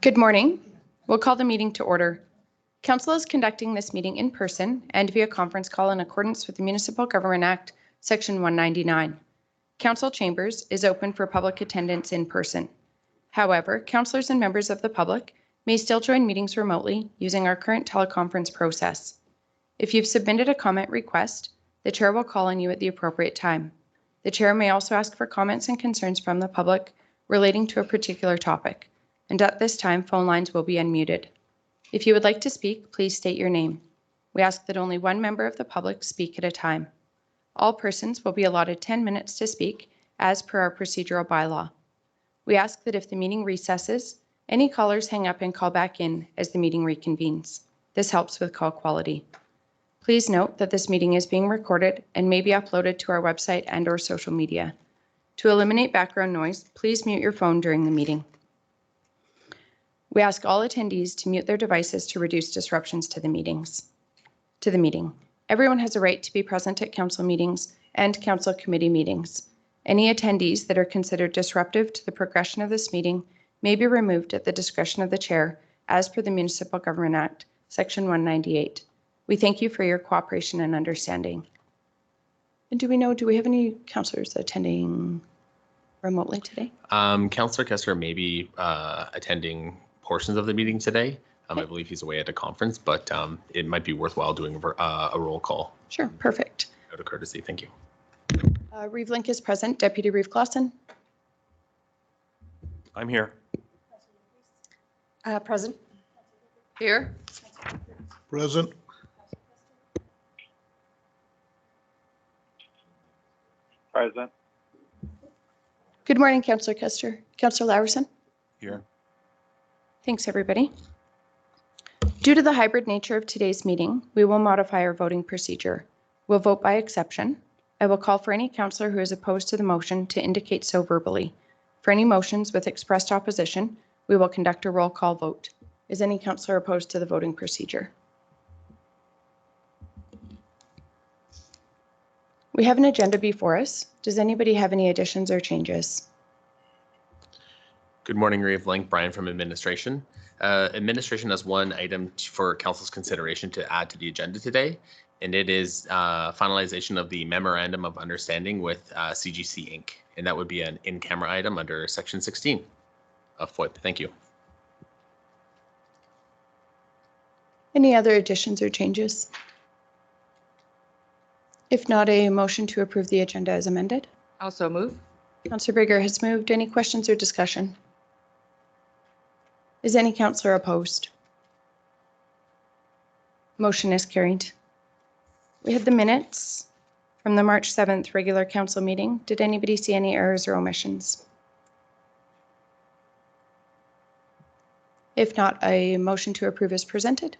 Good morning. We'll call the meeting to order. Council is conducting this meeting in person and via conference call in accordance with the Municipal Government Act, Section 199. Council chambers is open for public attendance in person. However, councillors and members of the public may still join meetings remotely using our current teleconference process. If you've submitted a comment request, the chair will call on you at the appropriate time. The chair may also ask for comments and concerns from the public relating to a particular topic, and at this time, phone lines will be unmuted. If you would like to speak, please state your name. We ask that only one member of the public speak at a time. All persons will be allotted 10 minutes to speak as per our procedural bylaw. We ask that if the meeting recesses, any callers hang up and call back in as the meeting reconvenes. This helps with call quality. Please note that this meeting is being recorded and may be uploaded to our website and/or social media. To eliminate background noise, please mute your phone during the meeting. We ask all attendees to mute their devices to reduce disruptions to the meeting. Everyone has a right to be present at council meetings and council committee meetings. Any attendees that are considered disruptive to the progression of this meeting may be removed at the discretion of the chair as per the Municipal Government Act, Section 198. We thank you for your cooperation and understanding. And do we have any councillors attending remotely today? Councillor Kester may be attending portions of the meeting today. I believe he's away at a conference, but it might be worthwhile doing a roll call. Sure, perfect. Out of courtesy, thank you. Reeve Link is present. Deputy Reeve Clausen. I'm here. Present. Here. Present. Present. Good morning, Councillor Kester. Councillor Laverson. Here. Thanks, everybody. Due to the hybrid nature of today's meeting, we will modify our voting procedure. We'll vote by exception. I will call for any councillor who is opposed to the motion to indicate so verbally. For any motions with expressed opposition, we will conduct a roll call vote. Is any councillor opposed to the voting procedure? We have an agenda before us. Does anybody have any additions or changes? Good morning, Reeve Link. Brian from Administration. Administration has one item for Council's consideration to add to the agenda today, and it is finalization of the Memorandum of Understanding with CGC Inc. And that would be an in-camera item under Section 16 of FOIP. Thank you. Any other additions or changes? If not, a motion to approve the agenda as amended. Also move. Councillor Brigger has moved. Any questions or discussion? Is any councillor opposed? Motion is carried. We had the minutes from the March 7th regular council meeting. Did anybody see any errors or omissions? If not, a motion to approve is presented.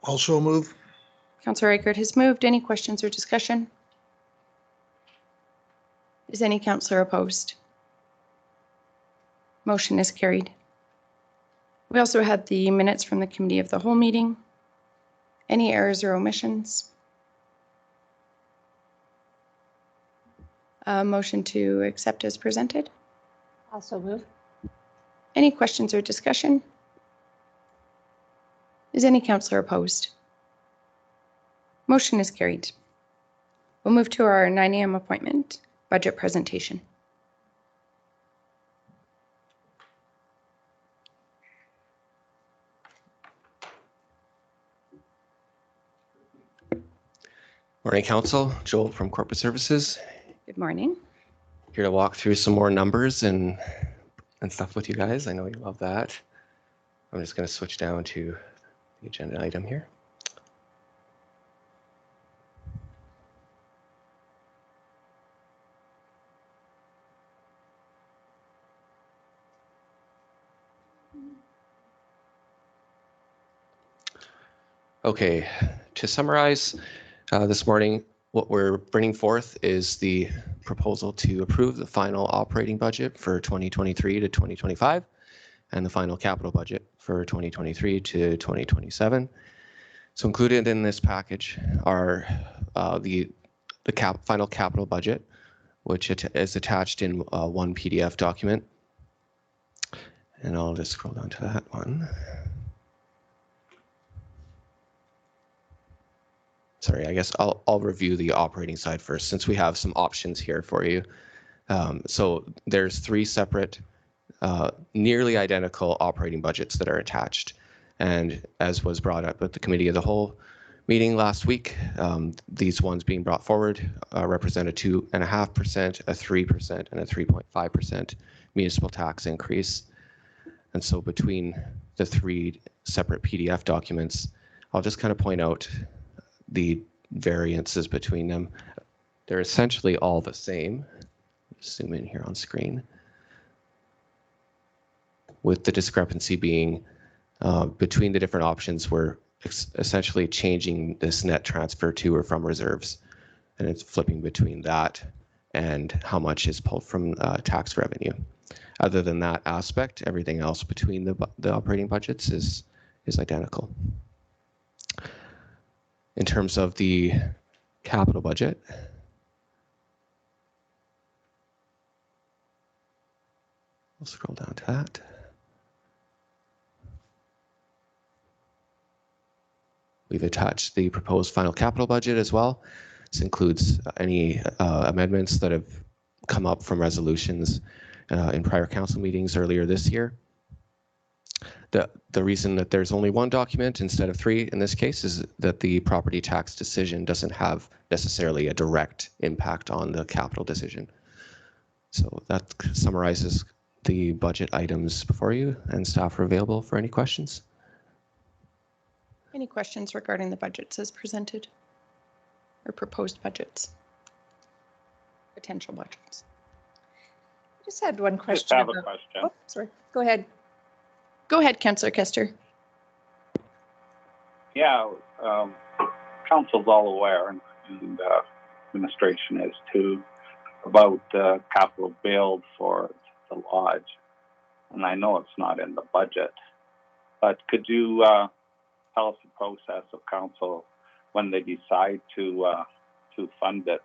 Also move. Councillor Eichert has moved. Any questions or discussion? Is any councillor opposed? Motion is carried. We also had the minutes from the committee of the whole meeting. Any errors or omissions? A motion to accept as presented. Also move. Any questions or discussion? Is any councillor opposed? Motion is carried. We'll move to our 9 a.m. appointment budget presentation. Morning, Council. Joel from Corporate Services. Good morning. Here to walk through some more numbers and stuff with you guys. I know you love that. I'm just going to switch down to the agenda item here. Okay, to summarize this morning, what we're bringing forth is the proposal to approve the final operating budget for 2023 to 2025 and the final capital budget for 2023 to 2027. So included in this package are the final capital budget, which is attached in one PDF document. And I'll just scroll down to that one. Sorry, I guess I'll review the operating side first since we have some options here for you. So there's 3 separate, nearly identical operating budgets that are attached. And as was brought up at the Committee of the Whole meeting last week, these ones being brought forward represent a 2.5%, a 3%, and a 3.5% municipal tax increase. And so between the 3 separate PDF documents, I'll just kind of point out the variances between them. They're essentially all the same. Zoom in here on screen. With the discrepancy being between the different options, we're essentially changing this net transfer to or from reserves. And it's flipping between that and how much is pulled from tax revenue. Other than that aspect, everything else between the operating budgets is identical. In terms of the capital budget, we'll scroll down to that. We've attached the proposed final capital budget as well. This includes any amendments that have come up from resolutions in prior council meetings earlier this year. The reason that there's only 1 document instead of 3 in this case is that the property tax decision doesn't have necessarily a direct impact on the capital decision. So that summarizes the budget items before you, and staff are available for any questions. Any questions regarding the budgets as presented or proposed budgets? Potential budgets. I just had one Just question. have a about- question. Oh, sorry. Go ahead. Go ahead, Councillor Kester. Yeah, council's all aware, and administration is too, about capital build for the lodge. And I know it's not in the budget, but could you tell us the process of council when they decide to fund it,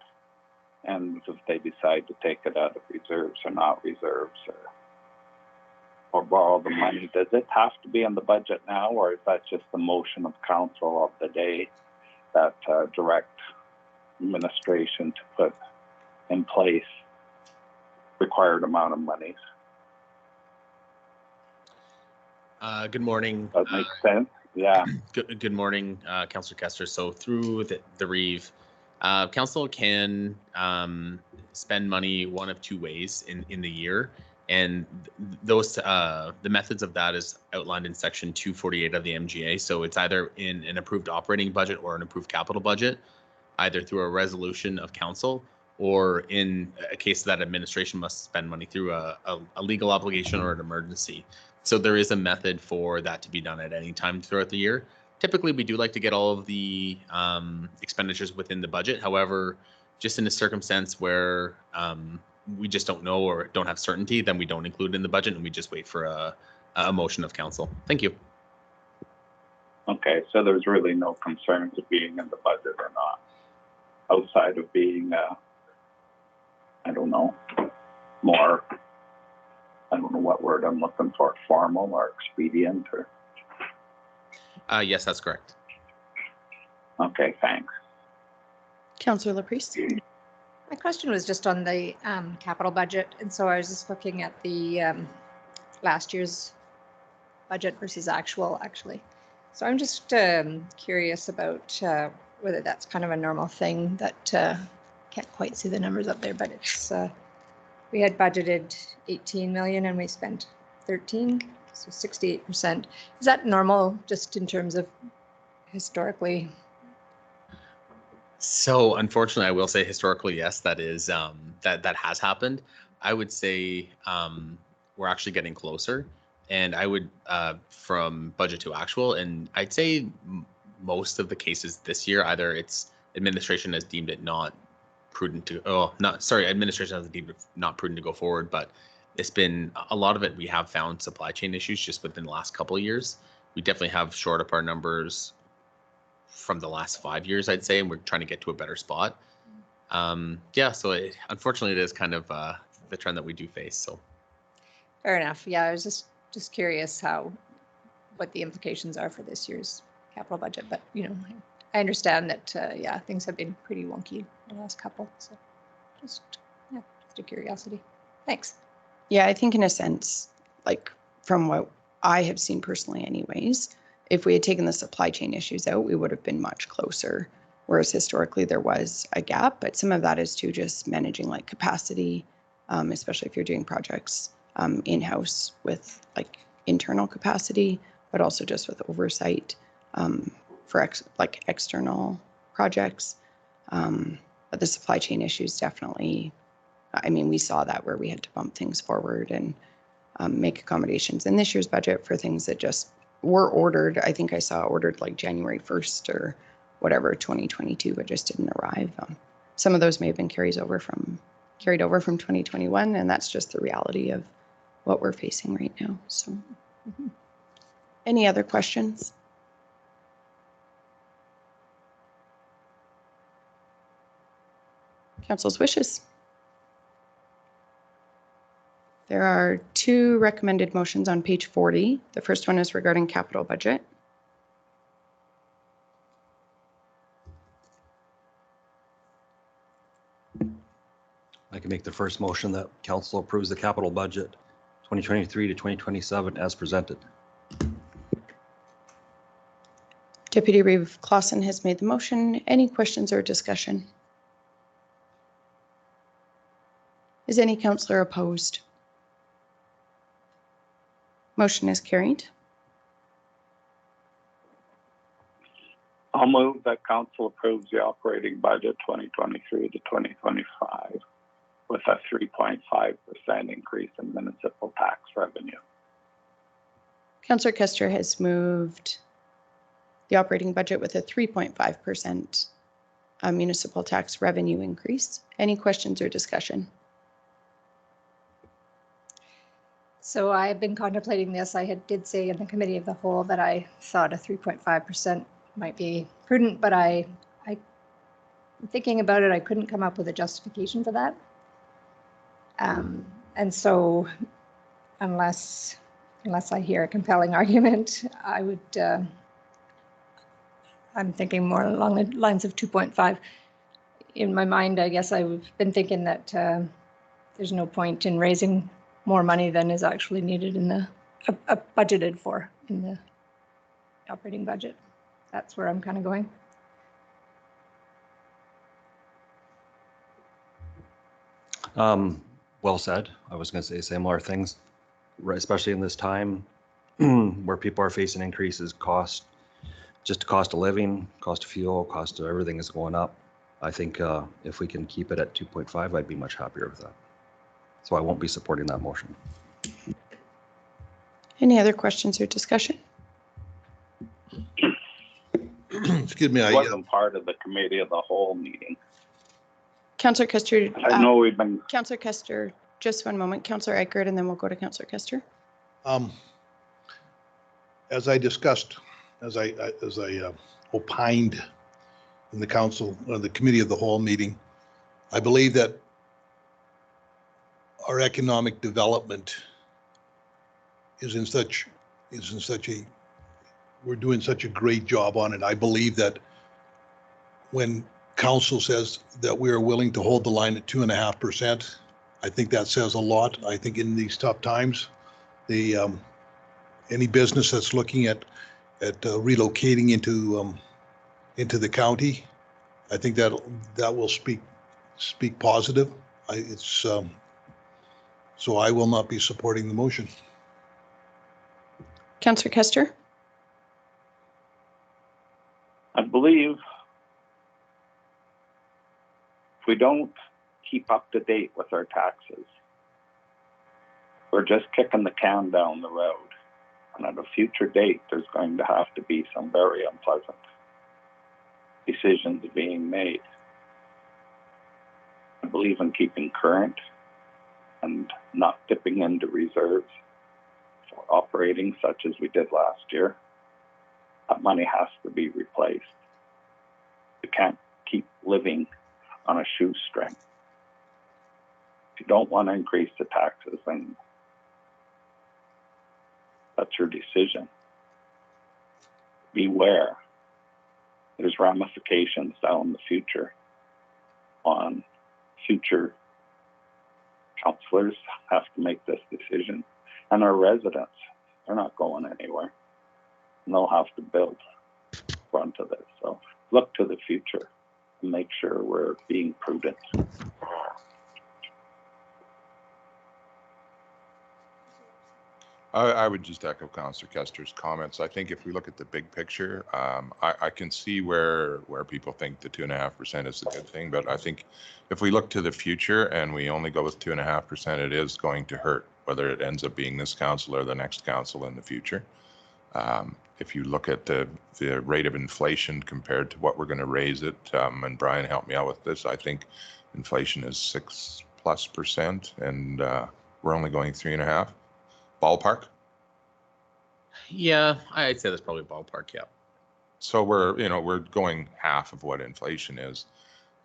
and if they decide to take it out of reserves or not reserves, or borrow the money? Does it have to be in the budget now, or is that just the motion of council of the day that direct administration to put in place required amount of monies? Good morning. That makes sense? Yeah. Good morning, Councillor Kester. So through the REEV, council can spend money one of 2 ways in the year. And those the methods of that is outlined in section 248 of the MGA. So it's either in an approved operating budget or an approved capital budget, either through a resolution of council, or in a case that administration must spend money through a legal obligation or an emergency. So there is a method for that to be done at any time throughout the year. Typically, we do like to get all of the expenditures within the budget. However, just in a circumstance where we just don't know or don't have certainty, then we don't include it in the budget and we just wait for a motion of council. Thank you. Okay, so there's really no concerns of being in the budget or not, outside of being, I don't know, more, I don't know what word I'm looking for, formal or expedient or? Yes, that's correct. Okay, thanks. Councillor Laprise. My question was just on the capital budget. And so I was just looking at the last year's budget versus actually. So I'm just curious about whether that's kind of a normal thing that can't quite see the numbers up there, but it's we had budgeted 18 million and we spent 13, so 68%. Is that normal just in terms of historically? So unfortunately, I will say historically, yes, that is that has happened. I would say we're actually getting closer, and I would from budget to actual, and I'd say most of the cases this year, either it's administration has deemed it not prudent to, administration has deemed it not prudent to go forward, but it's been a lot of it. We have found supply chain issues just within the last couple of years. We definitely have shored up our numbers from the last 5 years, I'd say, and we're trying to get to a better spot. So unfortunately, it is kind of the trend that we do face. So Fair enough. Yeah, I was just just curious what the implications are for this year's capital budget. But, I understand that, yeah, things have been pretty wonky the last couple. So just a curiosity. Thanks. Yeah, I think in a sense, like from what I have seen personally anyways, if we had taken the supply chain issues out, we would have been much closer. Whereas historically there was a gap, but some of that is to just managing like capacity, especially if you're doing projects in-house with like internal capacity, but also just with oversight for external projects. But the supply chain issues definitely, I mean, we saw that where we had to bump things forward and make accommodations in this year's budget for things that just were ordered. I think I saw ordered like January 1st or whatever, 2022, but just didn't arrive. Some of those may have been carried over from 2021, and that's just the reality of what we're facing right now. So, any other questions? Council's wishes. There are two recommended motions on page 40. The first one is regarding capital budget. I can make the first motion that council approves the capital budget 2023 to 2027 as presented. Deputy Reeve Clausen has made the motion. Any questions or discussion? Is any councillor opposed? Motion is carried. I'll move that council approves the operating budget 2023 to 2025 with a 3.5% increase in municipal tax revenue. Councillor Kester has moved the operating budget with a 3.5% municipal tax revenue increase. Any questions or discussion? So I've been contemplating this. I did say in the committee of the whole that I thought a 3.5% might be prudent, but I'm thinking about it, I couldn't come up with a justification for that. And so unless I hear a compelling argument, I would, I'm thinking more along the lines of 2.5. In my mind, I guess I've been thinking that there's no point in raising more money than is actually needed in the budgeted for in the operating budget. That's where I'm kind of going. Well said. I was going to say similar things, right, especially in this time where people are facing increases, cost of living, cost of fuel, cost of everything is going up. I think if we can keep it at 2.5, I'd be much happier with that. So I won't be supporting that motion. Any other questions or discussion? Excuse me, I wasn't part of the committee of the whole meeting. Councillor Kester. I know we've been. Councillor Kester, just one moment. Councillor Eichert, and then we'll go to Councillor Kester. As I discussed, as I opined in the council or the committee of the whole meeting, I believe that our economic development we're doing such a great job on it. I believe that when council says that we are willing to hold the line at 2.5%, I think that says a lot. I think in these tough times, any business that's looking at relocating into the county, I think that will speak positive. So I will not be supporting the motion. Councillor Kester. I believe if we don't keep up to date with our taxes, we're just kicking the can down the road. And at a future date, there's going to have to be some very unpleasant decisions being made. I believe in keeping current and not dipping into reserves for operating such as we did last year. That money has to be replaced. You can't keep living on a shoestring. If you don't want to increase the taxes, then That's your decision. Beware. There's ramifications down the future on future councillors have to make this decision. And our residents, they're not going anywhere. And they'll have to build front of it. So look to the future and make sure we're being prudent. I would just echo Councillor Kester's comments. I think if we look at the big picture, I can see where people think the 2.5% is a good thing, but I think if we look to the future and we only go with 2.5%, it is going to hurt, whether it ends up being this council or the next council in the future. If you look at the rate of inflation compared to what we're going to raise it, and Brian helped me out with this, I think inflation is 6+%, and we're only going 3.5%. Ballpark. Yeah, I'd say that's probably ballpark. Yeah. So we're going half of what inflation is.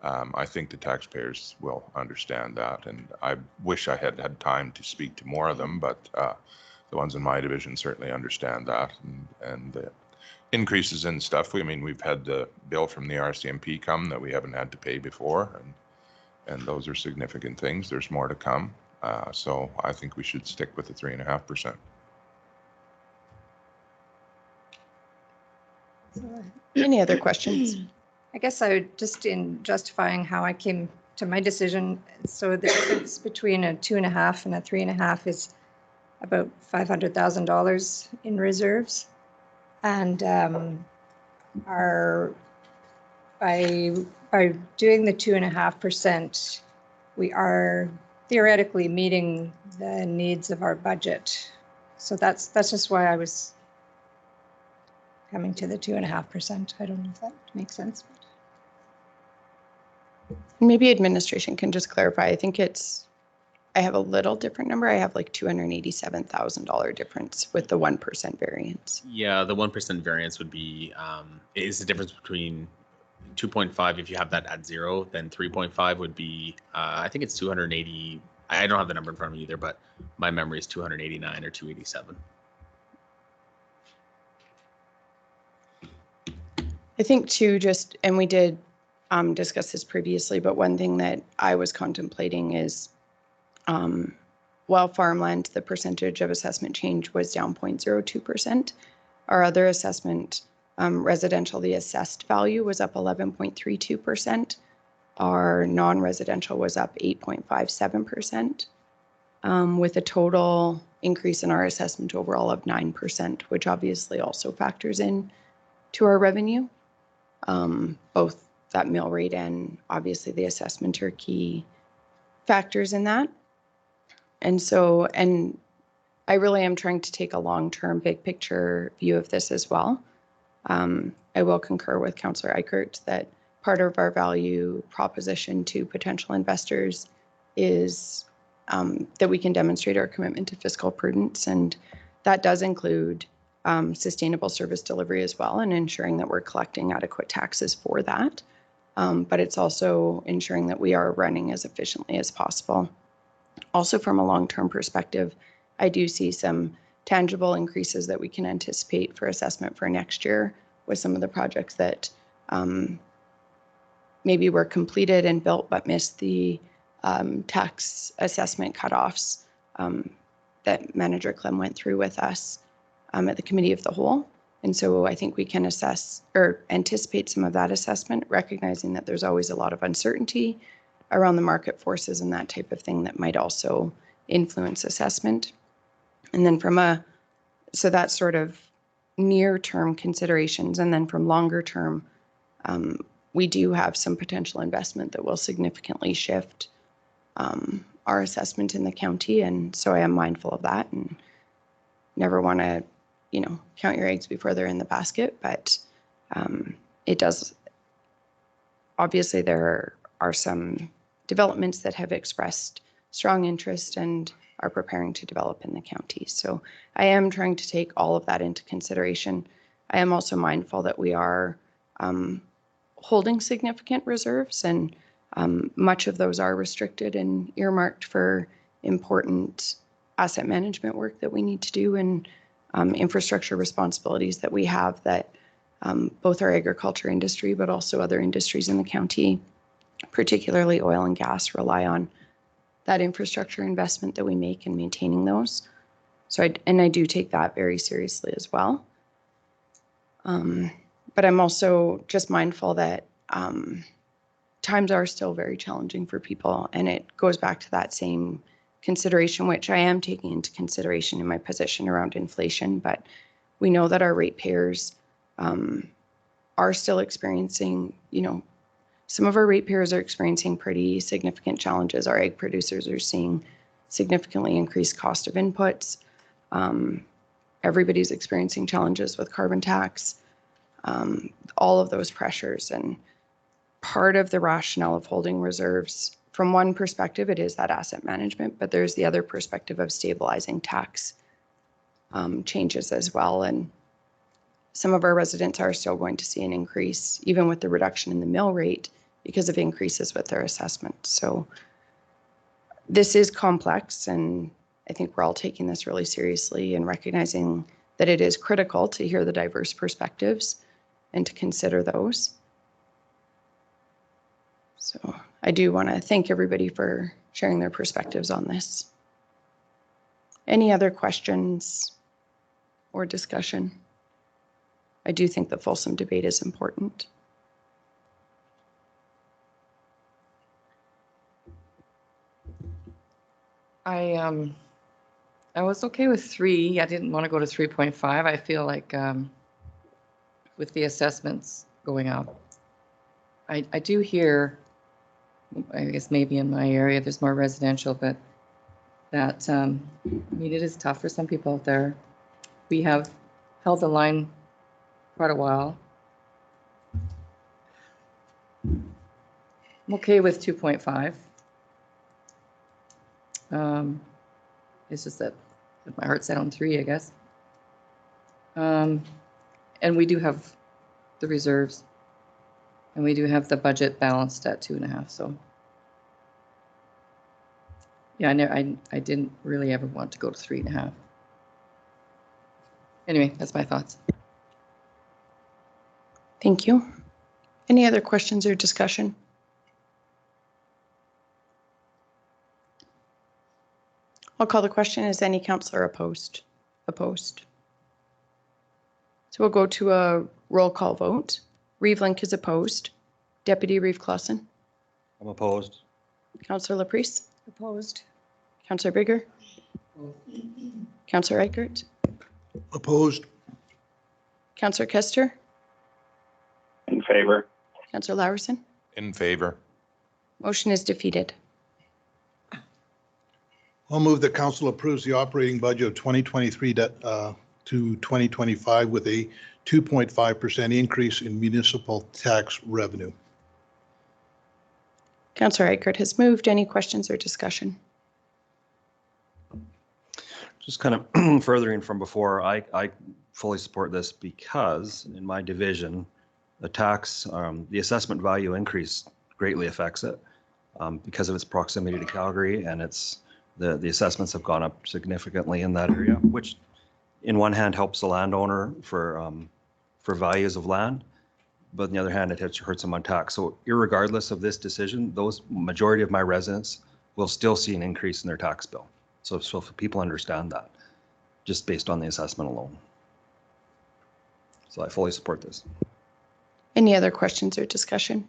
I think the taxpayers will understand that, and I wish I had had time to speak to more of them, but the ones in my division certainly understand that, and the increases in stuff. We've had the bill from the RCMP come that we haven't had to pay before, and those are significant things. There's more to come. So I think we should stick with the 3.5%. Any other questions? I guess I would just, in justifying how I came to my decision, so the difference between a 2.5 and a 3.5 is about $500,000 in reserves. And by doing the 2.5%, we are theoretically meeting the needs of our budget. So that's just why I was coming to the 2.5%. I don't know if that makes sense. Maybe administration can just clarify. I think I have a little different number. I have like $287,000 difference with the 1% variance. Yeah, the 1% variance would be is the difference between 2.5 if you have that at 0, then 3.5 would be I think it's 280. I don't have the number in front of me either, but my memory is 289 or 287. I think too, and we did discuss this previously, but one thing that I was contemplating is while farmland, the percentage of assessment change was down 0.02%, our other assessment, residential, the assessed value was up 11.32%. Our non-residential was up 8.57%, with a total increase in our assessment overall of 9%, which obviously also factors in to our revenue. Both that mill rate and obviously the assessment are key factors in that. And I really am trying to take a long-term, big picture view of this as well. I will concur with Councillor Eichert that part of our value proposition to potential investors is that we can demonstrate our commitment to fiscal prudence, and that does include sustainable service delivery as well, and ensuring that we're collecting adequate taxes for that. But it's also ensuring that we are running as efficiently as possible. Also, from a long-term perspective, I do see some tangible increases that we can anticipate for assessment for next year with some of the projects that maybe were completed and built but missed the tax assessment cutoffs that Manager Clem went through with us at the Committee of the Whole. And so I think we can assess or anticipate some of that assessment, recognizing that there's always a lot of uncertainty around the market forces and that type of thing that might also influence assessment. And then so that's sort of near-term considerations. And then from longer term, we do have some potential investment that will significantly shift our assessment in the county. And so I am mindful of that and never want to, count your eggs before they're in the basket. But it does, obviously there are some developments that have expressed strong interest and are preparing to develop in the county. So I am trying to take all of that into consideration. I am also mindful that we are holding significant reserves, and much of those are restricted and earmarked for important asset management work that we need to do. And infrastructure responsibilities that we have that both our agriculture industry, but also other industries in the county, particularly oil and gas, rely on that infrastructure investment that we make in maintaining those. So I do take that very seriously as well. But I'm also just mindful that times are still very challenging for people, and it goes back to that same consideration, which I am taking into consideration in my position around inflation. But we know that our ratepayers are still experiencing, some of our ratepayers are experiencing pretty significant challenges. Our egg producers are seeing significantly increased cost of inputs. Everybody's experiencing challenges with carbon tax, all of those pressures. And part of the rationale of holding reserves, from one perspective, it is that asset management, but there's the other perspective of stabilizing tax changes as well. And some of our residents are still going to see an increase, even with the reduction in the mill rate, because of increases with their assessment. So this is complex, and I think we're all taking this really seriously and recognizing that it is critical to hear the diverse perspectives and to consider those. So I do want to thank everybody for sharing their perspectives on this. Any other questions or discussion? I do think the fulsome debate is important. I was okay with 3. I didn't want to go to 3.5. I feel like with the assessments going up, I do hear, I guess maybe in my area there's more residential, but that, I mean, it is tough for some people out there. We have held the line quite a while. I'm okay with 2.5. It's just that my heart's set on 3, I guess. And we do have the reserves, and we do have the budget balanced at 2.5. So yeah, I didn't really ever want to go to 3.5. Anyway, that's my thoughts. Thank you. Any other questions or discussion? I'll call the question. Is any councillor opposed? Opposed. So we'll go to a roll call vote. Reeve Link is opposed. Deputy Reeve Clausen. I'm opposed. Councillor Laprise. Opposed. Councillor Bigger. Councillor Eichert. Opposed? Councillor Kester. In favor. Councillor Laverson. In favor. Motion is defeated. I'll move that council approves the operating budget of 2023 to 2025 with a 2.5% increase in municipal tax revenue. Councillor Eichert has moved. Any questions or discussion? Just kind of furthering from before, I fully support this because in my division, the tax, the assessment value increase greatly affects it because of its proximity to Calgary, and it's the assessments have gone up significantly in that area, which in one hand helps the landowner for values of land, but on the other hand, it hurts them on tax. So irregardless of this decision, those majority of my residents will still see an increase in their tax bill. So if people understand that, just based on the assessment alone. So I fully support this. Any other questions or discussion?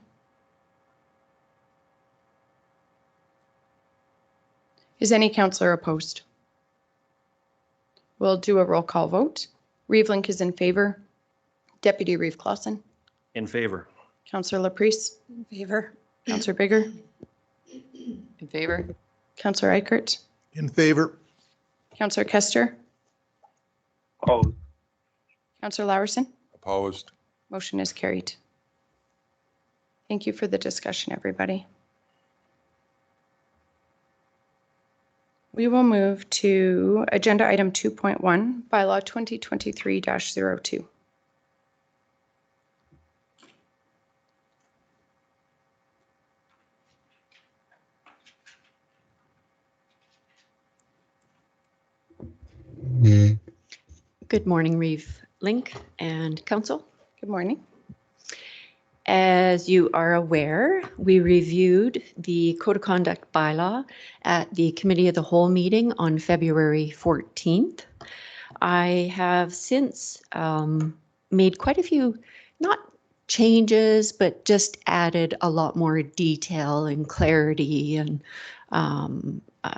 Is any councillor opposed? We'll do a roll call vote. Reeve Link is in favor. Deputy Reeve Clausen. In favor. Councillor Laprise. In favor. Councillor Bigger. In favor? Councillor Eichert. In favor? Councillor Kester. Opposed. Councillor Laverson. Opposed. Motion is carried. Thank you for the discussion, everybody. We will move to agenda item 2.1, bylaw 2023-02. Good morning, Reeve Link and Council. Good morning. As you are aware, we reviewed the Code of Conduct bylaw at the Committee of the Whole meeting on February 14th. I have since made quite a few, not changes, but just added a lot more detail and clarity, and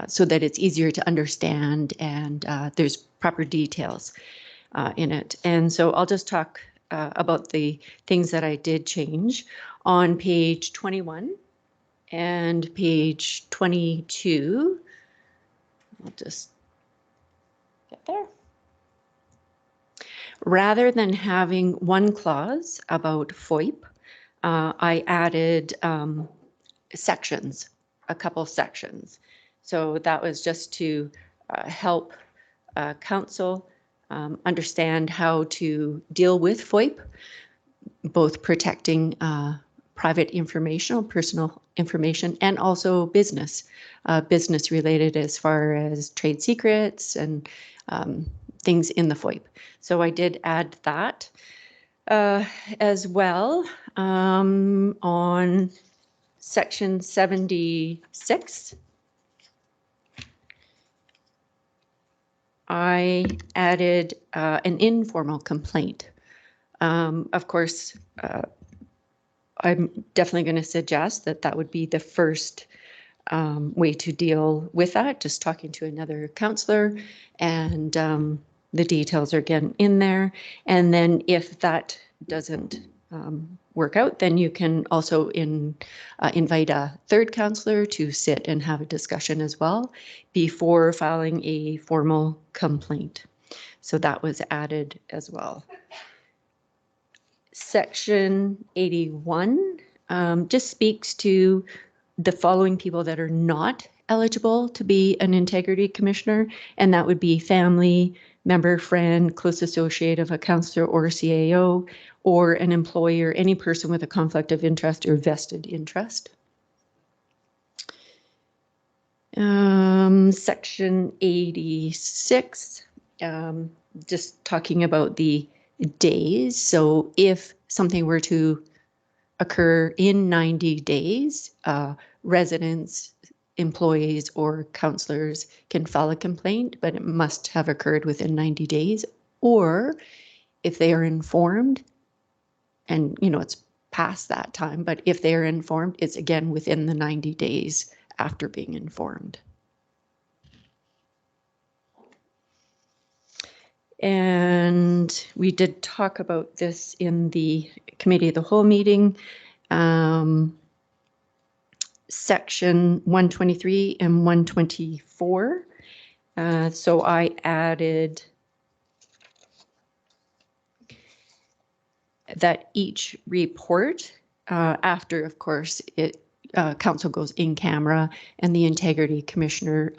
so that it's easier to understand, and there's proper details in it. And so I'll just talk about the things that I did change on page 21 and page 22. I'll just get there. Rather than having one clause about FOIP, I added sections, a couple sections. So that was just to help council understand how to deal with FOIP, both protecting private information or personal information, and also business related as far as trade secrets and things in the FOIP. So I did add that as well on section 76. I added an informal complaint. Of course, I'm definitely going to suggest that that would be the first way to deal with that, just talking to another councillor, and the details are again in there. And then if that doesn't work out, then you can also invite a third councillor to sit and have a discussion as well before filing a formal complaint. So that was added as well. Section 81 just speaks to the following people that are not eligible to be an integrity commissioner, and that would be family member, friend, close associate of a councillor or CAO, or an employee or any person with a conflict of interest or vested interest. Section 86, just talking about the days. So if something were to occur in 90 days, residents, employees, or councillors can file a complaint, but it must have occurred within 90 days. Or if they are informed, and it's past that time, but if they are informed, it's again within the 90 days after being informed. And we did talk about this in the Committee of the Whole meeting. Section 123 and 124. So I added that each report, after, of course, council goes in camera and the integrity commissioner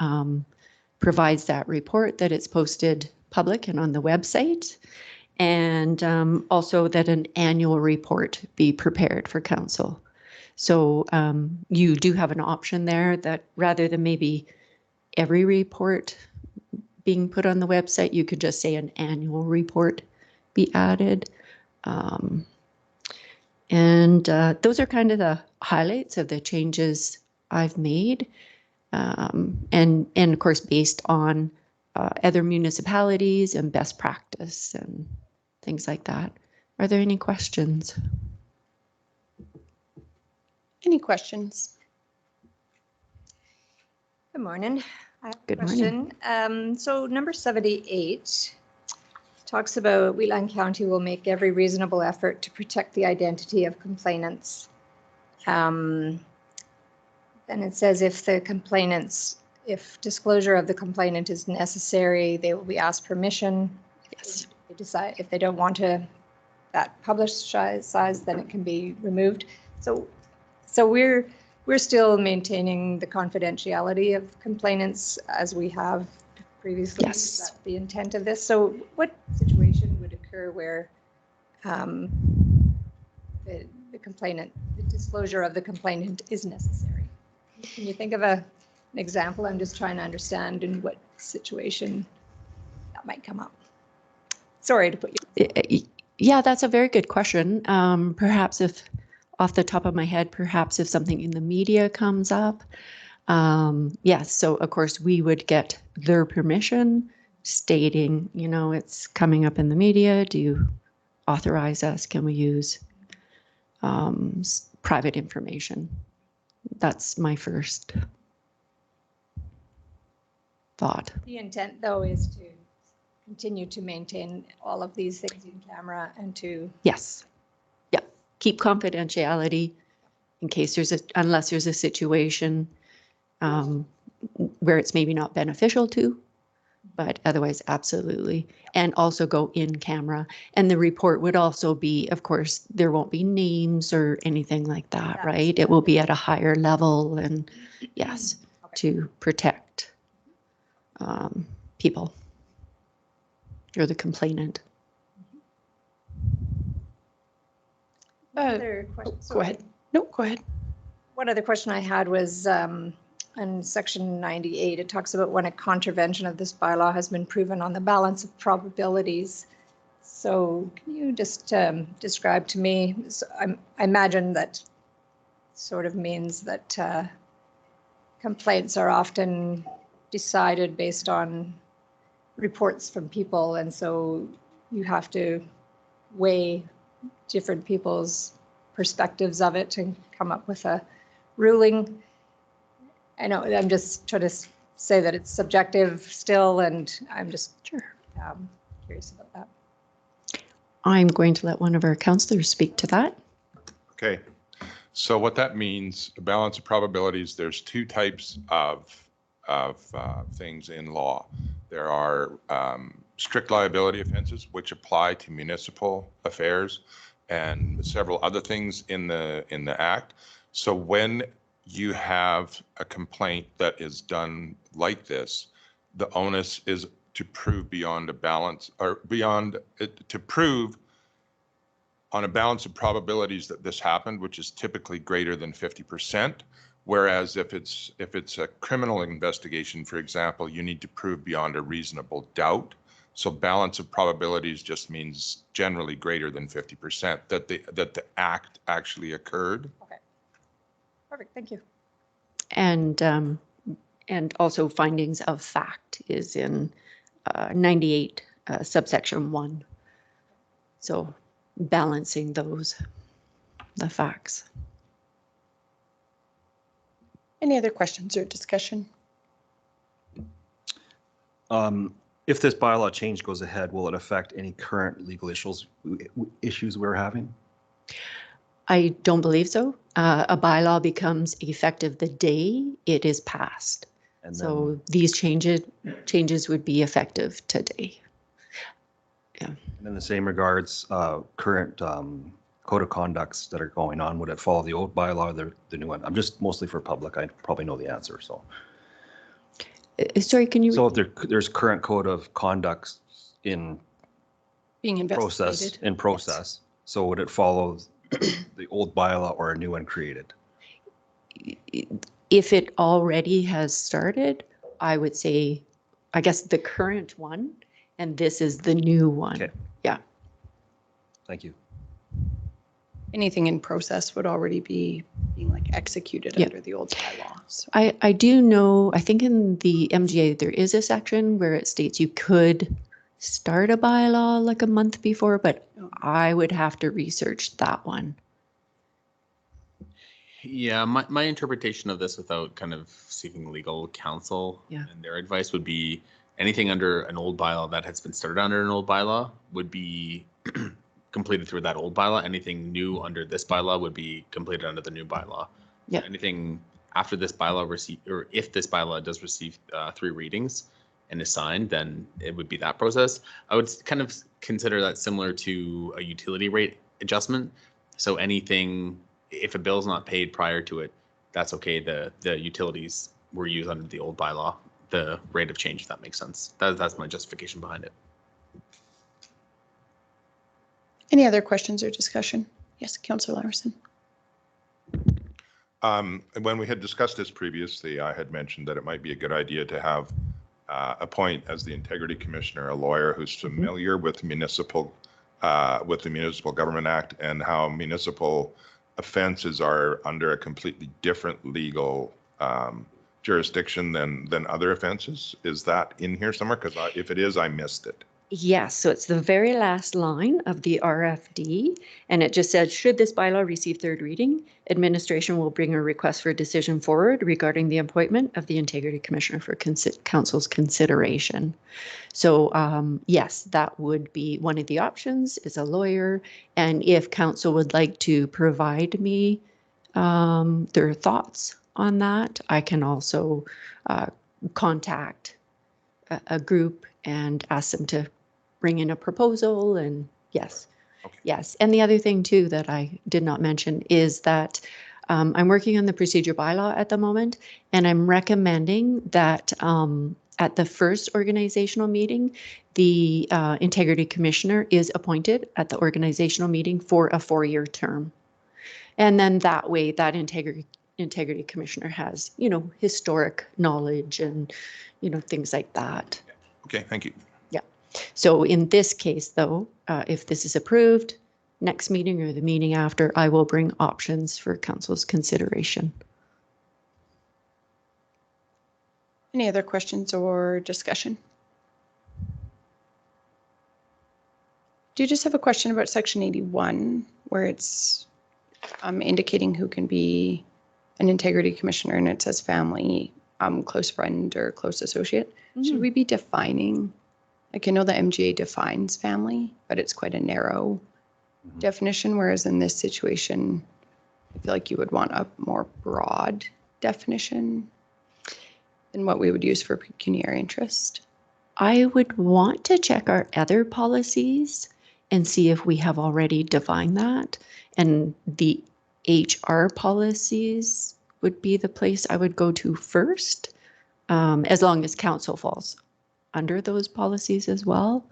provides that report, that it's posted public and on the website, and also that an annual report be prepared for council. So you do have an option there that rather than maybe every report being put on the website, you could just say an annual report be added. And those are kind of the highlights of the changes I've made. And of course, based on other municipalities and best practice and things like that. Are there any questions? Any questions? Good morning. I have a Good morning. question. So number 78 talks about Wheatland County will make every reasonable effort to protect the identity of complainants. Then it says if disclosure of the complainant is necessary, they will be asked permission. Yes. They decide if they don't want that publicized, then it can be removed. So we're still maintaining the confidentiality of complainants as we have previously. Yes. Is that the intent of this? So what situation would occur where the disclosure of the complainant is necessary? Can you think of an example? I'm just trying to understand in what situation that might come up. Sorry to put you. Yeah, that's a very good question. Perhaps if, off the top of my head, perhaps if something in the media comes up. Yes, so of course we would get their permission stating, you know, it's coming up in the media. Do you authorize us? Can we use private information? That's my first thought. The intent, though, is to continue to maintain all of these things in camera and to, Yes. Yeah. Keep confidentiality in case unless there's a situation where it's maybe not beneficial to, but otherwise, absolutely. And also go in camera. And the report would also be, of course, there won't be names or anything like that, Yes. right? It will be at a higher level and yes, to protect people or the complainant. other question. Go ahead. No, go ahead. One other question I had was in section 98, it talks about when a contravention of this bylaw has been proven on the balance of probabilities. So can you just describe to me, so I imagine that sort of means that complaints are often decided based on reports from people, and so you have to weigh different people's perspectives of it and come up with a ruling. I know I'm just trying to say that it's subjective still, and I'm just curious about that. I'm going to let one of our counselors speak to that. Okay. So what that means, a balance of probabilities, there's two types of things in law. There are strict liability offenses, which apply to municipal affairs and several other things in the Act. So when you have a complaint that is done like this, the onus is to prove beyond a balance, or beyond to prove on a balance of probabilities that this happened, which is typically greater than 50%. Whereas if it's a criminal investigation, for example, you need to prove beyond a reasonable doubt. So balance of probabilities just means generally greater than 50% that the act actually occurred. Okay. Perfect. Thank you. And also findings of fact is in 98 subsection 1. So balancing the facts. Any other questions or discussion? If this bylaw change goes ahead, will it affect any current legal issues we're having? I don't believe so. A bylaw becomes effective the day it is passed. And So these changes would be effective today. then in the same regards, current code of conducts that are going on, would it follow the old bylaw or the new one? I'm just mostly for public. I probably know the answer. So, Sorry, can you? so if there's current code of conducts in Being investigated. process, so would it follow the old bylaw or a new one created? If it already has started, I would say, I guess the current one, and this is the new one. Okay. Yeah. Thank you. Anything in process would already be being like executed Yeah. under the old bylaw. So I do know, I think in the MGA, there is a section where it states you could start a bylaw like a month before, but I would have to research that one. Yeah, my interpretation of this without kind of seeking legal counsel Yeah. and their advice would be anything under an old bylaw that has been started under an old bylaw would be completed through that old bylaw. Anything new under this bylaw would be completed under the new bylaw. Yeah. Anything after this bylaw or if this bylaw does receive 3 readings and is signed, then it would be that process. I would kind of consider that similar to a utility rate adjustment. So anything, if a bill's not paid prior to it, that's okay. The utilities were used under the old bylaw, the rate of change, if that makes sense. That's my justification behind it. any other questions or discussion? Yes, Councillor Larson. When we had discussed this previously, I had mentioned that it might be a good idea to have appoint as the Integrity Commissioner a lawyer who's familiar with the Municipal Government Act and how municipal offenses are under a completely different legal jurisdiction than other offenses. Is that in here somewhere? Because if it is, I missed it. Yes, so it's the very last line of the RFD, and it just says, should this bylaw receive third reading, administration will bring a request for a decision forward regarding the appointment of the Integrity Commissioner for Council's consideration. So yes, that would be one of the options, is a lawyer. And if council would like to provide me their thoughts on that, I can also contact a group and ask them to bring in a proposal. And yes, Okay. yes. And the other thing too that I did not mention is that I'm working on the procedure bylaw at the moment, and I'm recommending that at the first organizational meeting, the Integrity Commissioner is appointed at the organizational meeting for a 4-year term. And then that way, that Integrity Commissioner has, you know, historic knowledge and, you know, things like that. Okay, thank you. So in this case, though, if this is approved, next meeting or the meeting after, I will bring options for council's consideration. Any other questions or discussion? Do you just have a question about section 81, where it's indicating who can be an Integrity Commissioner, and it says family, close friend or close associate? Should we be defining? Like, I know the MGA defines family, but it's quite a narrow definition, whereas in this situation, I feel like you would want a more broad definition than what we would use for pecuniary interest. I would want to check our other policies and see if we have already defined that. And the HR policies would be the place I would go to first, as long as council falls under those policies as well.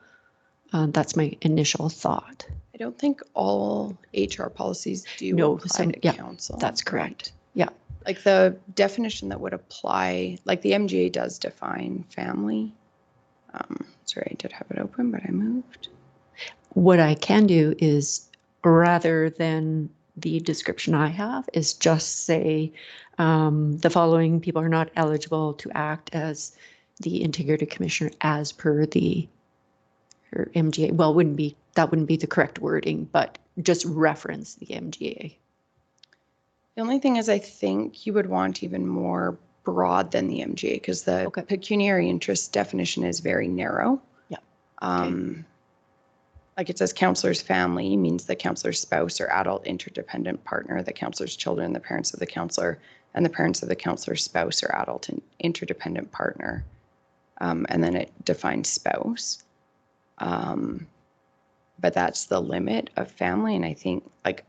That's my initial thought. I don't think all HR policies do No, apply some- to yeah, council. That's correct. Yeah. Like the definition that would apply, like the MGA does define family. Sorry, I did have it open, but I moved. What I can do is, rather than the description I have, is just say the following people are not eligible to act as the Integrity Commissioner as per the MGA. Well, that wouldn't be the correct wording, but just reference the MGA. The only thing is, I think you would want even more broad than the MGA, because the pecuniary interest definition is very narrow. Yeah. Like it says, counselor's family means the counselor's spouse or adult interdependent partner, the counselor's children, the parents of the counselor, and the parents of the counselor's spouse or adult interdependent partner. And then it defines spouse. But that's the limit of family. And I think, like,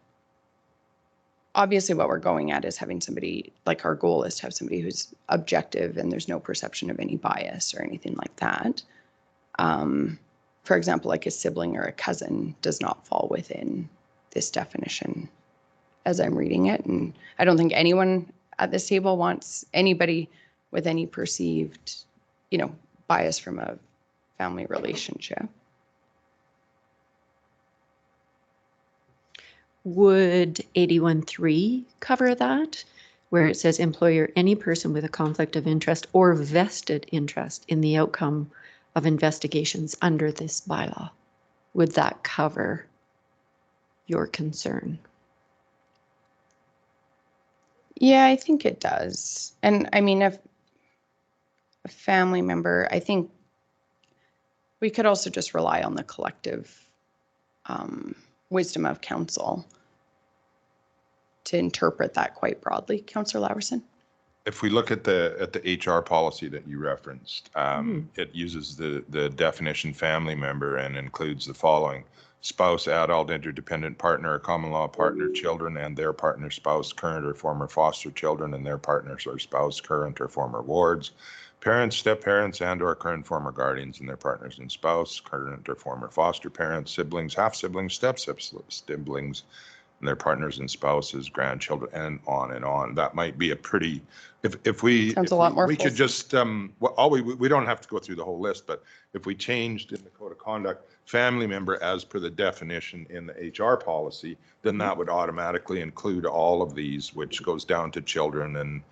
obviously what we're going at is having somebody, like, our goal is to have somebody who's objective and there's no perception of any bias or anything like that. For example, like a sibling or a cousin does not fall within this definition as I'm reading it. And I don't think anyone at this table wants anybody with any perceived, you know, bias from a family relationship. Would 81.3 cover that, where it says employer, any person with a conflict of interest or vested interest in the outcome of investigations under this bylaw? Would that cover your concern? Yeah, I think it does. And I mean, if a family member, I think we could also just rely on the collective wisdom of council to interpret that quite broadly. Councillor Laverson? If we look at the HR policy that you referenced, it uses the definition family member and includes the following: spouse, adult, interdependent partner, common law partner, children and their partner, spouse, current or former foster children and their partners or spouse, current or former wards, parents, step-parents and or current former guardians and their partners and spouse, current or former foster parents, siblings, half-siblings, step-siblings, and their partners and spouses, grandchildren, and on and on. That might be a pretty, if we. Sounds if a lot more We could fulsome. just, well, we don't have to go through the whole list, but if we changed in the code of conduct, family member as per the definition in the HR policy, then that would automatically include all of these, which goes down to children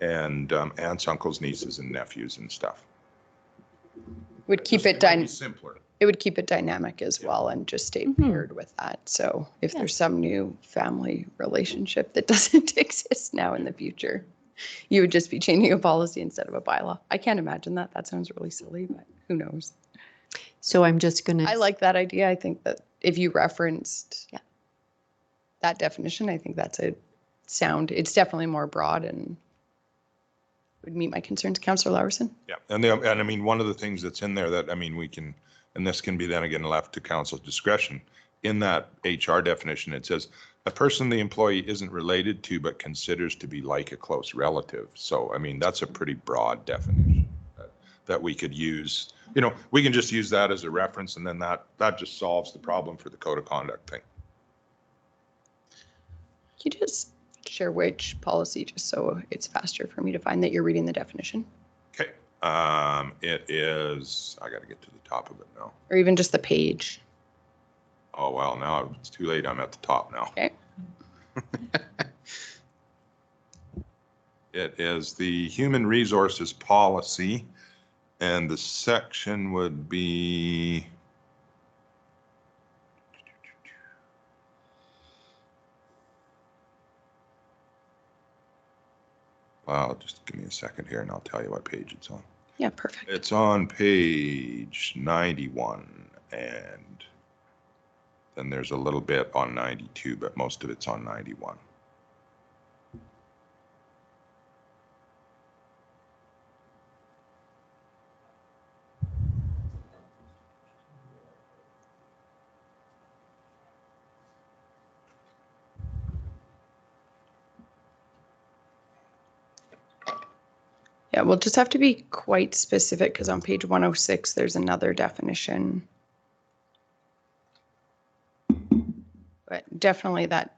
and aunts, uncles, nieces, and nephews and stuff. Would keep it might be done. simpler. It would keep it dynamic as well and just stay paired with that. So if there's some new family relationship that doesn't exist now in the future, you would just be changing a policy instead of a bylaw. I can't imagine that. That sounds really silly, but who knows? So I'm just going I to, like that idea. I think that if you referenced that definition, I think that's a sound. It's definitely more broad and would meet my concerns. Councillor Laverson? Yeah, and I mean, one of the things that's in there that, I mean, we can, and this can be then again left to council's discretion. In that HR definition, it says, a person the employee isn't related to but considers to be like a close relative. So, I mean, that's a pretty broad definition that we could use. You know, we can just use that as a reference, and then that just solves the problem for the code of conduct thing. Can you just share which policy, just so it's faster for me to find that you're reading the definition? Okay, it is, I got to get to the top of it now. Or even just the page? Oh, well, now it's too late. I'm at the top now. Okay. It is the Human Resources Policy, and the section would be well, just give me a second here and I'll tell you what page it's on. Yeah, perfect. It's on page 91, and then there's a little bit on 92, but most of it's on 91. Yeah, we'll just have to be quite specific because on page 106, there's another definition. But definitely that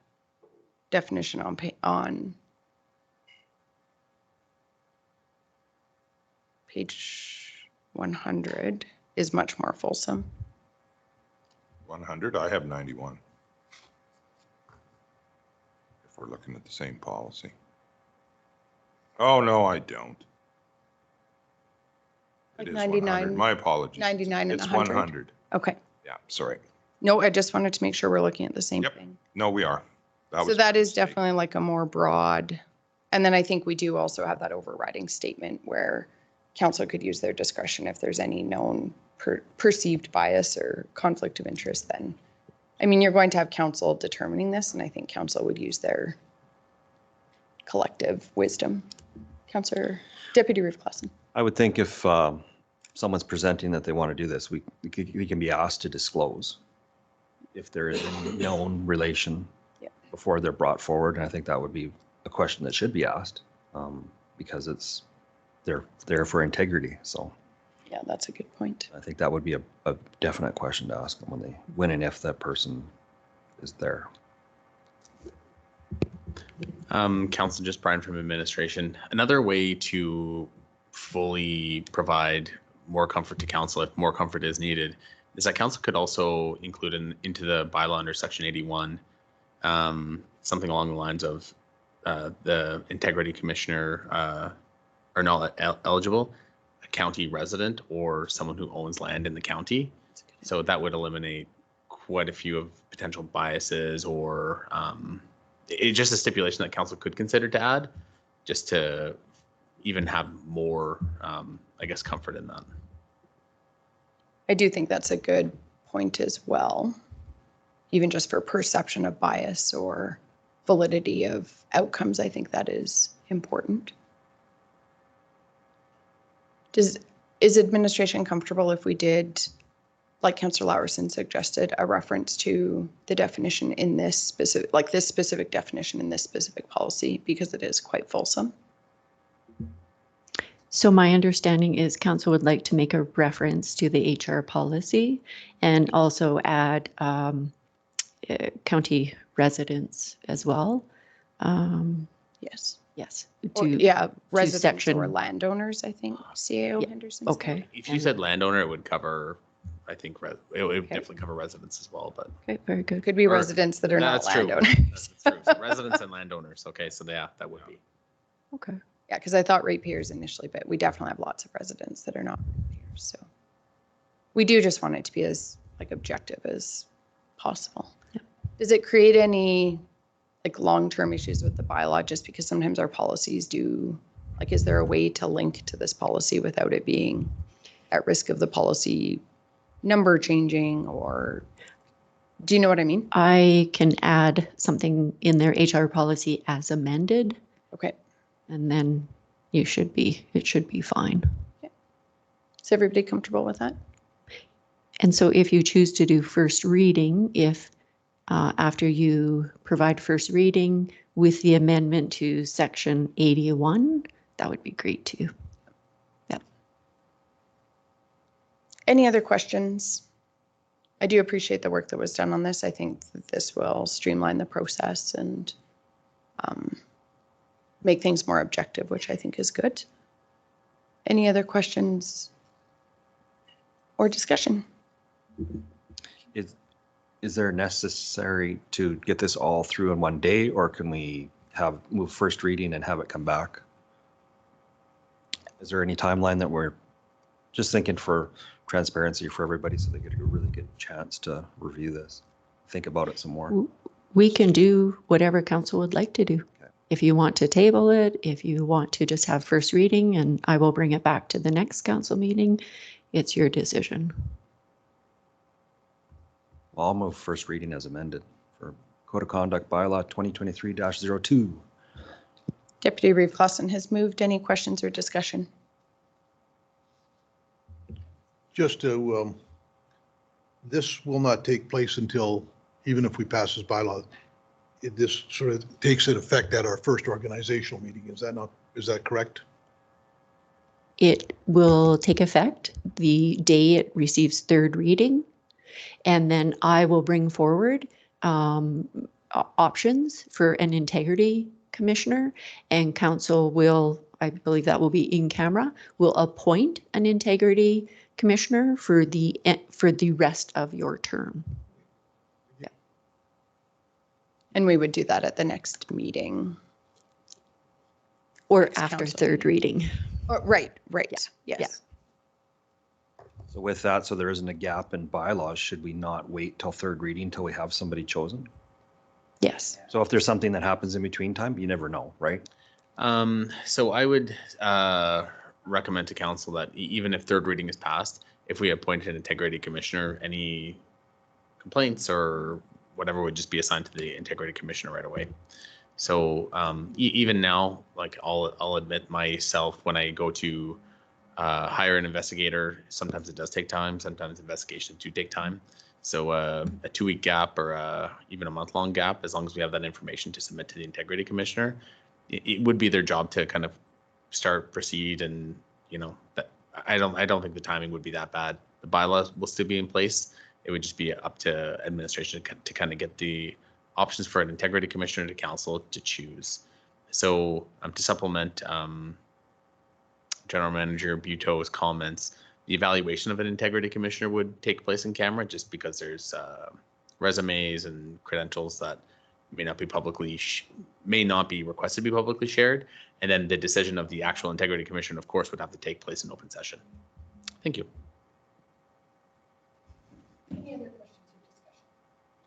definition on page 100 is much more fulsome. 100, I have 91. If we're looking at the same policy. Oh, no, I don't. It is 100. 99. My apologies. 99 and It's 100. 100. Okay. Yeah, sorry. No, I just wanted to make sure we're looking at the same Yep. thing. No, we are. So was that my is mistake. definitely like a more broad, and then I think we do also have that overriding statement where council could use their discretion if there's any known perceived bias or conflict of interest. Then, I mean, you're going to have council determining this, and I think council would use their collective wisdom. Councillor Deputy Reeve Clausen. I would think if someone's presenting that they want to do this, we can be asked to disclose if there is any known relation before they're brought forward. And I think that would be a question that should be asked because they're there for integrity. So Yeah, that's a good point. I think that would be a definite question to ask them when and if that person is there. Council, just Brian from administration. Another way to fully provide more comfort to council, if more comfort is needed, is that council could also include into the bylaw under section 81, something along the lines of the integrity commissioner are not eligible, a county resident or someone who owns land in the county. So that would eliminate quite a few of potential biases or it's just a stipulation that council could consider to add, just to even have more, I guess, comfort in that. I do think that's a good point as well, even just for perception of bias or validity of outcomes. I think that is important. Is administration comfortable if we did, like Councillor Laverson suggested, a reference to the definition in this specific, like this specific definition in this specific policy, because it is quite fulsome? so my understanding is council would like to make a reference to the HR policy and also add county residents as well. Yes. Yes. Or, to- yeah, residents or section- landowners, I think CAO Yeah, Henderson. said. Okay. If you said landowner, it would cover, I think, it would Okay. definitely cover residents as well, but. Okay, very good. Could be Or- residents that are not That's true. landowners. That's true. So residents and landowners. Okay, so yeah, that would be. Okay. Yeah, because I thought ratepayers initially, but we definitely have lots of residents that are not ratepayers, so. We do just want it to be as like objective as possible. Yeah. Does it create any like long-term issues with the bylaw just because sometimes our policies do, like, is there a way to link to this policy without it being at risk of the policy number changing, or do you know what I mean? I can add something in their HR policy as amended, Okay, and then it should be fine. is everybody comfortable with that? And so if you choose to do first reading, if after you provide first reading with the amendment to section 81, that would be great too. Any other questions? I do appreciate the work that was done on this. I think that this will streamline the process and make things more objective, which I think is good. Any other questions or discussion? Is there necessary to get this all through in one day, or can we move first reading and have it come back? Is there any timeline that we're just thinking for transparency for everybody so they get a really good chance to review this, think about it some more? We can do whatever council would like to do. Okay. If you want to table it, if you want to just have first reading and I will bring it back to the next council meeting, it's your decision. I'll move first reading as amended for Code of Conduct Bylaw 2023-02. Deputy Reeve Clausen has moved. Any questions or discussion? Just to, this will not take place until, even if we pass this bylaw, this sort of takes in effect at our first organizational meeting. Is that correct? It will take effect the day it receives third reading. And then I will bring forward options for an integrity commissioner, and council will, I believe that will be in camera, will appoint an integrity commissioner for the rest of your term. Yeah. And we would do that at the next meeting. Or Next after council third reading. Oh, right. Yeah. Yes. So with that, so there isn't a gap in bylaws, should we not wait till third reading till we have somebody chosen? Yes. So if there's something that happens in between time, you never know, right? So I would recommend to council that even if third reading is passed, if we appoint an integrity commissioner, any complaints or whatever would just be assigned to the integrity commissioner right away. So even now, like I'll admit myself, when I go to hire an investigator, sometimes it does take time. Sometimes investigations do take time. So a 2-week gap or even a month-long gap, as long as we have that information to submit to the integrity commissioner, it would be their job to kind of proceed, and that I don't think the timing would be that bad. The bylaws will still be in place. It would just be up to administration to kind of get the options for an integrity commissioner to council to choose. So to supplement General Manager Buteau's comments, the evaluation of an integrity commissioner would take place in camera, just because there's resumes and credentials that may not be requested to be publicly shared. And then the decision of the actual integrity commissioner, of course, would have to take place in open session. Thank you.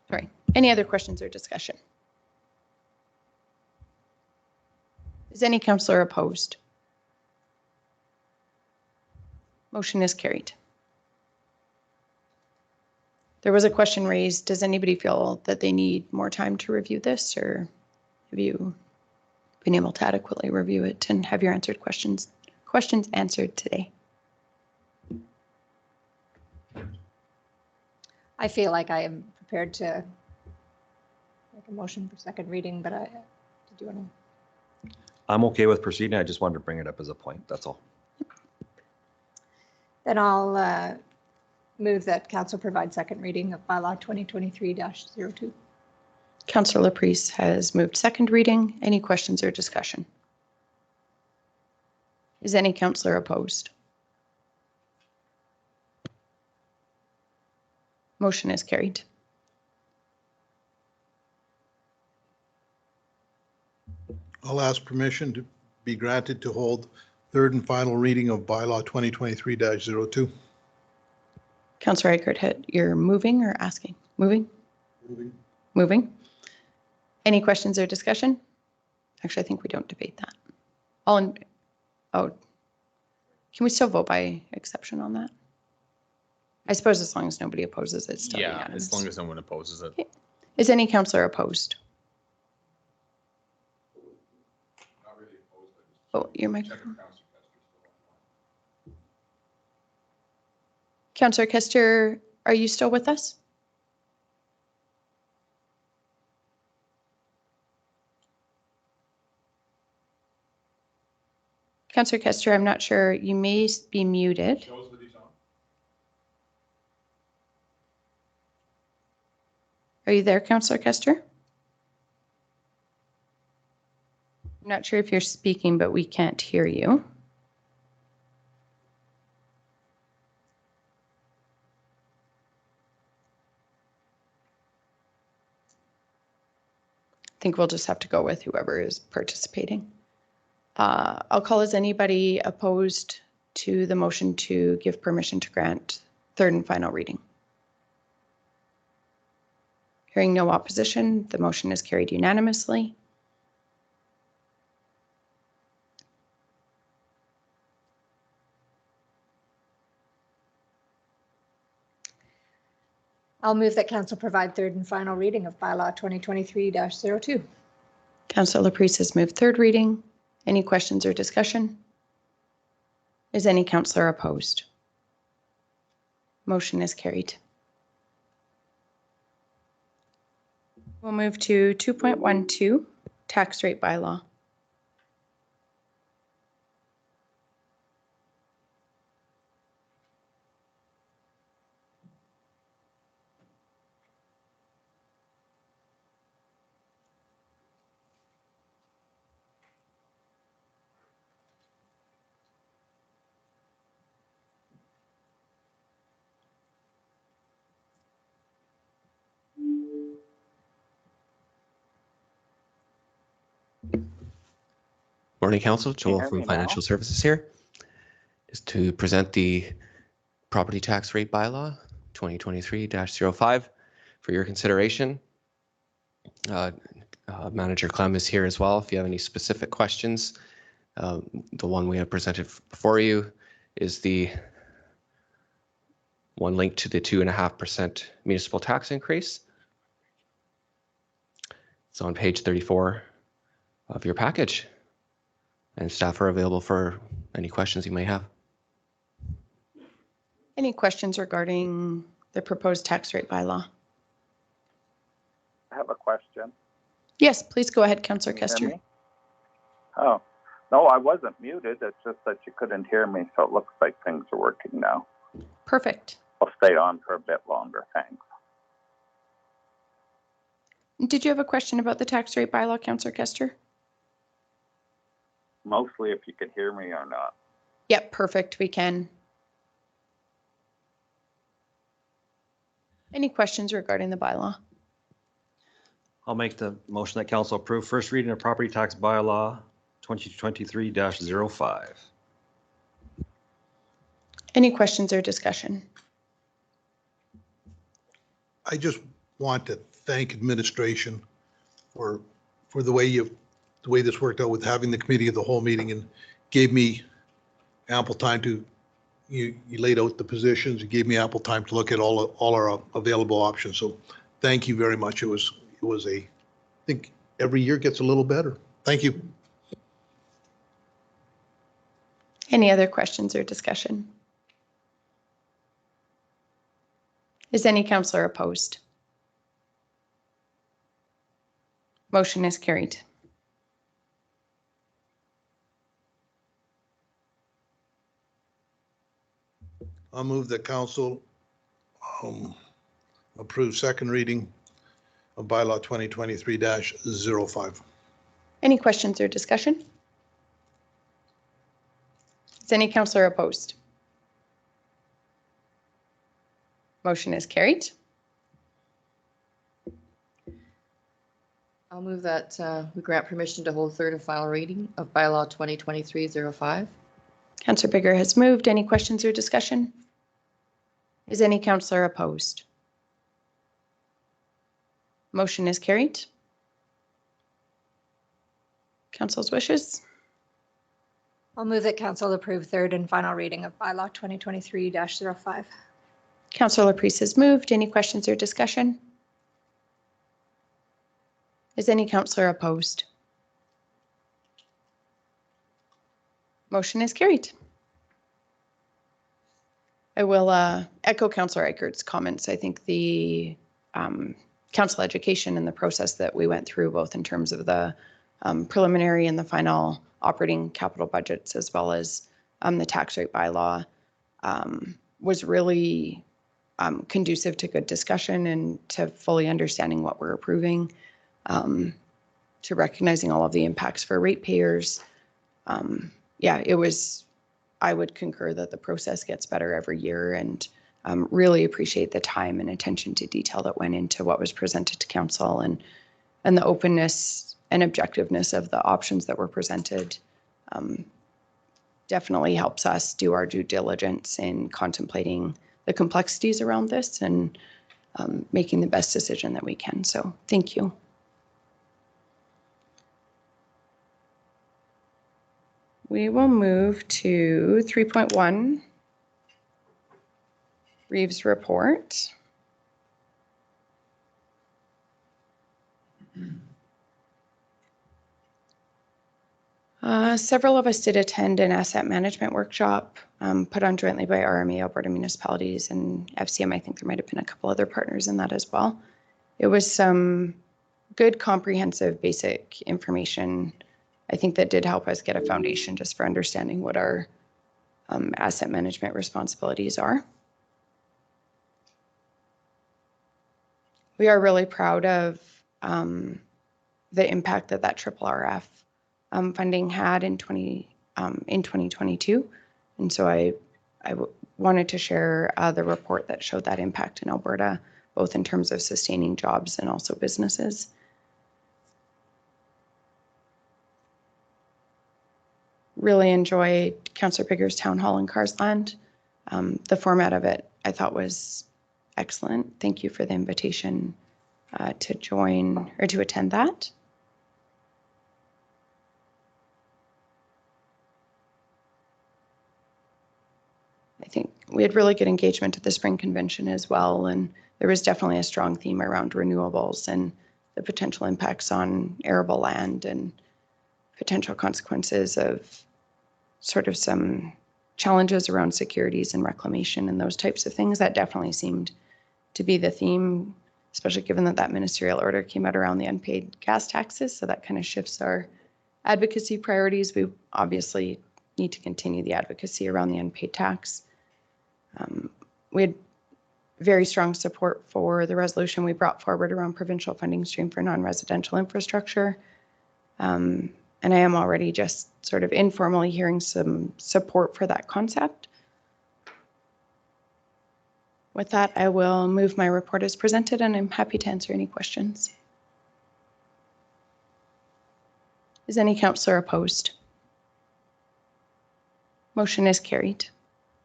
Sorry. Any other questions or discussion? Is any councillor opposed? Motion is carried. There was a question raised. Does anybody feel that they need more time to review this, or have you been able to adequately review it and have your answered questions answered today? I feel like I am prepared to make a motion for second reading, but did you want to? I'm okay with proceeding. I just wanted to bring it up as a point. That's all. Then I'll move that council provide second reading of bylaw 2023-02. Councillor Laprise has moved second reading. Any questions or discussion? Is any councillor opposed? Motion is carried. I'll ask permission to be granted to hold third and final reading of bylaw 2023-02. Councillor Eichert, you're moving or asking? Moving? Moving. Any questions or discussion? Actually, I think we don't debate that. Oh, can we still vote by exception on that? I suppose as long as nobody opposes, it's still Yeah, unanimous. as long as no one opposes it. Okay. Is any councillor opposed? Oh, your microphone. Councillor Kester, are you still with us? Councillor Kester, I'm not sure. You may be muted. Are you there, Councillor Kester? I'm not sure if you're speaking, but we can't hear you. I think we'll just have to go with whoever is participating. I'll call. Is anybody opposed to the motion to give permission to grant third and final reading? Hearing no opposition, the motion is carried unanimously. I'll move that council provide third and final reading of bylaw 2023-02. Councillor Laprise has moved third reading. Any questions or discussion? Is any councillor opposed? Motion is carried. We'll move to 2.12, tax rate bylaw. Morning, Council. Can you Joel hear from me now? Financial Services here. Just to present the property tax rate bylaw 2023-05 for your consideration. Manager Clem is here as well. If you have any specific questions, the one we have presented before you is the one linked to the 2.5% municipal tax increase. It's on page 34 of your package, and staff are available for any questions you may have. Any questions regarding the proposed tax rate bylaw? I have a question. Yes, please go ahead, Councillor Can you Kester. hear me? Oh, no, I wasn't muted. It's just that you couldn't hear me, so it looks like things are working now. Perfect. I'll stay on for a bit longer, thanks. Did you have a question about the tax rate bylaw, Councillor Kester? Mostly if you could hear me or not. Yep, perfect. We can. Any questions regarding the bylaw? I'll make the motion that council approve first reading of property tax bylaw 2023-05. Any questions or discussion? I just want to thank administration for the way this worked out with having the committee of the whole meeting, and gave me ample time to, you laid out the positions, you gave me ample time to look at all our available options. So thank you very much. It was I think every year gets a little better. Thank you. Any other questions or discussion? Is any councillor opposed? Motion is carried. I'll move that council approve second reading of bylaw 2023-05. Any questions or discussion? Is any councillor opposed? Motion is carried. I'll move that we grant permission to hold third and final reading of bylaw 2023-05. Councillor Bigger has moved. Any questions or discussion? Is any councillor opposed? Motion is carried. Council's wishes. I'll move that council approve third and final reading of bylaw 2023-05. Councillor Laprise has moved. Any questions or discussion? Is any councillor opposed? Motion is carried. I will echo Councillor Eichert's comments. I think the council education and the process that we went through, both in terms of the preliminary and the final operating capital budgets, as well as the tax rate bylaw, was really conducive to good discussion and to fully understanding what we're approving, to recognizing all of the impacts for ratepayers. Yeah, it was, I would concur that the process gets better every year, and really appreciate the time and attention to detail that went into what was presented to council, and the openness and objectiveness of the options that were presented. Definitely helps us do our due diligence in contemplating the complexities around this and making the best decision that we can. So thank you. We will move to 3.1, Reeves report. Several of us did attend an asset management workshop put on jointly by RMA, Alberta Municipalities, and FCM. I think there might have been a couple other partners in that as well. It was some good, comprehensive, basic information, I think, that did help us get a foundation just for understanding what our asset management responsibilities are. We are really proud of the impact that RRF funding had in 2022, and so I wanted to share the report that showed that impact in Alberta, both in terms of sustaining jobs and also businesses. Really enjoyed Councillor Bigger's town hall in Carsland. The format of it I thought was excellent. Thank you for the invitation to join or to attend that. I think we had really good engagement at the spring convention as well, and there was definitely a strong theme around renewables and the potential impacts on arable land and potential consequences of sort of some challenges around securities and reclamation and those types of things. That definitely seemed to be the theme, especially given that ministerial order came out around the unpaid gas taxes. So that kind of shifts our advocacy priorities. We obviously need to continue the advocacy around the unpaid tax. We had very strong support for the resolution we brought forward around provincial funding stream for non-residential infrastructure. And I am already just sort of informally hearing some support for that concept. With that, I will move my report as presented, and I'm happy to answer any questions. Is any councillor opposed? Motion is carried.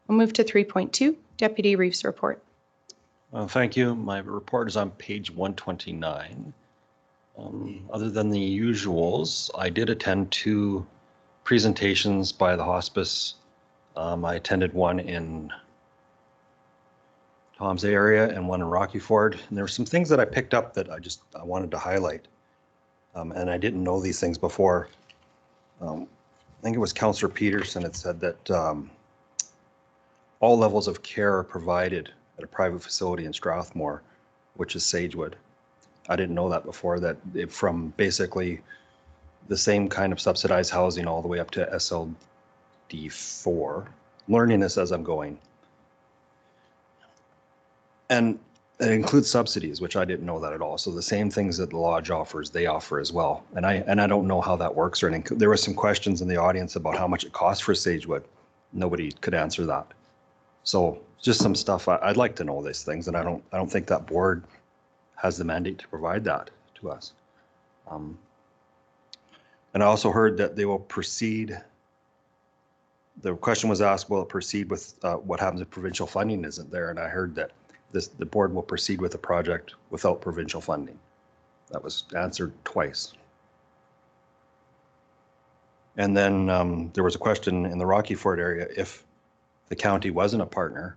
We'll move to 3.2, Deputy Reeves report. Thank you. My report is on page 129. Other than the usuals, I did attend 2 presentations by the hospice. I attended one in Tom's area and one in Rocky Ford. And there were some things that I picked up that I wanted to highlight. And I didn't know these things before. I think it was Councillor Peterson that said that all levels of care are provided at a private facility in Strathmore, which is Sagewood. I didn't know that before, that from basically the same kind of subsidized housing all the way up to SLD4. Learning this as I'm going. And it includes subsidies, which I didn't know that at all. So the same things that the lodge offers, they offer as well. And I don't know how that works or anything. There were some questions in the audience about how much it costs for Sagewood. Nobody could answer that. So just some stuff I'd like to know these things, and I don't think that board has the mandate to provide that to us. And I also heard that they will proceed. The question was asked, will it proceed with what happens if provincial funding isn't there? And I heard that the board will proceed with the project without provincial funding. That was answered twice. And then there was a question in the Rocky Ford area, if the county wasn't a partner,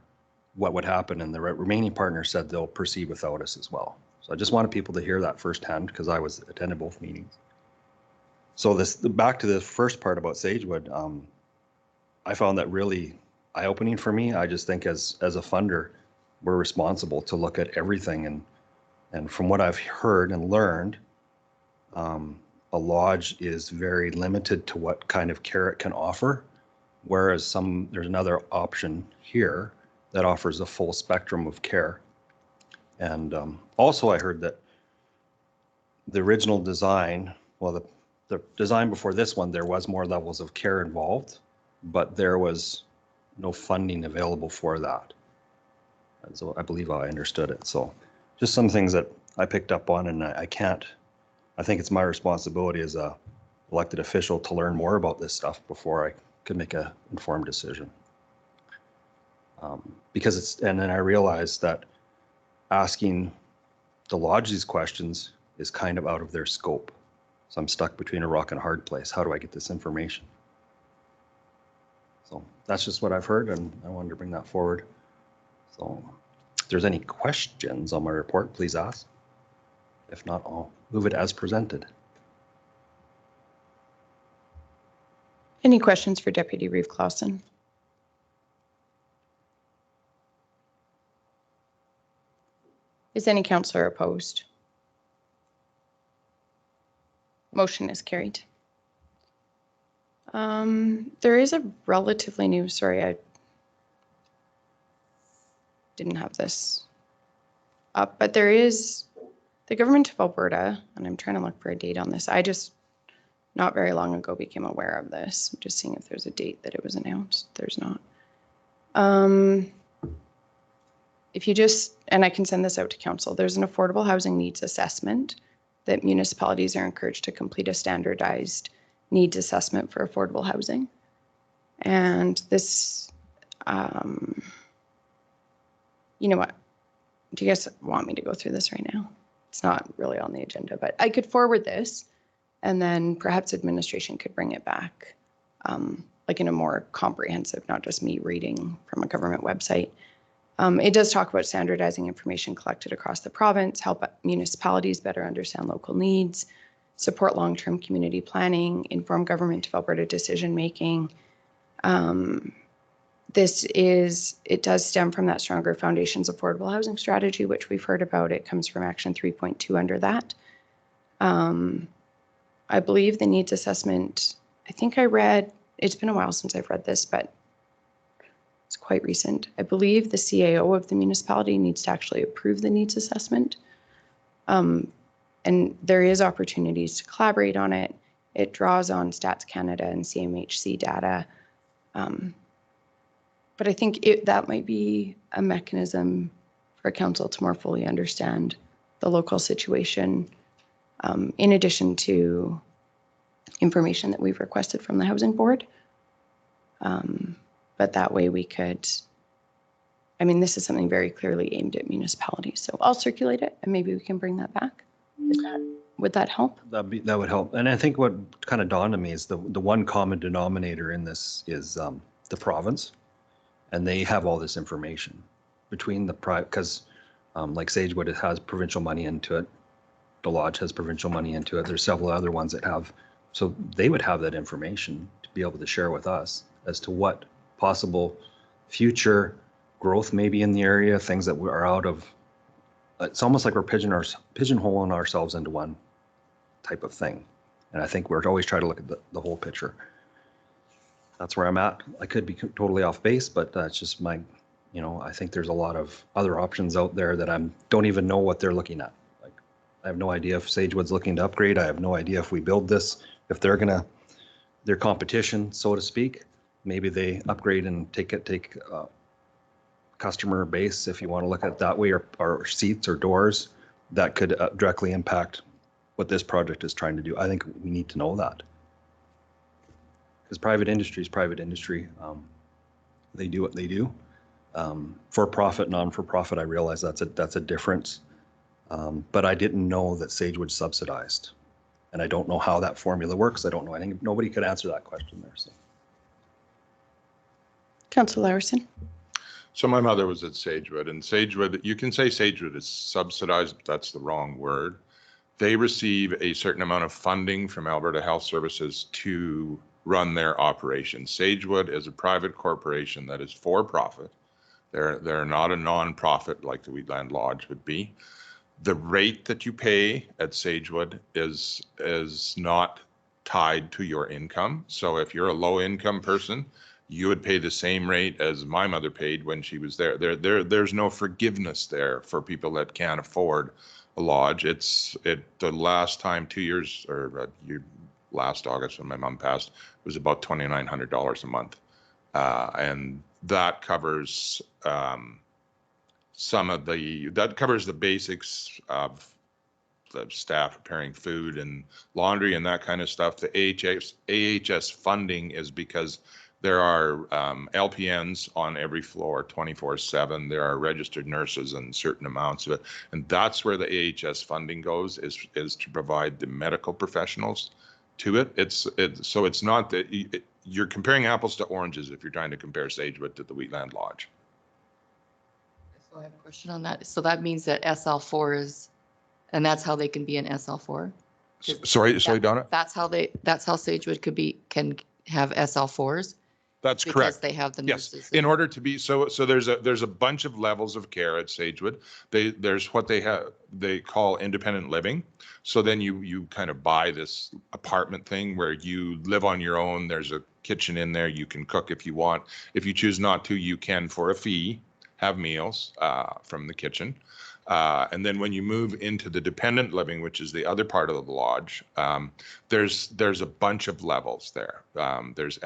what would happen? And the remaining partners said they'll proceed without us as well. So I just wanted people to hear that firsthand because I attended both meetings. So back to the first part about Sagewood, I found that really eye-opening for me. I just think as a funder, we're responsible to look at everything. And from what I've heard and learned, a lodge is very limited to what kind of care it can offer, whereas there's another option here that offers a full spectrum of care. And also I heard that the original design, well, the design before this one, there was more levels of care involved, but there was no funding available for that. And so I believe I understood it. So just some things that I picked up on, and I think it's my responsibility as a elected official to learn more about this stuff before I could make an informed decision. And then I realized that asking the lodge these questions is kind of out of their scope. So I'm stuck between a rock and a hard place. How do I get this information? So that's just what I've heard, and I wanted to bring that forward. So if there's any questions on my report, please ask. If not, I'll move it as presented. Any questions for Deputy Reeve Clausen? Is any councillor opposed? Motion is carried. There is a relatively new, sorry, I didn't have this up, but there is the Government of Alberta, and I'm trying to look for a date on this. I just not very long ago became aware of this. I'm just seeing if there's a date that it was announced. There's not. If you just, and I can send this out to council, there's an affordable housing needs assessment that municipalities are encouraged to complete a standardized needs assessment for affordable housing. And this, you know what, do you guys want me to go through this right now? It's not really on the agenda, but I could forward this and then perhaps administration could bring it back like in a more comprehensive, not just me reading from a government website. It does talk about standardizing information collected across the province, help municipalities better understand local needs, support long-term community planning, inform Government of Alberta decision-making. It does stem from that Stronger Foundations Affordable Housing Strategy, which we've heard about. It comes from Action 3.2 under that. I believe the needs assessment, I think I read, it's been a while since I've read this, but it's quite recent. I believe the CAO of the municipality needs to actually approve the needs assessment. And there is opportunities to collaborate on it. It draws on Stats Canada and CMHC data. But I think that might be a mechanism for council to more fully understand the local situation, in addition to information that we've requested from the Housing Board. But that way we could, I mean, this is something very clearly aimed at municipalities. So I'll circulate it and maybe we can bring that back. Would that help? That would help. And I think what kind of dawned on me is the one common denominator in this is the province. And they have all this information between the private, because like Sagewood, it has provincial money into it. The lodge has provincial money into it. There's several other ones that have, so they would have that information to be able to share with us as to what possible future growth may be in the area, things that are out of, it's almost like we're pigeonholing ourselves into one type of thing. And I think we're always trying to look at the whole picture. That's where I'm at. I could be totally off base, but that's just my You know, I think there's a lot of other options out there that don't even know what they're looking at. Like, I have no idea if Sagewood's looking to upgrade. I have no idea if we build this, if they're gonna, their competition, so to speak, maybe they upgrade and take customer base, if you want to look at it that way, or seats or doors that could directly impact what this project is trying to do. I think we need to know that. Because private industry is private industry. They do what they do. For profit, non-for-profit, I realize that's a difference. But I didn't know that Sagewood subsidized. And I don't know how that formula works. I don't know. I think nobody could answer that question there. So. Councillor Larson. So my mother was at Sagewood, and Sagewood, you can say Sagewood is subsidized, but that's the wrong word. They receive a certain amount of funding from Alberta Health Services to run their operations. Sagewood is a private corporation that is for profit. They're not a non-profit like the Wheatland Lodge would be. The rate that you pay at Sagewood is not tied to your income. So if you're a low income person, you would pay the same rate as my mother paid when she was there. There's no forgiveness there for people that can't afford a lodge. The last time 2 years or last August when my mom passed was about $2,900 a month, and that covers that covers the basics of the staff preparing food and laundry and that kind of stuff. The AHS funding is because there are LPNs on every floor 24/7. There are registered nurses and certain amounts of it. And that's where the AHS funding goes, is to provide the medical professionals to it. So it's not that you're comparing apples to oranges if you're trying to compare Sagewood to the Wheatland Lodge. So I have a question on that. So that means that SL4 is, and that's how they can be an SL4? Sorry, Donna? That's how Sagewood can have SL4s? That's because correct. They have the Yes, nurses. in order to be so there's a bunch of levels of care at Sagewood. There's what they call independent living. So then you kind of buy this apartment thing where you live on your own. There's a kitchen in there. You can cook if you want. If you choose not to, you can, for a fee, have meals from the kitchen. And then when you move into the dependent living, which is the other part of the lodge, there's a bunch of levels there. There's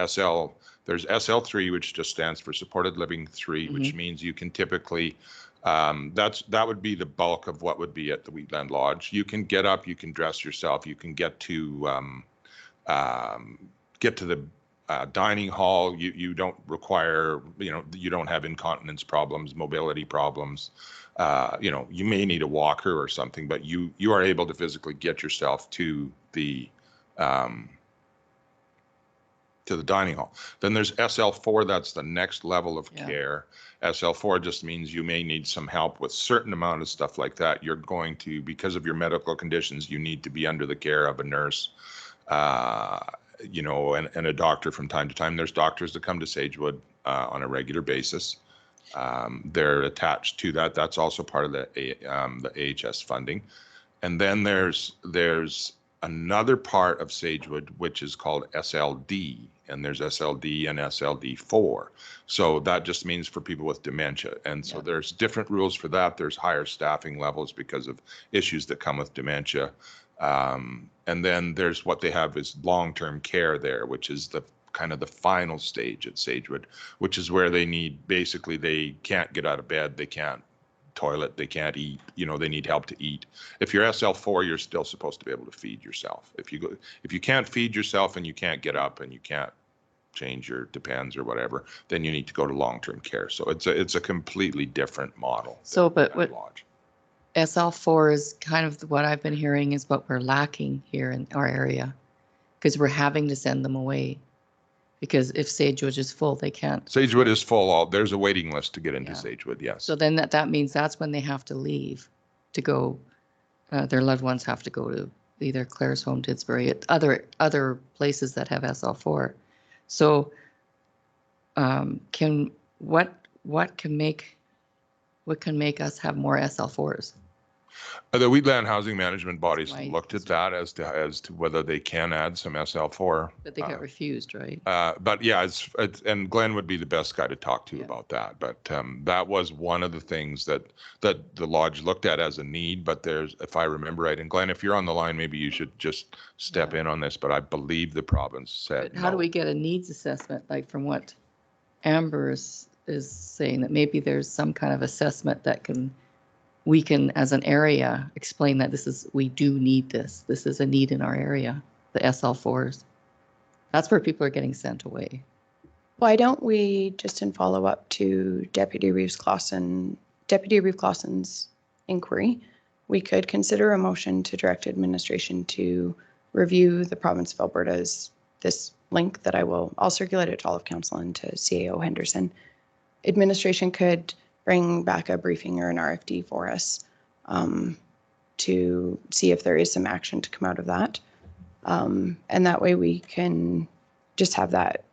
SL3, which just stands for Supported Living 3, which means you can typically, that would be the bulk of what would be at the Wheatland Lodge. You can get up, you can dress yourself, you can get to the dining hall. You don't require, you don't have incontinence problems, mobility problems. You may need a walker or something, but you are able to physically get yourself to the dining hall. Then there's SL4, that's the next level of care. SL4 just means you may need some help with certain amount of stuff like that. You're going to, because of your medical conditions, you need to be under the care of a nurse, and a doctor from time to time. There's doctors that come to Sagewood on a regular basis. They're attached to that. That's also part of the AHS funding. And then there's another part of Sagewood, which is called SLD, and there's SLD and SLD4. So that just means for people with dementia. And so there's different rules for that. There's higher staffing levels because of issues that come with dementia. And then there's what they have is long-term care there, which is the kind of the final stage at Sagewood, which is where they can't get out of bed, they can't toilet, they can't eat, they need help to eat. If you're SL4, you're still supposed to be able to feed yourself. If you can't feed yourself and you can't get up and you can't change your Depends or whatever, then you need to go to long-term care. So it's a completely different model. So, but what Lodge. SL4 is kind of what I've been hearing is what we're lacking here in our area, because we're having to send them away. Because if Sagewood is full, they can't. Sagewood is full. There's a waiting list to get into Sagewood, yes. So then that means that's when they have to leave to go. Their loved ones have to go to either Clare's Home, Didsbury, other places that have SL4. So what can make us have more SL4s? The Wheatland Housing Management bodies Right. looked at that as to whether they can add some SL4. But they got refused, right? But yeah, and Glenn would be the best guy to talk to Yeah. about that. But that was one of the things that the lodge looked at as a need. But there's, if I remember right, and Glenn, if you're on the line, maybe you should just step in on this. But I believe the province said But how do no. we get a needs assessment, like from what Amber is saying, that maybe there's some kind of assessment that we can, as an area, explain that we do need this. This is a need in our area, the SL4s. That's where people are getting sent away. Why don't we, just in follow-up to Deputy Reeves Clausen's inquiry, we could consider a motion to direct administration to review the province of Alberta's, this link that I'll circulate it to all of council and to CAO Henderson. Administration could bring back a briefing or an RFD for us to see if there is some action to come out of that. And that way we can just have that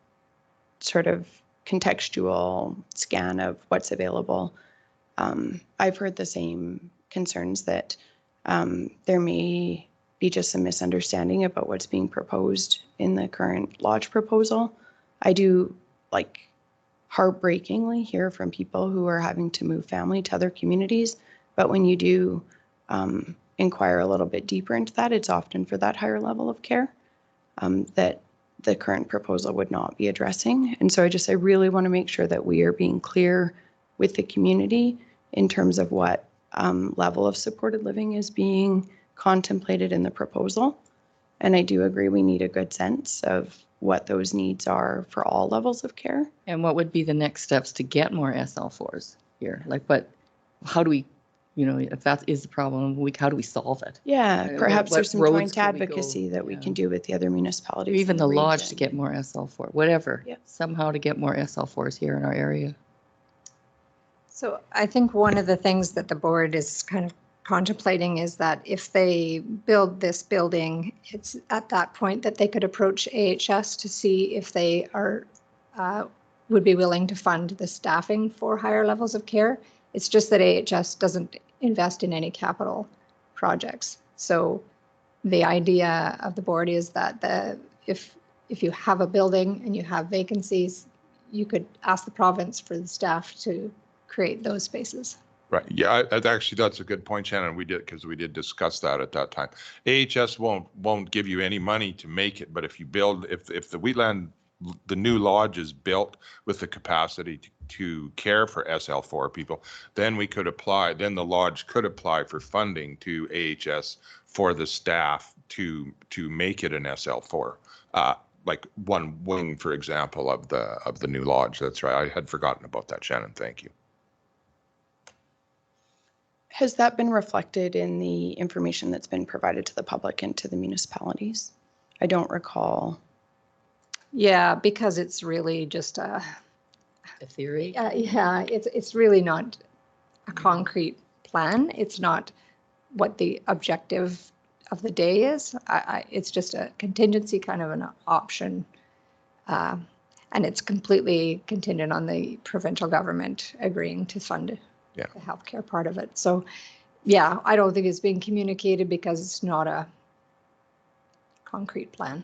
sort of contextual scan of what's available. I've heard the same concerns that there may be just some misunderstanding about what's being proposed in the current lodge proposal. I do, like, heartbreakingly hear from people who are having to move family to other communities. But when you do inquire a little bit deeper into that, it's often for that higher level of care that the current proposal would not be addressing. And so I really want to make sure that we are being clear with the community in terms of what level of supported living is being contemplated in the proposal. And I do agree we need a good sense of what those needs are for all levels of care. And what would be the next steps to get more SL4s here? Like, how do we, if that is the problem, how do we solve it? Yeah, perhaps what there's some roads joint can we go? advocacy that we Yeah. can do with the other municipalities. Or even in the lodge to region. get more SL4, whatever. Yeah. Somehow to get more SL4s here in our area. So I think one of the things that the board is kind of contemplating is that if they build this building, it's at that point that they could approach AHS to see if they would be willing to fund the staffing for higher levels of care. It's just that AHS doesn't invest in any capital projects. So the idea of the board is that if you have a building and you have vacancies, you could ask the province for the staff to create those spaces. Right. Yeah, actually, that's a good point, Shannon. We did discuss that at that time. AHS won't give you any money to make it, but if you build, if the Wheatland, the new lodge is built with the capacity to care for SL4 people, then we could apply, then the lodge could apply for funding to AHS for the staff to make it an SL4. Like one wing, for example, of the new lodge. That's right. I had forgotten about that, Shannon. Thank you. Has that been reflected in the information that's been provided to the public and to the municipalities? I don't recall. Yeah, because it's really just A theory? yeah, it's really not a concrete plan. It's not what the objective of the day is. It's just a contingency, kind of an option. And it's completely contingent on the provincial government agreeing to fund the healthcare part of it. So yeah, I don't think it's being communicated because it's not a concrete plan.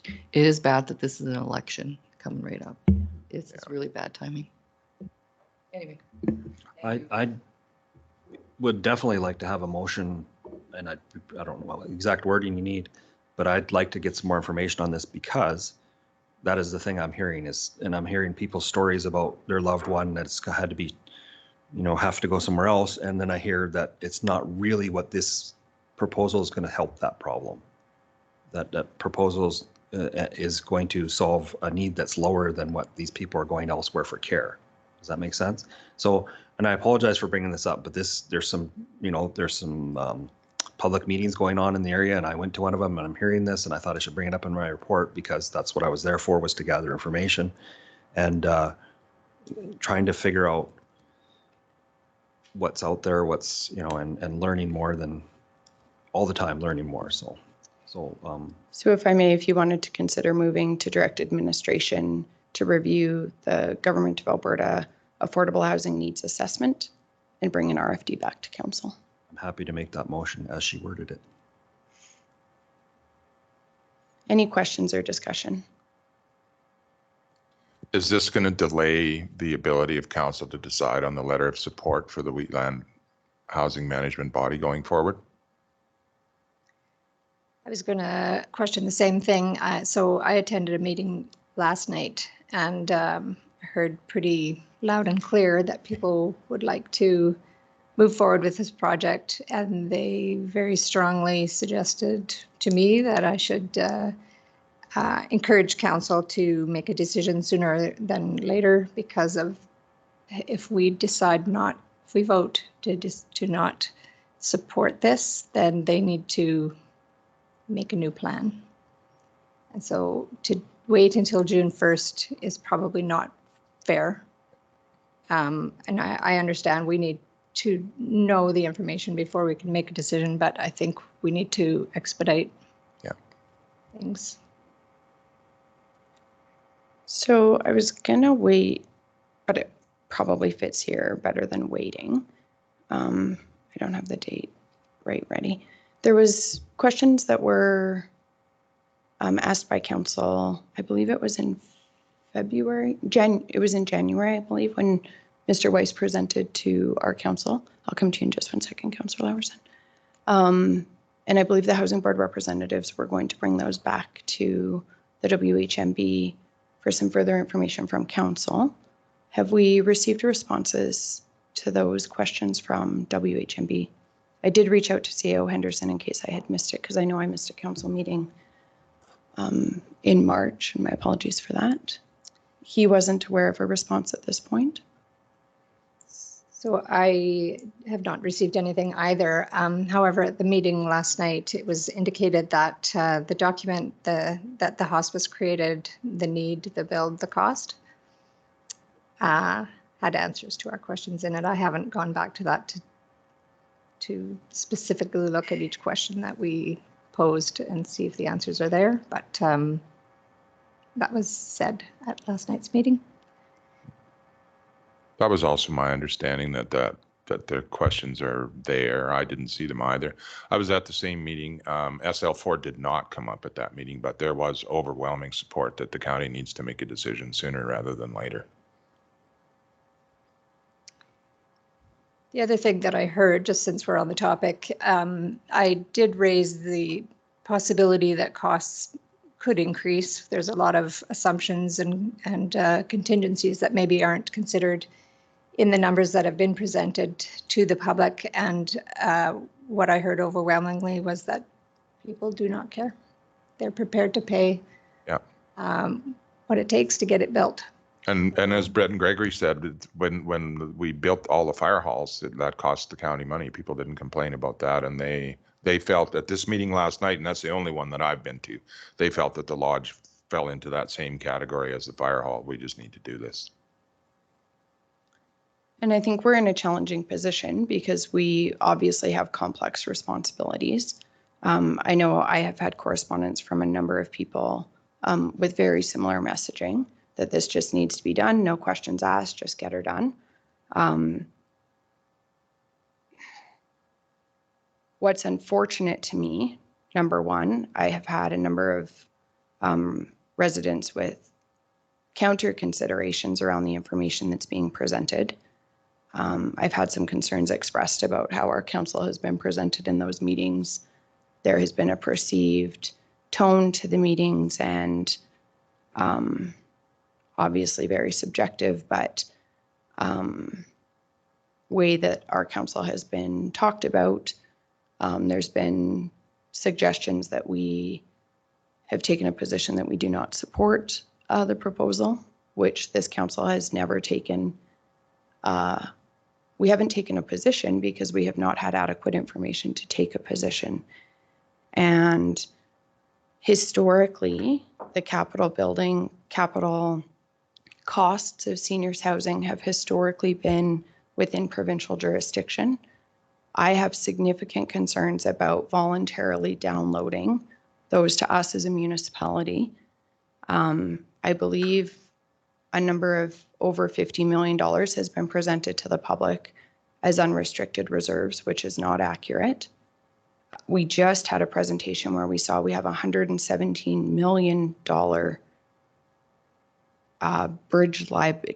It is bad that this is an election coming right up. It's really bad timing. Anyway. I would definitely like to have a motion, and I don't know what exact wording you need, but I'd like to get some more information on this because that is the thing I'm hearing and I'm hearing people's stories about their loved one that's had to be, have to go somewhere else. And then I hear that it's not really what this proposal is going to help that problem. That proposals is going to solve a need that's lower than what these people are going elsewhere for care. Does that make sense? So, and I apologize for bringing this up, but there's some public meetings going on in the area, and I went to one of them, and I'm hearing this, and I thought I should bring it up in my report because that's what I was there for, was to gather information and trying to figure out what's out there, what's, and learning more than all the time, learning more. So if I may, if you wanted to consider moving to direct administration to review the Government of Alberta Affordable Housing Needs Assessment and bring an RFD back to council. I'm happy to make that motion as she worded it. Any questions or discussion? Is this going to delay the ability of council to decide on the letter of support for the Wheatland Housing Management Body going forward? I was going to question the same thing. So I attended a meeting last night and heard pretty loud and clear that people would like to move forward with this project. And they very strongly suggested to me that I should encourage council to make a decision sooner than later, because of if we decide not, if we vote to not support this, then they need to make a new plan. And so to wait until June 1st is probably not fair. And I understand we need to know the information before we can make a decision, but I think we need to expedite things. So I was gonna wait, but it probably fits here better than waiting. I don't have the date right ready. There was questions that were asked by council. I believe it was in February. It was in January, I believe, when Mr. Weiss presented to our council. I'll come to you in just 1 second, Councillor Laverson. And I believe the Housing Board representatives were going to bring those back to the WHMB for some further information from council. Have we received responses to those questions from WHMB? I did reach out to CAO Henderson in case I had missed it, because I know I missed a council meeting in March, and my apologies for that. He wasn't aware of a response at this point. So I have not received anything either. However, at the meeting last night, it was indicated that the document that the hospice created, the need, the build, the cost, had answers to our questions in it. I haven't gone back to that to specifically look at each question that we posed and see if the answers are there. But that was said at last night's meeting. That was also my understanding that the questions are there. I didn't see them either. I was at the same meeting. SL4 did not come up at that meeting, but there was overwhelming support that the county needs to make a decision sooner rather than later. The other thing that I heard, just since we're on the topic, I did raise the possibility that costs could increase. There's a lot of assumptions and contingencies that maybe aren't considered in the numbers that have been presented to the public. And what I heard overwhelmingly was that people do not care. They're prepared to pay what it takes to get it built. And as Brett and Gregory said, when we built all the fire halls, that cost the county money. People didn't complain about that, and they felt at this meeting last night, and that's the only one that I've been to, they felt that the lodge fell into that same category as the fire hall. We just need to do this. And I think we're in a challenging position because we obviously have complex responsibilities. I know I have had correspondence from a number of people with very similar messaging that this just needs to be done. No questions asked, just get her done. What's unfortunate to me, number one, I have had a number of residents with counter considerations around the information that's being presented. I've had some concerns expressed about how our council has been presented in those meetings. There has been a perceived tone to the meetings and obviously very subjective, but way that our council has been talked about. There's been suggestions that we have taken a position that we do not support the proposal, which this council has never taken. We haven't taken a position because we have not had adequate information to take a position. And historically, the capital costs of seniors housing have historically been within provincial jurisdiction. I have significant concerns about voluntarily downloading those to us as a municipality. I believe a number of over $50 million has been presented to the public as unrestricted reserves, which is not accurate. We just had a presentation where we saw we have $117 million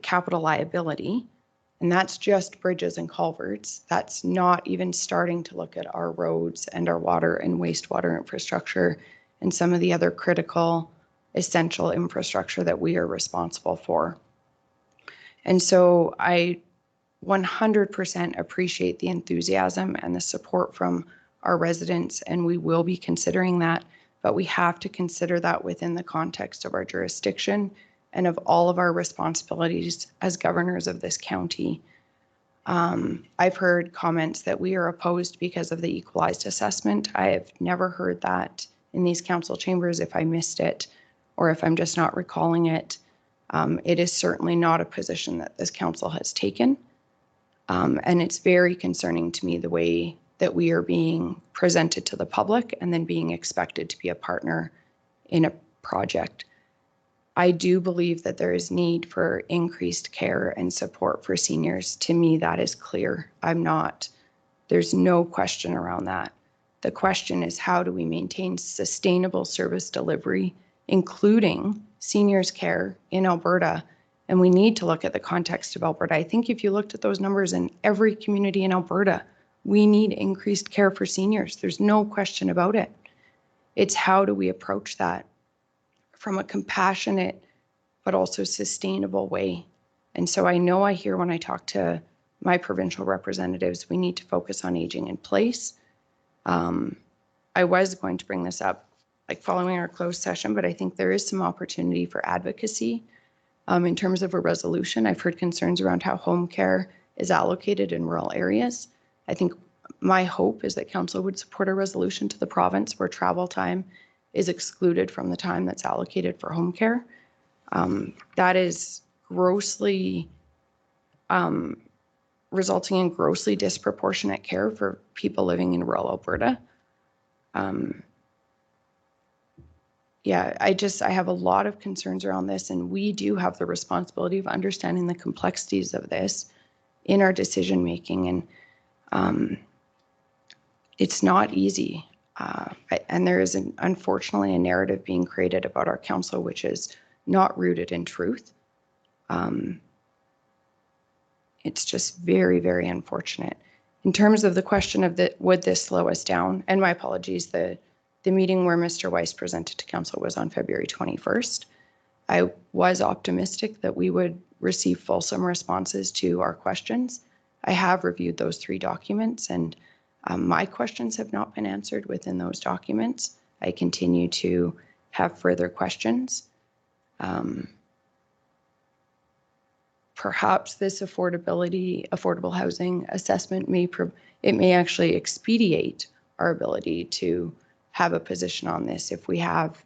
capital liability, and that's just bridges and culverts. That's not even starting to look at our roads and our water and wastewater infrastructure and some of the other critical, essential infrastructure that we are responsible for. And so I 100% appreciate the enthusiasm and the support from our residents, and we will be considering that, but we have to consider that within the context of our jurisdiction and of all of our responsibilities as governors of this county. I've heard comments that we are opposed because of the equalized assessment. I have never heard that in these council chambers. If I missed it, or if I'm just not recalling it, it is certainly not a position that this council has taken. And it's very concerning to me the way that we are being presented to the public and then being expected to be a partner in a project. I do believe that there is need for increased care and support for seniors. To me, that is clear. There's no question around that. The question is, how do we maintain sustainable service delivery, including seniors care in Alberta? And we need to look at the context of Alberta. I think if you looked at those numbers in every community in Alberta, we need increased care for seniors. There's no question about it. It's how do we approach that from a compassionate but also sustainable way. And so I know I hear when I talk to my provincial representatives, we need to focus on aging in place. I was going to bring this up like following our closed session, but I think there is some opportunity for advocacy in terms of a resolution. I've heard concerns around how home care is allocated in rural areas. I think my hope is that council would support a resolution to the province where travel time is excluded from the time that's allocated for home care. That is grossly resulting in grossly disproportionate care for people living in rural Alberta. Yeah, I have a lot of concerns around this, and we do have the responsibility of understanding the complexities of this in our decision making. And it's not easy. And there is unfortunately a narrative being created about our council, which is not rooted in truth. It's just very, very unfortunate. In terms of the question of would this slow us down? And my apologies, the meeting where Mr. Weiss presented to council was on February 21st. I was optimistic that we would receive fulsome responses to our questions. I have reviewed those 3 documents, and my questions have not been answered within those documents. I continue to have further questions. Perhaps this affordable housing assessment may actually expedite our ability to have a position on this if we have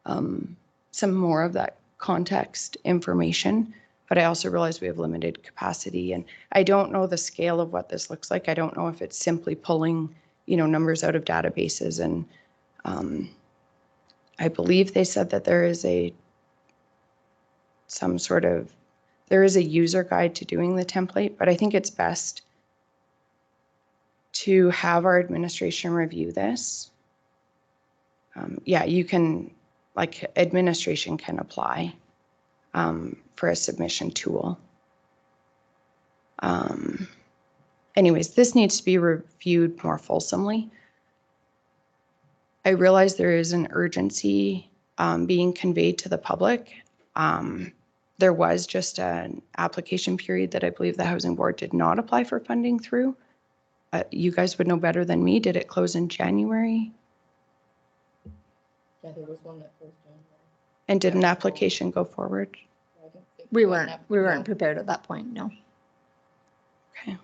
some more of that context information. But I also realize we have limited capacity, and I don't know the scale of what this looks like. I don't know if it's simply pulling, numbers out of databases. And I believe they said that there is a user guide to doing the template, but I think it's best to have our administration review this. You can, administration can apply for a submission tool. Anyways, this needs to be reviewed more fulsomely. I realize there is an urgency being conveyed to the public. There was just an application period that I believe the Housing Board did not apply for funding through. You guys would know better than me. Did it close in January? Yeah, there was one that closed January. And did an application go forward? We weren't prepared at that point, no. Okay.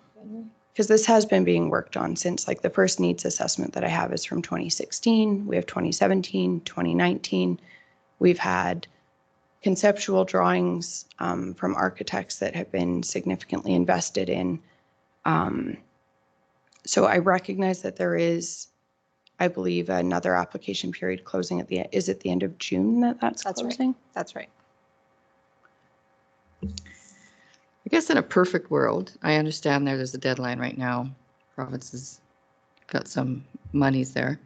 Because this has been being worked on since the first needs assessment that I have is from 2016. We have 2017, 2019. We've had conceptual drawings from architects that have been significantly invested in. So I recognize that there is, I believe, another application period closing is it the end of June that's closing? That's right. guess in a perfect world, I understand there's a deadline right now. Province has got some monies there.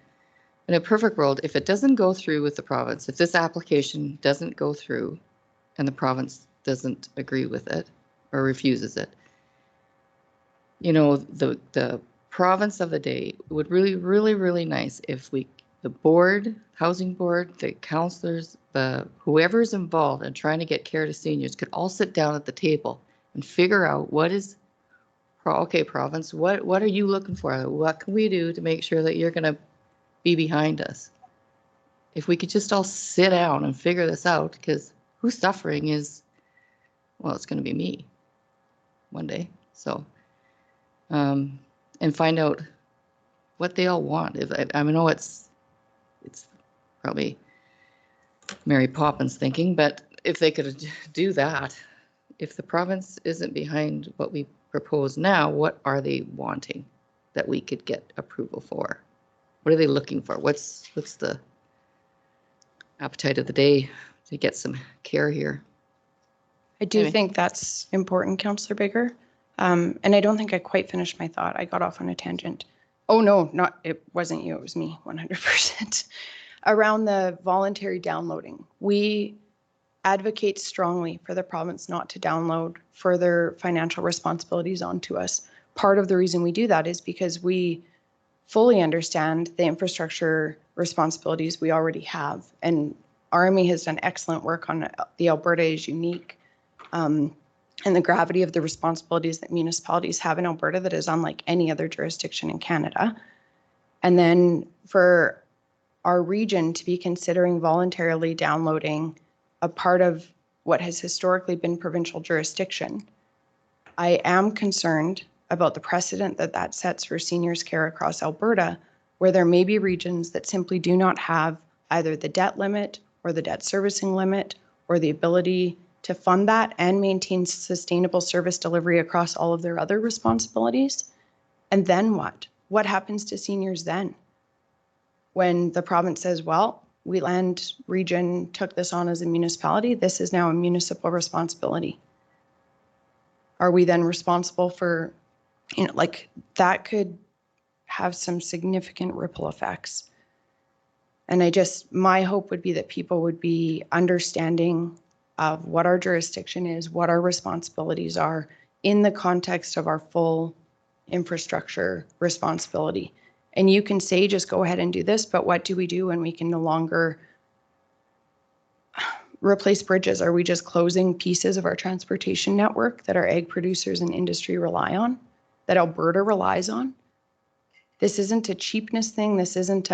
In a perfect world, if it doesn't go through with the province, if this application doesn't go through and the province doesn't agree with it or refuses it, you know, the province of the day would really nice if the board, housing board, the councillors, whoever's involved in trying to get care to seniors could all sit down at the table and figure out okay, province, what are you looking for? What can we do to make sure that you're going to be behind us? If we could just all sit down and figure this out, because who's suffering is, well, it's going to be me one day. So, and find out what they all want. I know it's probably Mary Poppins thinking, but if they could do that, if the province isn't behind what we propose now, what are they wanting that we could get approval for? What are they looking for? What's the appetite of the day to get some care here? I do Anyway. think that's important, Councillor Bigger. And I don't think I quite finished my thought. I got off on a tangent. Oh, no, it wasn't you. It was me, 100%. Around the voluntary downloading, we advocate strongly for the province not to download further financial responsibilities onto us. Part of the reason we do that is because we fully understand the infrastructure responsibilities we already have. And RME has done excellent work on the Alberta is unique and the gravity of the responsibilities that municipalities have in Alberta that is unlike any other jurisdiction in Canada. And then for our region to be considering voluntarily downloading a part of what has historically been provincial jurisdiction, I am concerned about the precedent that sets for seniors care across Alberta, where there may be regions that simply do not have either the debt limit or the debt servicing limit or the ability to fund that and maintain sustainable service delivery across all of their other responsibilities. And then what? What happens to seniors then? When the province says, well, Wheatland region took this on as a municipality, this is now a municipal responsibility. Are we then responsible for, that could have some significant ripple effects. And my hope would be that people would be understanding of what our jurisdiction is, what our responsibilities are in the context of our full infrastructure responsibility. And you can say, just go ahead and do this, but what do we do when we can no longer replace bridges? Are we just closing pieces of our transportation network that our ag producers and industry rely on, that Alberta relies on? This isn't a cheapness thing. This isn't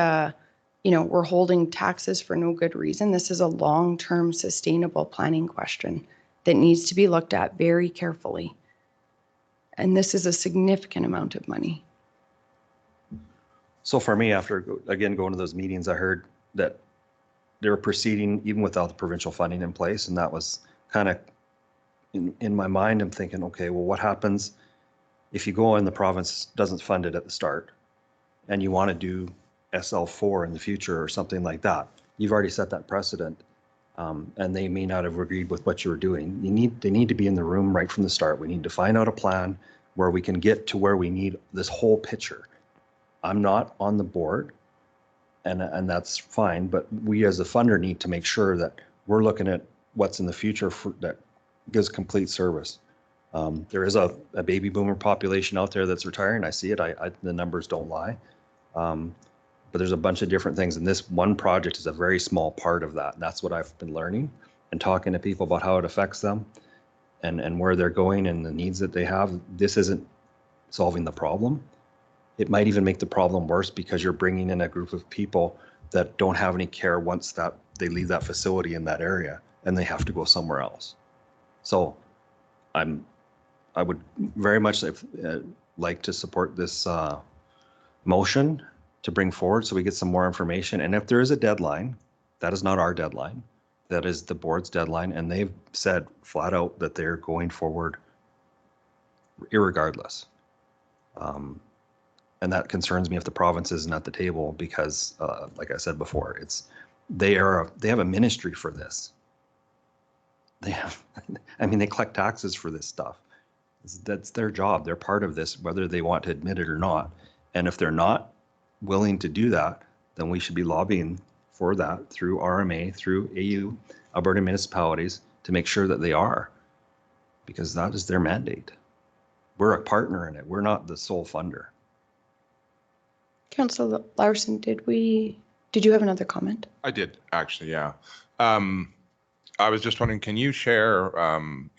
we're holding taxes for no good reason. This is a long-term sustainable planning question that needs to be looked at very carefully. And this is a significant amount of money. So for me, after, again, going to those meetings, I heard that they were proceeding even without the provincial funding in place. And that was kind of in my mind, I'm thinking, okay, well, what happens if you go and the province doesn't fund it at the start and you want to do SL4 in the future or something like that? You've already set that precedent. And they may not have agreed with what you were doing. They need to be in the room right from the start. We need to find out a plan where we can get to where we need this whole picture. I'm not on the board, and that's fine, but we as a funder need to make sure that we're looking at what's in the future that gives complete service. There is a baby boomer population out there that's retiring. I see it. The numbers don't lie. But there's a bunch of different things, and this one project is a very small part of that. And that's what I've been learning and talking to people about how it affects them and where they're going and the needs that they have. This isn't solving the problem. It might even make the problem worse because you're bringing in a group of people that don't have any care once that they leave that facility in that area and they have to go somewhere else. So I would very much like to support this motion to bring forward so we get some more information. And if there is a deadline, that is not our deadline. That is the board's deadline. And they've said flat out that they're going forward irregardless. And that concerns me if the province isn't at the table because, like I said before, they have a ministry for this. They collect taxes for this stuff. That's their job. They're part of this, whether they want to admit it or not. And if they're not willing to do that, then we should be lobbying for that through RMA, through AU, Alberta municipalities, to make sure that they are, because that is their mandate. We're a partner in it. We're not the sole funder. Councillor Larson, did you have another comment? I did, actually, yeah. I was just wondering, can you share,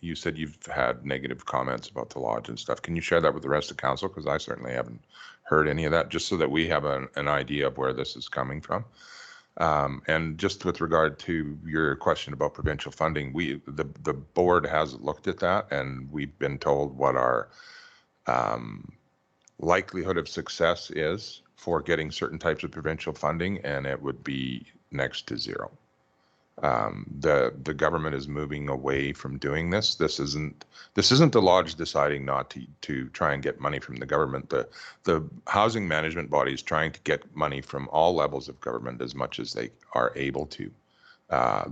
you said you've had negative comments about the lodge and stuff. Can you share that with the rest of council? Because I certainly haven't heard any of that, just so that we have an idea of where this is coming from. And just with regard to your question about provincial funding, the board has looked at that, and we've been told what our likelihood of success is for getting certain types of provincial funding, and it would be next to zero. The government is moving away from doing this. This isn't the lodge deciding not to try and get money from the government. The housing management body is trying to get money from all levels of government as much as they are able to.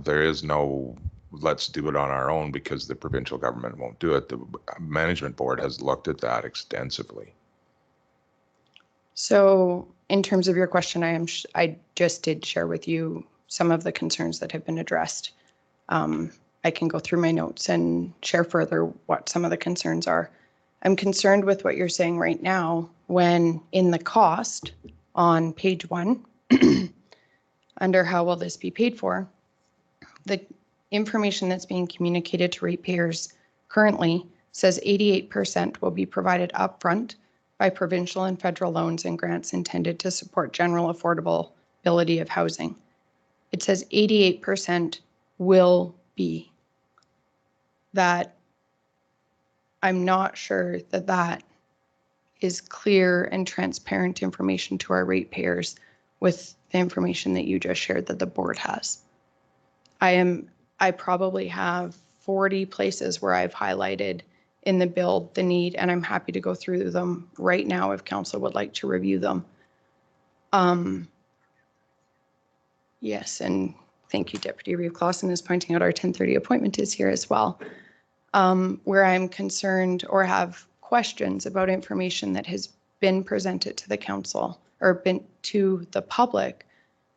There is no let's do it on our own because the provincial government won't do it. The management board has looked at that extensively. So in terms of your question, I just did share with you some of the concerns that have been addressed. I can go through my notes and share further what some of the concerns are. I'm concerned with what you're saying right now when in the cost on page 1, under how will this be paid for, the information that's being communicated to ratepayers currently says 88% will be provided upfront by provincial and federal loans and grants intended to support general affordability of housing. It says 88% will be. That I'm not sure that that is clear and transparent information to our ratepayers with the information that you just shared that the board has. I probably have 40 places where I've highlighted in the bill the need, and I'm happy to go through them right now if council would like to review them. Yes, and thank you, Deputy Reeve Clausen is pointing out our 10:30 appointment is here as well. Where I'm concerned or have questions about information that has been presented to the council or been to the public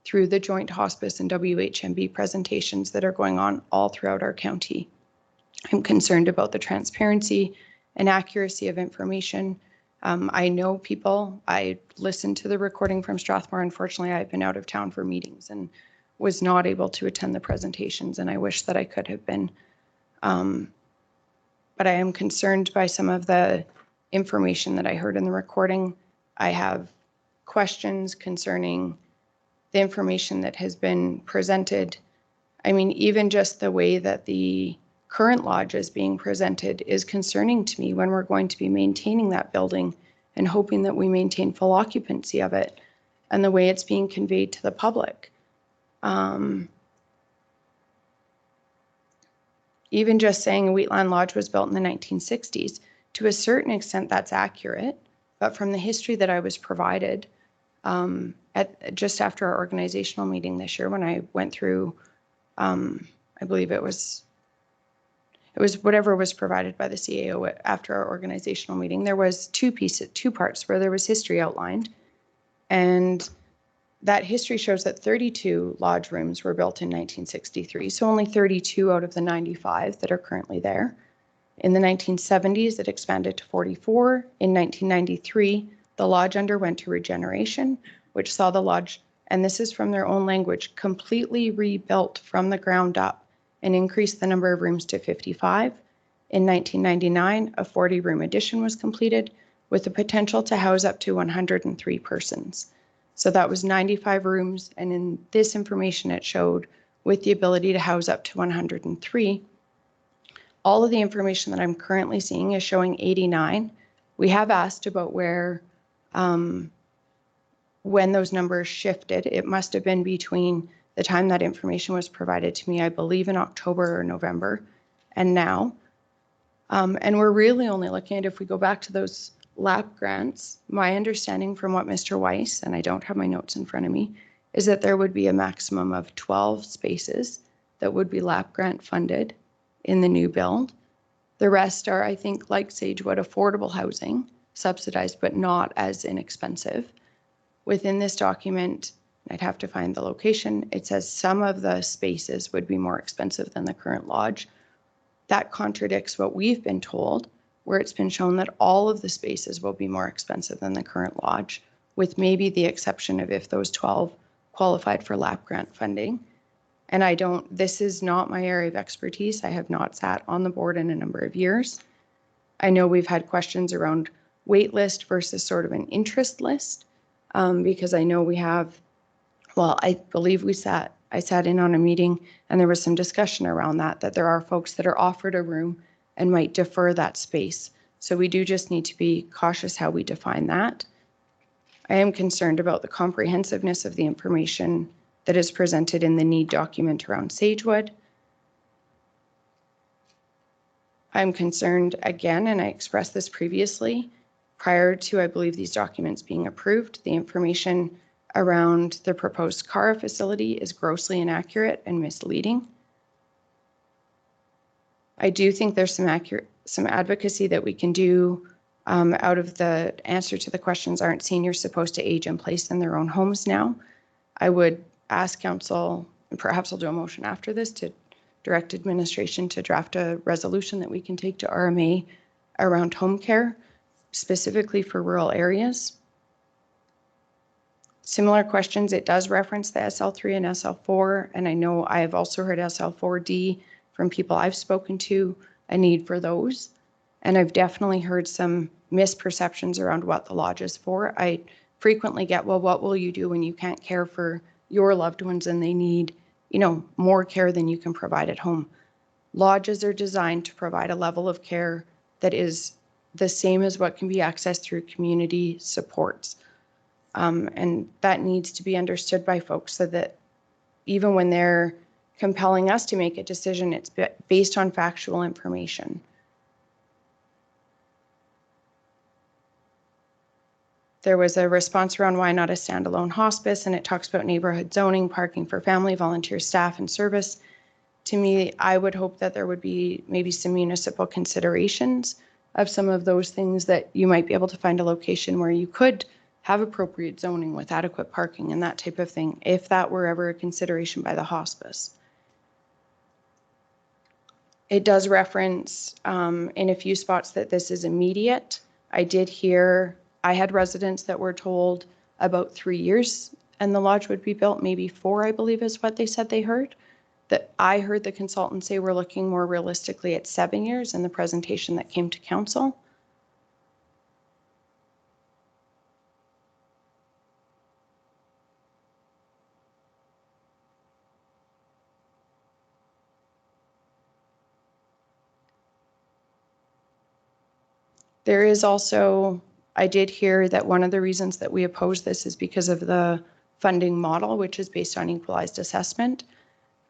through the joint hospice and WHMB presentations that are going on all throughout our county. I'm concerned about the transparency and accuracy of information. I know people, I listened to the recording from Strathmore. Unfortunately, I've been out of town for meetings and was not able to attend the presentations, and I wish that I could have been. But I am concerned by some of the information that I heard in the recording. I have questions concerning the information that has been presented. I mean, even just the way that the current lodge is being presented is concerning to me when we're going to be maintaining that building and hoping that we maintain full occupancy of it, and the way it's being conveyed to the public. Even just saying Wheatland Lodge was built in the 1960s, to a certain extent that's accurate, but from the history that I was provided just after our organizational meeting this year, when I went through, I believe it was whatever was provided by the CAO after our organizational meeting, there was two parts where there was history outlined. And that history shows that 32 lodge rooms were built in 1963, so only 32 out of the 95 that are currently there. In the 1970s, it expanded to 44. In 1993, the lodge underwent a regeneration, which saw the lodge, and this is from their own language, completely rebuilt from the ground up and increased the number of rooms to 55. In 1999, a 40-room addition was completed with the potential to house up to 103 persons. So that was 95 rooms, and in this information it showed with the ability to house up to 103. All of the information that I'm currently seeing is showing 89. We have asked about where, when those numbers shifted. It must have been between the time that information was provided to me, I believe in October or November, and now. And we're really only looking at, if we go back to those LAP grants, my understanding from what Mr. Weiss, and I don't have my notes in front of me, is that there would be a maximum of 12 spaces that would be LAP grant funded in the new build. The rest are, I think, like Sagewood, affordable housing, subsidized but not as inexpensive. Within this document, I'd have to find the location, it says some of the spaces would be more expensive than the current lodge. That contradicts what we've been told, where it's been shown that all of the spaces will be more expensive than the current lodge, with maybe the exception of if those 12 qualified for LAP grant funding. And this is not my area of expertise. I have not sat on the board in a number of years. I know we've had questions around wait list versus sort of an interest list, because I know we have, well, I believe I sat in on a meeting and there was some discussion around that there are folks that are offered a room and might defer that space. So we do just need to be cautious how we define that. I am concerned about the comprehensiveness of the information that is presented in the need document around Sagewood. I'm concerned again, and I expressed this previously, prior to, I believe, these documents being approved, the information around the proposed CARA facility is grossly inaccurate and misleading. I do think there's some advocacy that we can do out of the answer to the questions, aren't seniors supposed to age in place in their own homes now? I would ask council, and perhaps I'll do a motion after this, to direct administration to draft a resolution that we can take to RMA around home care, specifically for rural areas. Similar questions, it does reference the SL3 and SL4, and I know I have also heard SL4D from people I've spoken to, a need for those. And I've definitely heard some misperceptions around what the lodge is for. I frequently get, well, what will you do when you can't care for your loved ones and they need, more care than you can provide at home? Lodges are designed to provide a level of care that is the same as what can be accessed through community supports. And that needs to be understood by folks so that even when they're compelling us to make a decision, it's based on factual information. There was a response around why not a standalone hospice, and it talks about neighborhood zoning, parking for family, volunteer staff, and service. To me, I would hope that there would be maybe some municipal considerations of some of those things, that you might be able to find a location where you could have appropriate zoning with adequate parking and that type of thing, if that were ever a consideration by the hospice. It does reference in a few spots that this is immediate. I had residents that were told about 3 years and the lodge would be built, maybe 4, I believe is what they said they heard. That I heard the consultant say we're looking more realistically at 7 years in the presentation that came to council. There is also, I did hear that one of the reasons that we oppose this is because of the funding model, which is based on equalized assessment.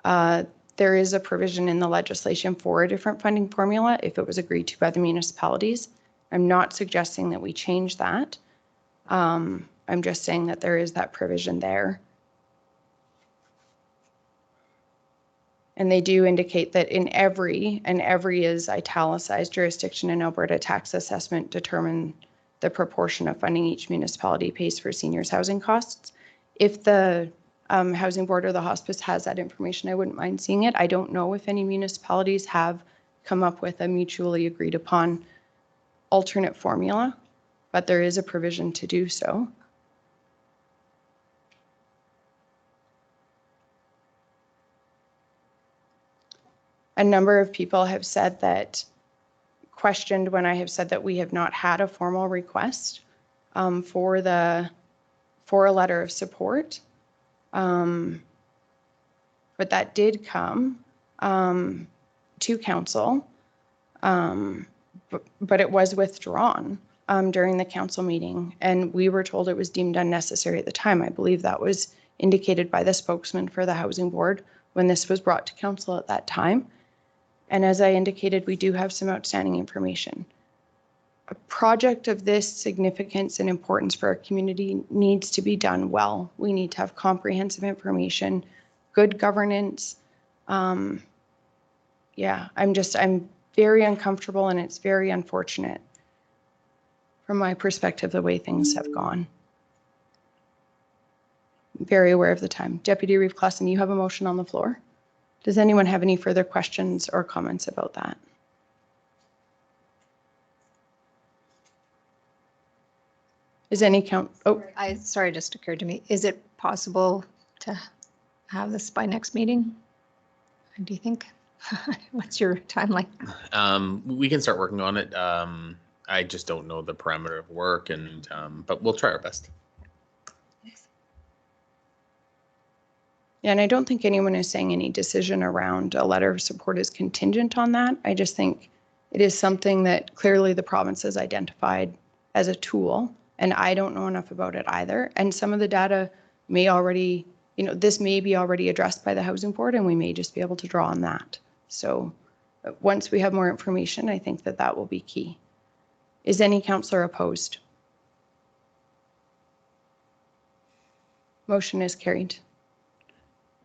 There is a provision in the legislation for a different funding formula if it was agreed to by the municipalities. I'm not suggesting that we change that. I'm just saying that there is that provision there. And they do indicate that in every, and every is italicized, jurisdiction in Alberta tax assessment determine the proportion of funding each municipality pays for seniors' housing costs. If the housing board or the hospice has that information, I wouldn't mind seeing it. I don't know if any municipalities have come up with a mutually agreed upon alternate formula, but there is a provision to do so. A number of people have said that, questioned when I have said that we have not had a formal request for a letter of support. But that did come to council, but it was withdrawn during the council meeting, and we were told it was deemed unnecessary at the time. I believe that was indicated by the spokesman for the housing board when this was brought to council at that time. And as I indicated, we do have some outstanding information. A project of this significance and importance for our community needs to be done well. We need to have comprehensive information, good governance. Yeah, I'm very uncomfortable and it's very unfortunate from my perspective, the way things have gone. I'm very aware of the time. Deputy Reeve Clausen, you have a motion on the floor. Does anyone have any further questions or comments about that? Is any count? Oh, Sorry, it just occurred to me. Is it possible to have this by next meeting? Do you think? What's your timeline? We can start working on it. I just don't know the parameter of work, and but we'll try our best. yeah, and I don't think anyone is saying any decision around a letter of support is contingent on that. I just think it is something that clearly the province has identified as a tool, and I don't know enough about it either. And some of the data may already, this may be already addressed by the Housing Board, and we may just be able to draw on that. So once we have more information, I think that that will be key. Is any councillor opposed? Motion is carried.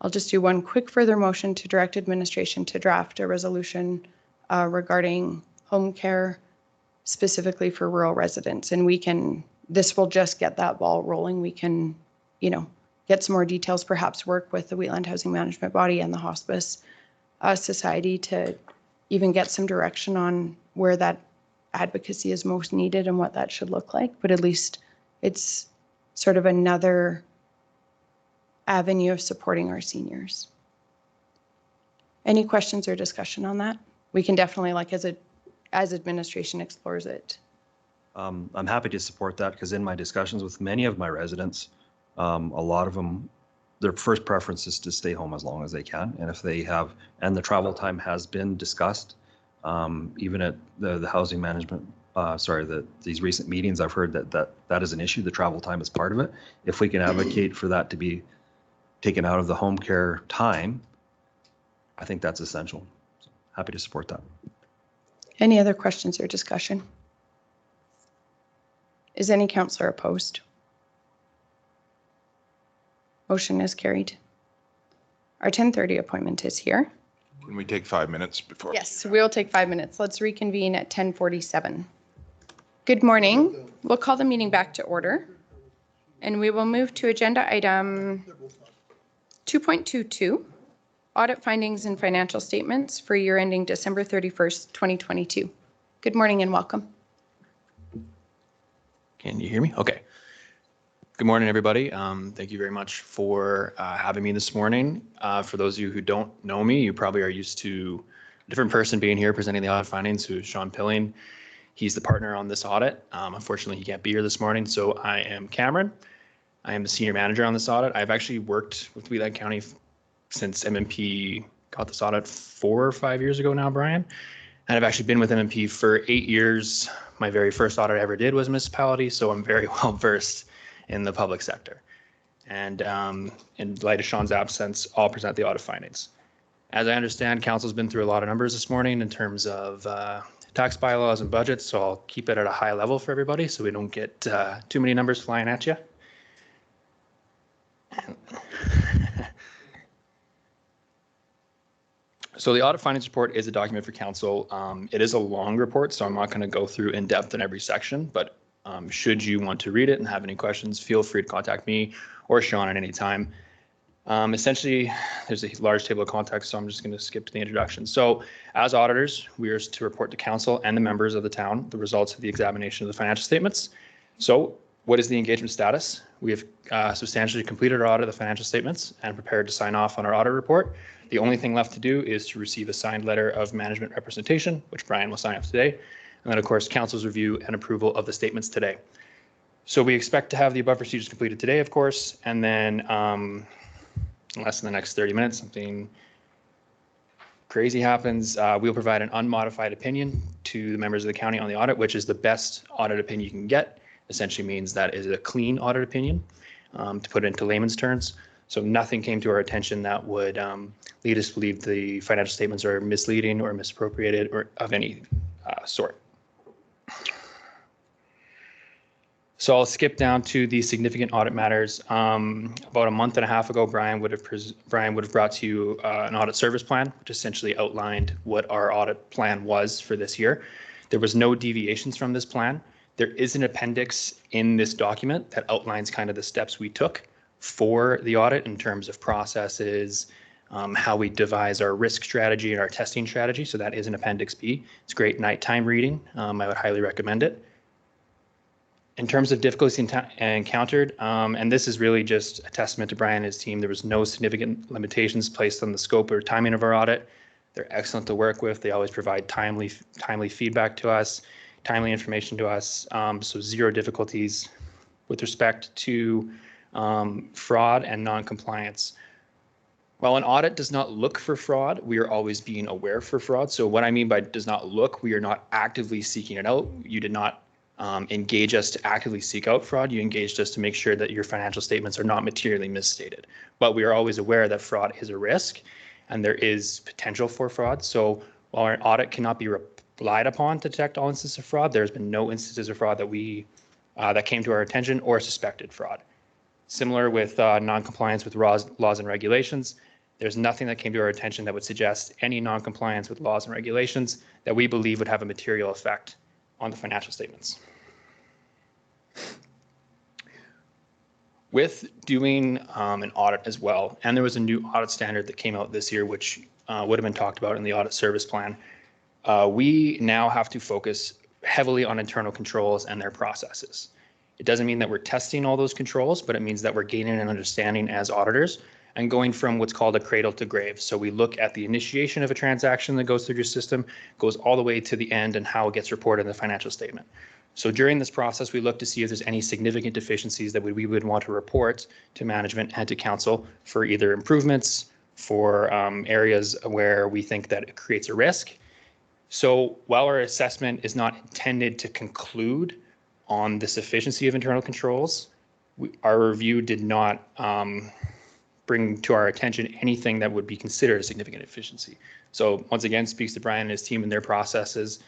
I'll just do one quick further motion to direct administration to draft a resolution regarding home care specifically for rural residents. And this will just get that ball rolling. We can, get some more details, perhaps work with the Wheatland Housing Management Body and the Hospice Society to even get some direction on where that advocacy is most needed and what that should look like. But at least it's sort of another avenue of supporting our seniors. Any questions or discussion on that? We can definitely, as administration explores it. I'm happy to support that because in my discussions with many of my residents, a lot of them, their first preference is to stay home as long as they can. And if they have, and the travel time has been discussed, even at the housing management, these recent meetings, I've heard that is an issue. The travel time is part of it. If we can advocate for that to be taken out of the home care time, I think that's essential. So happy to support that. Any other questions or discussion? Is any councillor opposed? Motion is carried. Our 10:30 appointment is here. Can we take 5 minutes before? Yes, we'll take 5 minutes. Let's reconvene at 10:47. Good morning. We'll call the meeting back to order. And we will move to agenda item 2.22, audit findings and financial statements for year ending December 31st, 2022. Good morning and welcome. Can you hear me? Okay. Good morning, everybody. Thank you very much for having me this morning. For those of you who don't know me, you probably are used to a different person being here presenting the audit findings, who is Sean Pilling. He's the partner on this audit. Unfortunately, he can't be here this morning, so I am Cameron. I am the senior manager on this audit. I've actually worked with Wheatland County since MMP got this audit 4 or 5 years ago now, Brian. And I've actually been with MMP for 8 years. My very first audit I ever did was municipality, so I'm very well versed in the public sector. And in light of Sean's absence, I'll present the audit findings. As I understand, council's been through a lot of numbers this morning in terms of tax bylaws and budgets, so I'll keep it at a high level for everybody so we don't get too many numbers flying at you. So the audit findings report is a document for council. It is a long report, so I'm not going to go through in depth in every section, but should you want to read it and have any questions, feel free to contact me or Sean at any time. Essentially, there's a large table of contents, so I'm just going to skip to the introduction. So as auditors, we are to report to council and the members of the town the results of the examination of the financial statements. So what is the engagement status? We have substantially completed our audit of the financial statements and prepared to sign off on our audit report. The only thing left to do is to receive a signed letter of management representation, which Brian will sign up today. And then, of course, council's review and approval of the statements today. So we expect to have the above procedures completed today, of course, and then less than the next 30 minutes, something crazy happens. We'll provide an unmodified opinion to the members of the county on the audit, which is the best audit opinion you can get. Essentially means that is a clean audit opinion, to put it into layman's terms. So nothing came to our attention that would lead us to believe the financial statements are misleading or misappropriated or of any sort. So I'll skip down to the significant audit matters. About a month and a half ago, Brian would have brought to you an audit service plan, which essentially outlined what our audit plan was for this year. There was no deviations from this plan. There is an appendix in this document that outlines kind of the steps we took for the audit in terms of processes, how we devise our risk strategy and our testing strategy. So that is an Appendix B. It's great nighttime reading. I would highly recommend it. In terms of difficulties encountered, and this is really just a testament to Brian and his team, there was no significant limitations placed on the scope or timing of our audit. They're excellent to work with. They always provide timely feedback to us, timely information to us. So zero difficulties with respect to fraud and non-compliance. While an audit does not look for fraud, we are always being aware for fraud. So what I mean by does not look, we are not actively seeking it out. You did not engage us to actively seek out fraud. You engaged us to make sure that your financial statements are not materially misstated. But we are always aware that fraud is a risk and there is potential for fraud. So while our audit cannot be relied upon to detect all instances of fraud, there's been no instances of fraud that came to our attention or suspected fraud. Similar with non-compliance with laws and regulations, there's nothing that came to our attention that would suggest any non-compliance with laws and regulations that we believe would have a material effect on the financial statements. With doing an audit as well, and there was a new audit standard that came out this year, which would have been talked about in the audit service plan, we now have to focus heavily on internal controls and their processes. It doesn't mean that we're testing all those controls, but it means that we're gaining an understanding as auditors and going from what's called a cradle to grave. So we look at the initiation of a transaction that goes through your system, goes all the way to the end and how it gets reported in the financial statement. So during this process, we look to see if there's any significant deficiencies that we would want to report to management and to council for either improvements, for areas where we think that it creates a risk. So while our assessment is not intended to conclude on the sufficiency of internal controls, our review did not bring to our attention anything that would be considered a significant deficiency. So once again, speaks to Brian and his team and their processes,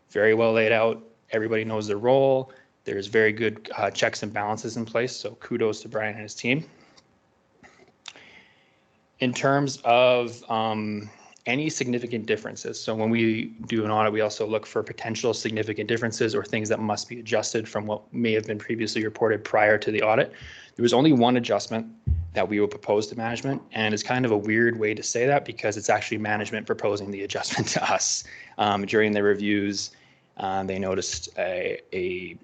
very well laid out. Everybody knows their role. There's very good checks and balances in place. So kudos to Brian and his team. In terms of any significant differences. So when we do an audit, we also look for potential significant differences or things that must be adjusted from what may have been previously reported prior to the audit. There was only one adjustment that we will propose to management, and it's kind of a weird way to say that because it's actually management proposing the adjustment to us. During the reviews, they noticed a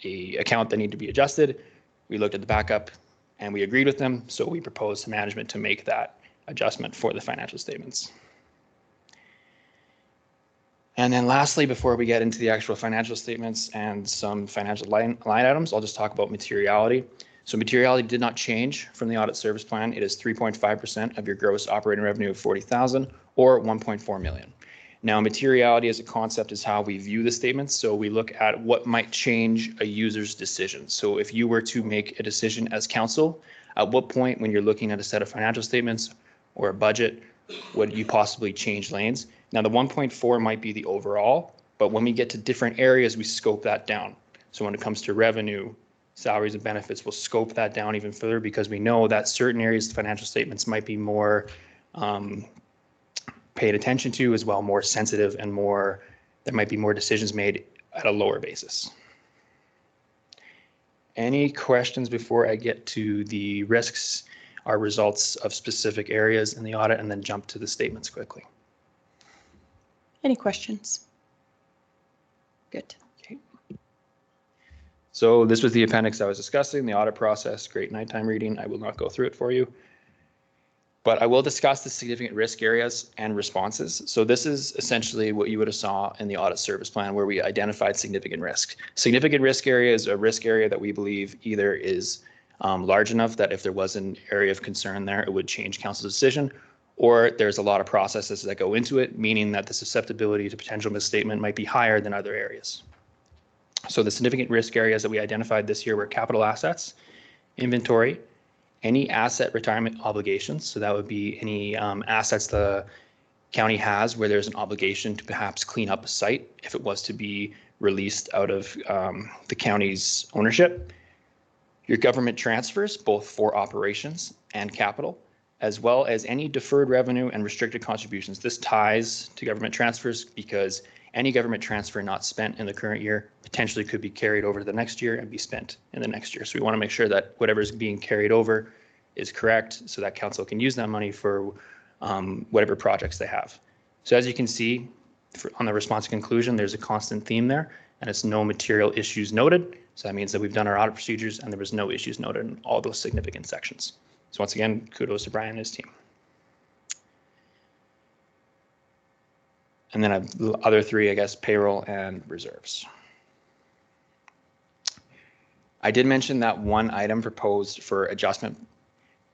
account that needed to be adjusted. We looked at the backup and we agreed with them, so we proposed to management to make that adjustment for the financial statements. And then lastly, before we get into the actual financial statements and some financial line items, I'll just talk about materiality. So materiality did not change from the audit service plan. It is 3.5% of your gross operating revenue of 40,000 or 1.4 million. Now, materiality as a concept is how we view the statements. So we look at what might change a user's decision. So if you were to make a decision as council, at what point when you're looking at a set of financial statements or a budget, would you possibly change lanes? Now, the 1.4 might be the overall, but when we get to different areas, we scope that down. So when it comes to revenue, salaries and benefits, we'll scope that down even further because we know that certain areas of financial statements might be more paid attention to as well, more sensitive and more, there might be more decisions made at a lower basis. Any questions before I get to the risks, our results of specific areas in the audit, and then jump to the statements quickly? Any questions? Good. Okay. So this was the appendix I was discussing, the audit process, great nighttime reading. I will not go through it for you, but I will discuss the significant risk areas and responses. So this is essentially what you would have saw in the audit service plan where we identified significant risk. Significant risk area is a risk area that we believe either is large enough that if there was an area of concern there, it would change council's decision, or there's a lot of processes that go into it, meaning that the susceptibility to potential misstatement might be higher than other areas. So the significant risk areas that we identified this year were capital assets, inventory, any asset retirement obligations. So that would be any assets the county has where there's an obligation to perhaps clean up a site if it was to be released out of the county's ownership. Your government transfers, both for operations and capital, as well as any deferred revenue and restricted contributions. This ties to government transfers because any government transfer not spent in the current year potentially could be carried over to the next year and be spent in the next year. So we want to make sure that whatever is being carried over is correct so that council can use that money for whatever projects they have. So as you can see on the response to conclusion, there's a constant theme there, and it's no material issues noted. So that means that we've done our audit procedures and there was no issues noted in all those significant sections. So once again, kudos to Brian and his team. And then the other three, I guess, payroll and reserves. I did mention that one item proposed for adjustment,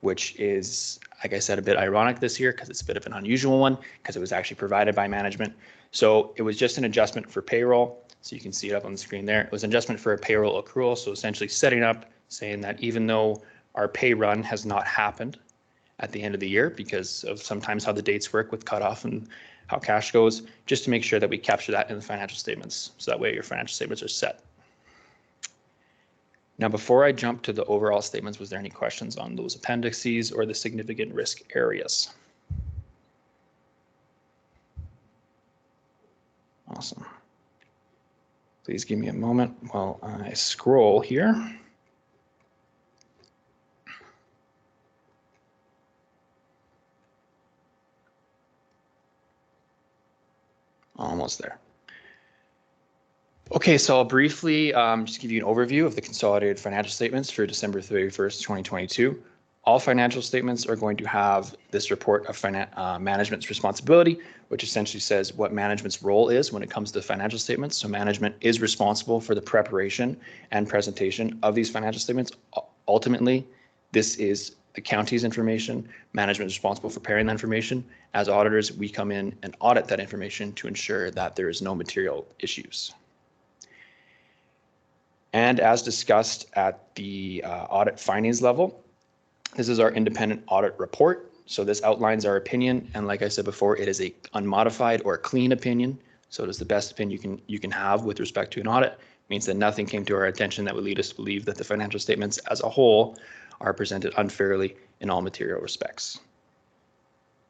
which is, like I said, a bit ironic this year because it's a bit of an unusual one because it was actually provided by management. So it was just an adjustment for payroll. So you can see it up on the screen there. It was an adjustment for a payroll accrual. So essentially setting up, saying that even though our pay run has not happened at the end of the year because of sometimes how the dates work with cutoff and how cash goes, just to make sure that we capture that in the financial statements. So that way your financial statements are set. Now, before I jump to the overall statements, was there any questions on those appendices or the significant risk areas? Awesome. Please give me a moment while I scroll here. Almost there. Okay, so I'll briefly just give you an overview of the consolidated financial statements for December 31st, 2022. All financial statements are going to have this report of management's responsibility, which essentially says what management's role is when it comes to financial statements. So management is responsible for the preparation and presentation of these financial statements. Ultimately, this is the county's information. Management is responsible for preparing that information. As auditors, we come in and audit that information to ensure that there is no material issues. And as discussed at the audit findings level, this is our independent audit report. So this outlines our opinion. And like I said before, it is a unmodified or clean opinion. So it is the best opinion you can have with respect to an audit. It means that nothing came to our attention that would lead us to believe that the financial statements as a whole are presented unfairly in all material respects.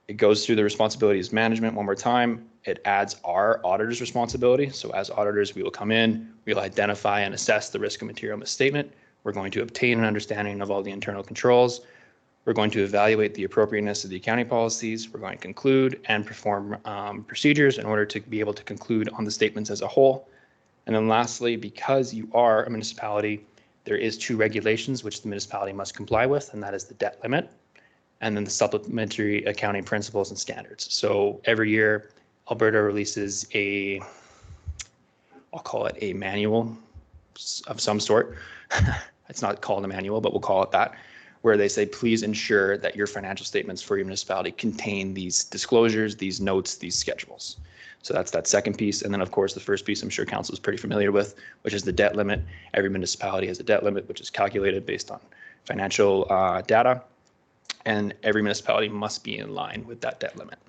It goes through the responsibilities of management one more time. It adds our auditor's responsibility. So as auditors, we will come in, we'll identify and assess the risk of material misstatement. We're going to obtain an understanding of all the internal controls. We're going to evaluate the appropriateness of the accounting policies. We're going to conclude and perform procedures in order to be able to conclude on the statements as a whole. And then lastly, because you are a municipality, there is 2 regulations which the municipality must comply with, and that is the debt limit and then the supplementary accounting principles and standards. So every year, Alberta releases I'll call it a manual of some sort. It's not called a manual, but we'll call it that, where they say, please ensure that your financial statements for your municipality contain these disclosures, these notes, these schedules. So that's that second piece. And then of course, the first piece I'm sure council is pretty familiar with, which is the debt limit. Every municipality has a debt limit, which is calculated based on financial data. And every municipality must be in line with that debt limit.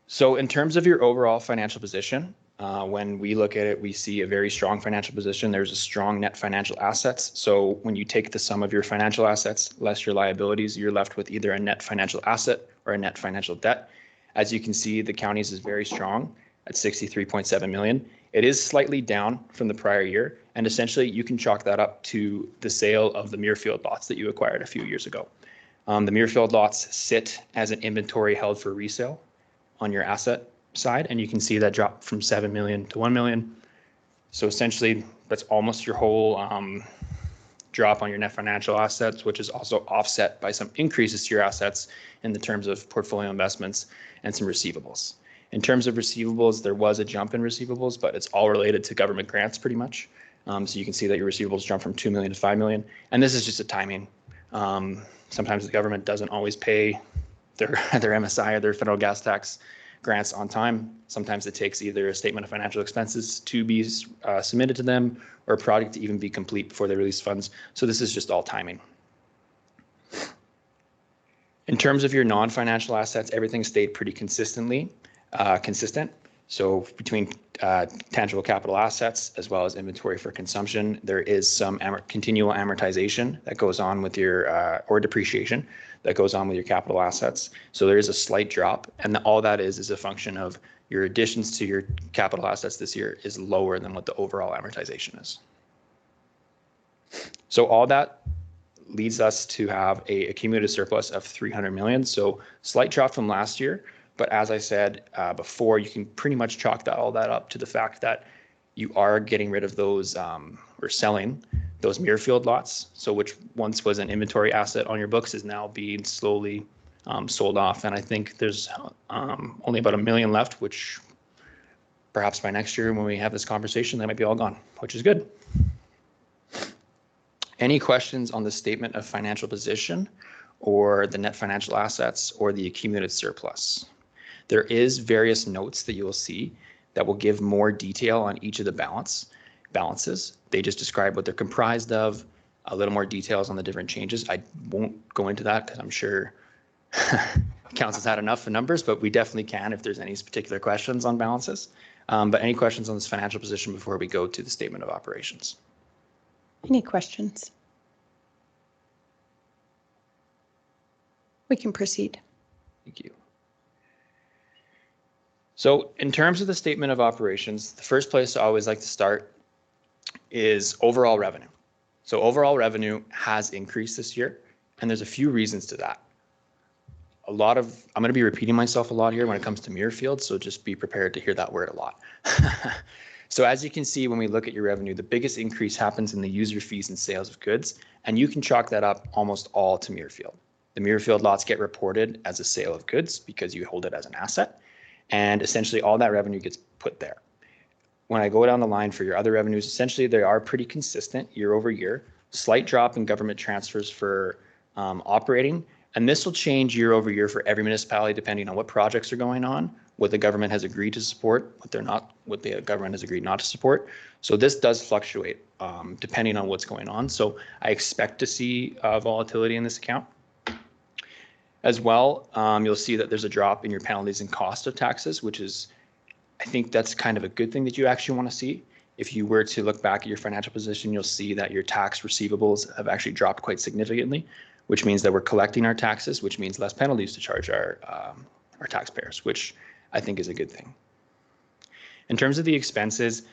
So in terms of your overall financial position, when we look at it, we see a very strong financial position. There's a strong net financial assets. So when you take the sum of your financial assets less your liabilities, you're left with either a net financial asset or a net financial debt. As you can see, the county's is very strong at 63.7 million. It is slightly down from the prior year, and essentially you can chalk that up to the sale of the Muirfield lots that you acquired a few years ago. The Muirfield lots sit as an inventory held for resale on your asset side, and you can see that drop from 7 million to 1 million. So essentially, that's almost your whole drop on your net financial assets, which is also offset by some increases to your assets in the terms of portfolio investments and some receivables. In terms of receivables, there was a jump in receivables, but it's all related to government grants pretty much. So you can see that your receivables jumped from 2 million to 5 million. And this is just a timing. Sometimes the government doesn't always pay their MSI or their federal gas tax grants on time. Sometimes it takes either a statement of financial expenses to be submitted to them or a project to even be complete before they release funds. So this is just all timing. In terms of your non-financial assets, everything stayed pretty consistent. So between tangible capital assets as well as inventory for consumption, there is some continual amortization that goes on with your, or depreciation that goes on with your capital assets. So there is a slight drop, and all that is a function of your additions to your capital assets this year is lower than what the overall amortization is. So all that leads us to have a accumulated surplus of 300 million. So slight drop from last year. But as I said before, you can pretty much chalk all that up to the fact that you are getting rid of those or selling those Muirfield lots. So which once was an inventory asset on your books is now being slowly sold off. And I think there's only about 1 million left, which perhaps by next year when we have this conversation, they might be all gone, which is good. Any questions on the statement of financial position or the net financial assets or the accumulated surplus? There is various notes that you will see that will give more detail on each of the balances. They just describe what they're comprised of, a little more details on the different changes. I won't go into that because I'm sure council's had enough of numbers, but we definitely can if there's any particular questions on balances. But any questions on this financial position before we go to the statement of operations? Any questions? We can proceed. Thank you. So in terms of the statement of operations, the first place I always like to start is overall revenue. So overall revenue has increased this year, and there's a few reasons to that. I'm going to be repeating myself a lot here when it comes to Muirfield, so just be prepared to hear that word a lot. So as you can see, when we look at your revenue, the biggest increase happens in the user fees and sales of goods, and you can chalk that up almost all to Muirfield. The Muirfield lots get reported as a sale of goods because you hold it as an asset, and essentially all that revenue gets put there. When I go down the line for your other revenues, essentially they are pretty consistent year over year. Slight drop in government transfers for operating, and this will change year over year for every municipality depending on what projects are going on, what the government has agreed to support, what the government has agreed not to support. So this does fluctuate depending on what's going on. So I expect to see volatility in this account. As well, you'll see that there's a drop in your penalties and cost of taxes, which is, I think that's kind of a good thing that you actually want to see. If you were to look back at your financial position, you'll see that your tax receivables have actually dropped quite significantly, which means that we're collecting our taxes, which means less penalties to charge our taxpayers, which I think is a good thing. In terms of the expenses,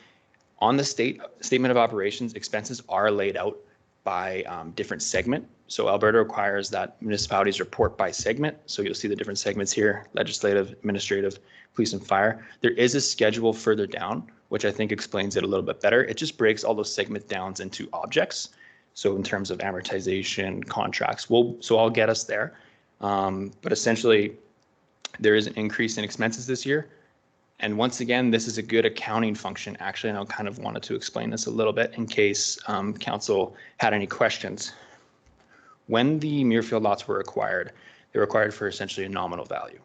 on the statement of operations, expenses are laid out by different segment. So Alberta requires that municipalities report by segment. So you'll see the different segments here: legislative, administrative, police and fire. There is a schedule further down, which I think explains it a little bit better. It just breaks all those segment downs into objects. So in terms of amortization, contracts, so I'll get us there. But essentially, there is an increase in expenses this year. And once again, this is a good accounting function, actually, and I kind of wanted to explain this a little bit in case council had any questions. When the Muirfield lots were acquired, they were acquired for essentially a nominal value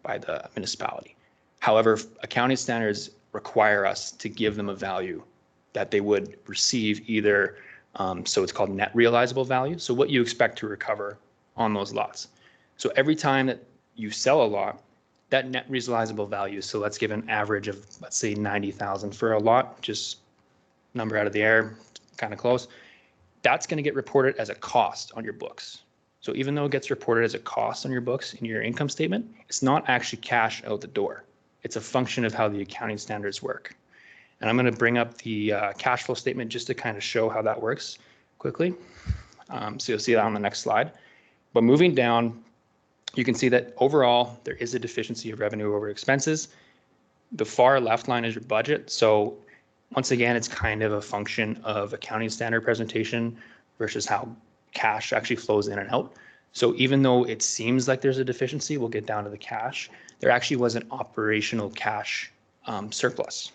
by the municipality. However, accounting standards require us to give them a value that they would receive either, so it's called net realizable value. So what you expect to recover on those lots. So every time that you sell a lot, that net realizable value, so let's give an average of, let's say 90,000 for a lot, just number out of the air, kind of close. That's going to get reported as a cost on your books. So even though it gets reported as a cost on your books in your income statement, it's not actually cash out the door. It's a function of how the accounting standards work. And I'm going to bring up the cash flow statement just to kind of show how that works quickly. So you'll see that on the next slide. But moving down, you can see that overall there is a deficiency of revenue over expenses. The far left line is your budget. So once again, it's kind of a function of accounting standard presentation versus how cash actually flows in and out. So even though it seems like there's a deficiency, we'll get down to the cash, there actually was an operational cash surplus.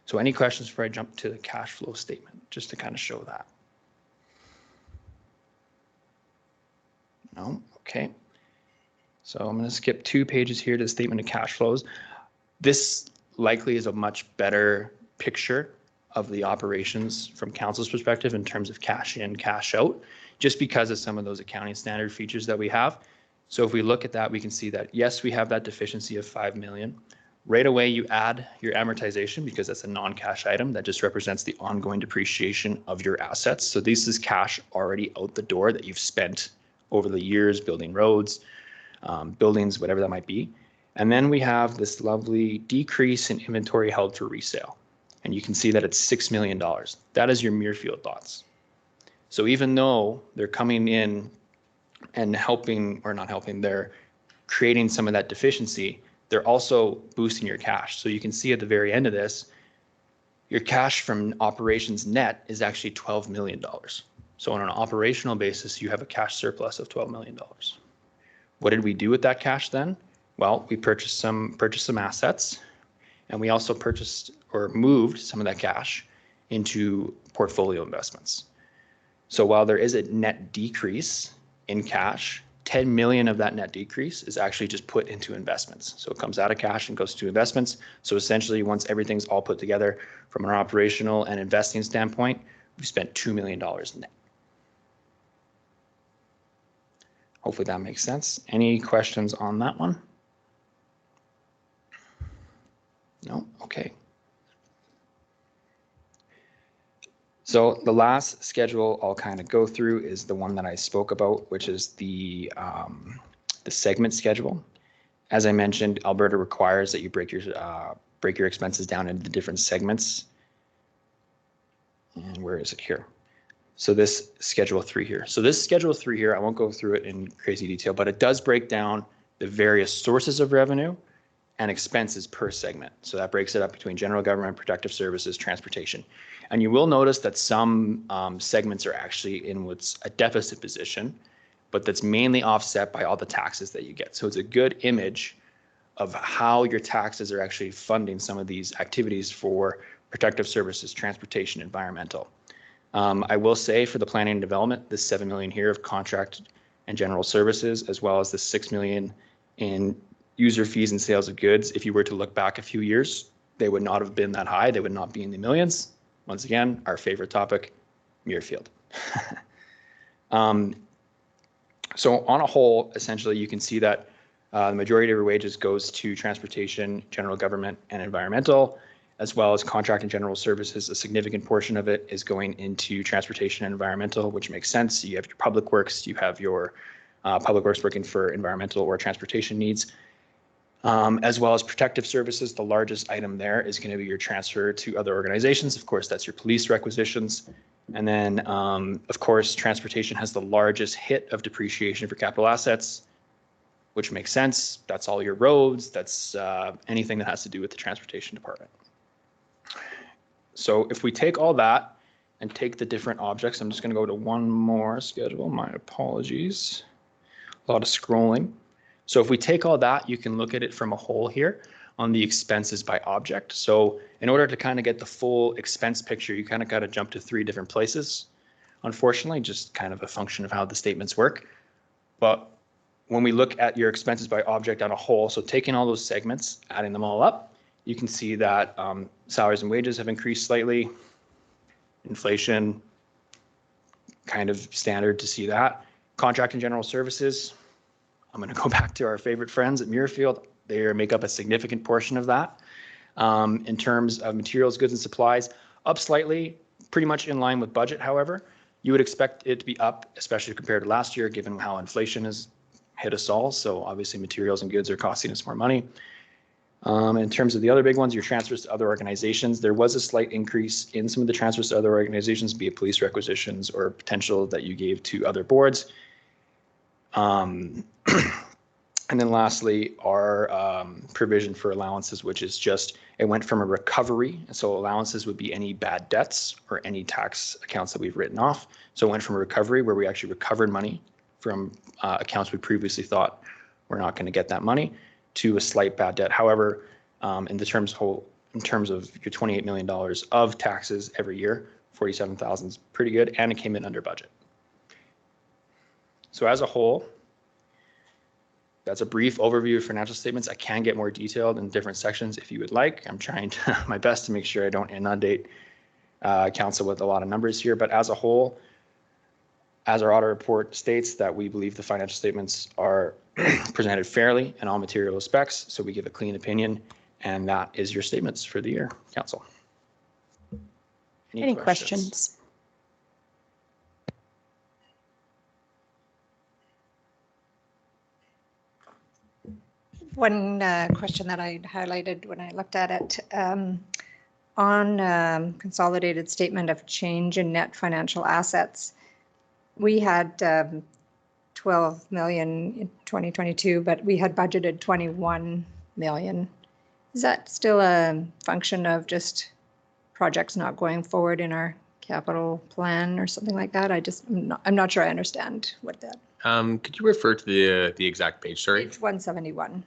So any questions before I jump to the cash flow statement, just to kind of show that? No? Okay. So I'm going to skip 2 pages here to the statement of cash flows. This likely is a much better picture of the operations from council's perspective in terms of cash in, cash out, just because of some of those accounting standard features that we have. So if we look at that, we can see that, yes, we have that deficiency of 5 million. Right away, you add your amortization because that's a non-cash item that just represents the ongoing depreciation of your assets. So this is cash already out the door that you've spent over the years building roads, buildings, whatever that might be. And then we have this lovely decrease in inventory held for resale. And you can see that it's $6 million. That is your Muirfield lots. So even though they're coming in and helping, or not helping, they're creating some of that deficiency, they're also boosting your cash. So you can see at the very end of this, your cash from operations net is actually $12 million. So on an operational basis, you have a cash surplus of $12 million. What did we do with that cash then? Well, we purchased some assets, and we also purchased or moved some of that cash into portfolio investments. So while there is a net decrease in cash, 10 million of that net decrease is actually just put into investments. So it comes out of cash and goes to investments. So essentially, once everything's all put together from an operational and investing standpoint, we spent $2 million net. Hopefully that makes sense. Any questions on that one? No? Okay. So the last schedule I'll kind of go through is the one that I spoke about, which is the segment schedule. As I mentioned, Alberta requires that you break your expenses down into the different segments. And where is it here? So this Schedule 3 here. So this Schedule 3 here, I won't go through it in crazy detail, but it does break down the various sources of revenue and expenses per segment. So that breaks it up between general government, protective services, transportation. And you will notice that some segments are actually in what's a deficit position, but that's mainly offset by all the taxes that you get. So it's a good image of how your taxes are actually funding some of these activities for protective services, transportation, environmental. I will say for the planning and development, this 7 million here of contract and general services, as well as the 6 million in user fees and sales of goods. If you were to look back a few years, they would not have been that high. They would not be in the millions. Once again, our favorite topic, Muirfield. So on a whole, essentially, you can see that the majority of your wages goes to transportation, general government, and environmental, as well as contract and general services. A significant portion of it is going into transportation and environmental, which makes sense. You have your public works, you have your public works working for environmental or transportation needs, as well as protective services. The largest item there is going to be your transfer to other organizations. Of course, that's your police requisitions. And then, of course, transportation has the largest hit of depreciation for capital assets, which makes sense. That's all your roads. That's anything that has to do with the transportation department. So if we take all that and take the different objects, I'm just going to go to one more schedule. My apologies. A lot of scrolling. So if we take all that, you can look at it from a whole here on the expenses by object. So in order to kind of get the full expense picture, you kind of got to jump to 3 different places. Unfortunately, just kind of a function of how the statements work. But when we look at your expenses by object on a whole, so taking all those segments, adding them all up, you can see that salaries and wages have increased slightly. Inflation, kind of standard to see that. Contract and general services, I'm going to go back to our favorite friends at Muirfield. They make up a significant portion of that. In terms of materials, goods, and supplies, up slightly, pretty much in line with budget, however. You would expect it to be up, especially compared to last year, given how inflation has hit us all. So obviously materials and goods are costing us more money. In terms of the other big ones, your transfers to other organizations, there was a slight increase in some of the transfers to other organizations, be it police requisitions or potential that you gave to other boards. And then lastly, our provision for allowances, which is just, it went from a recovery. So allowances would be any bad debts or any tax accounts that we've written off. So it went from a recovery where we actually recovered money from accounts we previously thought we're not going to get that money, to a slight bad debt. However, in terms of your $28 million of taxes every year, 47,000 is pretty good, and it came in under budget. So as a whole, that's a brief overview of financial statements. I can get more detailed in different sections if you would like. I'm trying my best to make sure I don't inundate council with a lot of numbers here, but as a whole, as our audit report states, that we believe the financial statements are presented fairly in all material respects, so we give a clean opinion, and that is your statements for the year, council. Any questions? One question that I highlighted when I looked at it, on consolidated statement of change in net financial assets, we had 12 million in 2022, but we had budgeted 21 million. Is that still a function of just projects not going forward in our capital plan or something like that? I'm not sure I understand what that. Could you refer to the exact page, sorry? Page 171.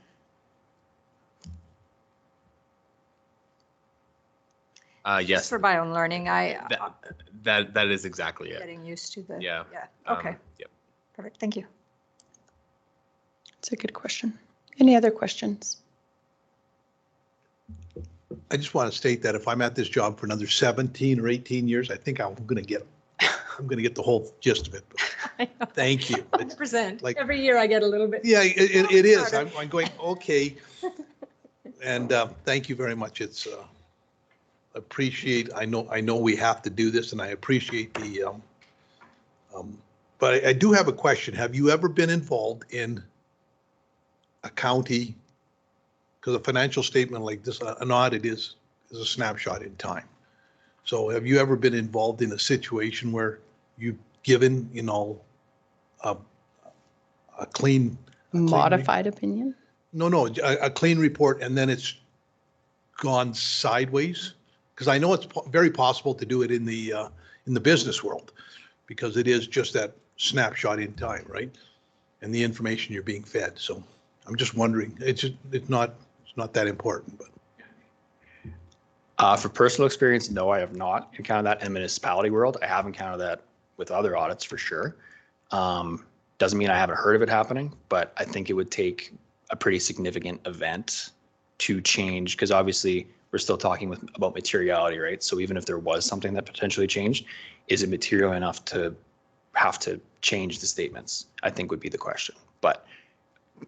Yes. Just for my own learning, That is exactly it. getting used to the. Yeah. Okay. Yep. Perfect. Thank you. It's a good question. Any other questions? I just want to state that if I'm at this job for another 17 or 18 years, I think I'm going to get the whole gist of it. But thank you. It's 100%. like- Every year I get a little bit. Yeah, it is. I'm going, okay. And thank you very much. It's appreciate, I know we have to do this and I appreciate the, but I do have a question. Have you ever been involved in a county? Because a financial statement like this, an audit is a snapshot in time. So have you ever been involved in a situation where you've given, a clean Modified opinion? No, a clean report and then it's gone sideways? Because I know it's very possible to do it in the business world, because it is just that snapshot in time, right? And the information you're being fed. So I'm just wondering, it's not that important, but. For personal experience, no, I have not encountered that in municipality world. I have encountered that with other audits for sure. Doesn't mean I haven't heard of it happening, but I think it would take a pretty significant event to change, because obviously we're still talking about materiality, right? So even if there was something that potentially changed, is it material enough to have to change the statements? I think would be the question. But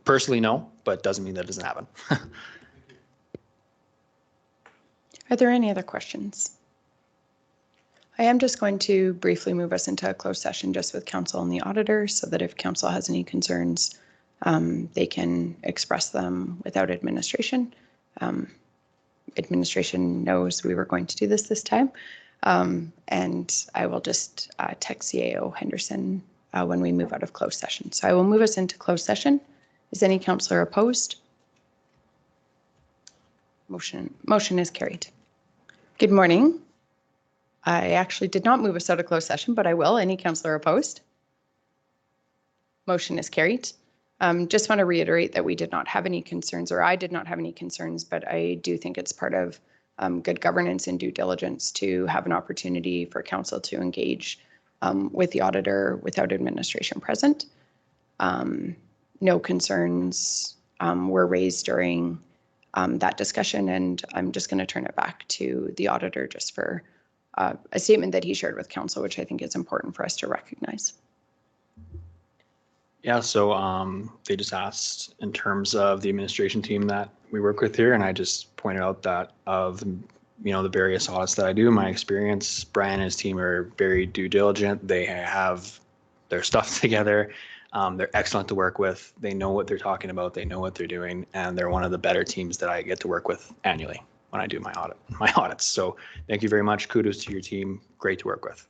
personally, no, but doesn't mean that doesn't happen. Are there any other questions? I am just going to briefly move us into a closed session just with council and the auditor, so that if council has any concerns, they can express them without administration. Administration knows we were going to do this time. And I will just text CAO Henderson when we move out of closed session. So I will move us into closed session. Is any councillor opposed? Motion is carried. Good morning. I actually did not move us out of closed session, but I will. Any councillor opposed? Motion is carried. Just want to reiterate that we did not have any concerns, or I did not have any concerns, but I do think it's part of good governance and due diligence to have an opportunity for council to engage with the auditor without administration present. No concerns were raised during that discussion, and I'm just going to turn it back to the auditor just for a statement that he shared with council, which I think is important for us to recognize. Yeah, so they just asked in terms of the administration team that we work with here, and I just pointed out that of the various audits that I do, in my experience, Brian and his team are very due diligent. They have their stuff together. They're excellent to work with. They know what they're talking about. They know what they're doing, and they're one of the better teams that I get to work with annually when I do my audits. So thank you very much. Kudos to your team. Great to work with.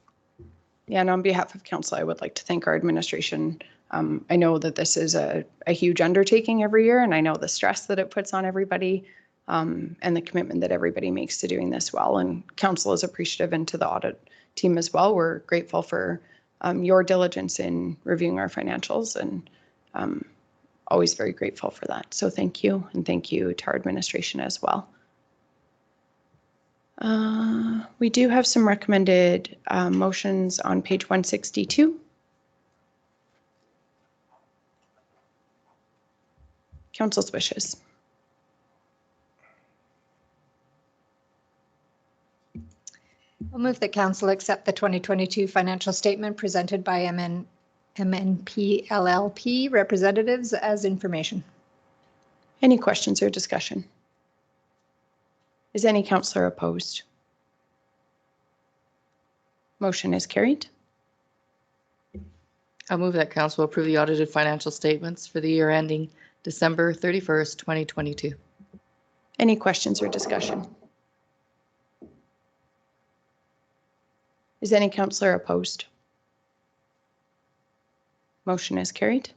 Yeah, and on behalf of council, I would like to thank our administration. I know that this is a huge undertaking every year, and I know the stress that it puts on everybody and the commitment that everybody makes to doing this well. And council is appreciative, and to the audit team as well. We're grateful for your diligence in reviewing our financials, and always very grateful for that. So thank you, and thank you to our administration as well. We do have some recommended motions on page 162. Council's wishes. I'll move that council accept the 2022 financial statement presented by MNP LLP representatives as information. Any questions or discussion? Is any councillor opposed? Motion is carried. I'll move that council approve the audited financial statements for the year ending December 31st, 2022. Any questions or discussion? Is any councillor opposed? Motion is carried.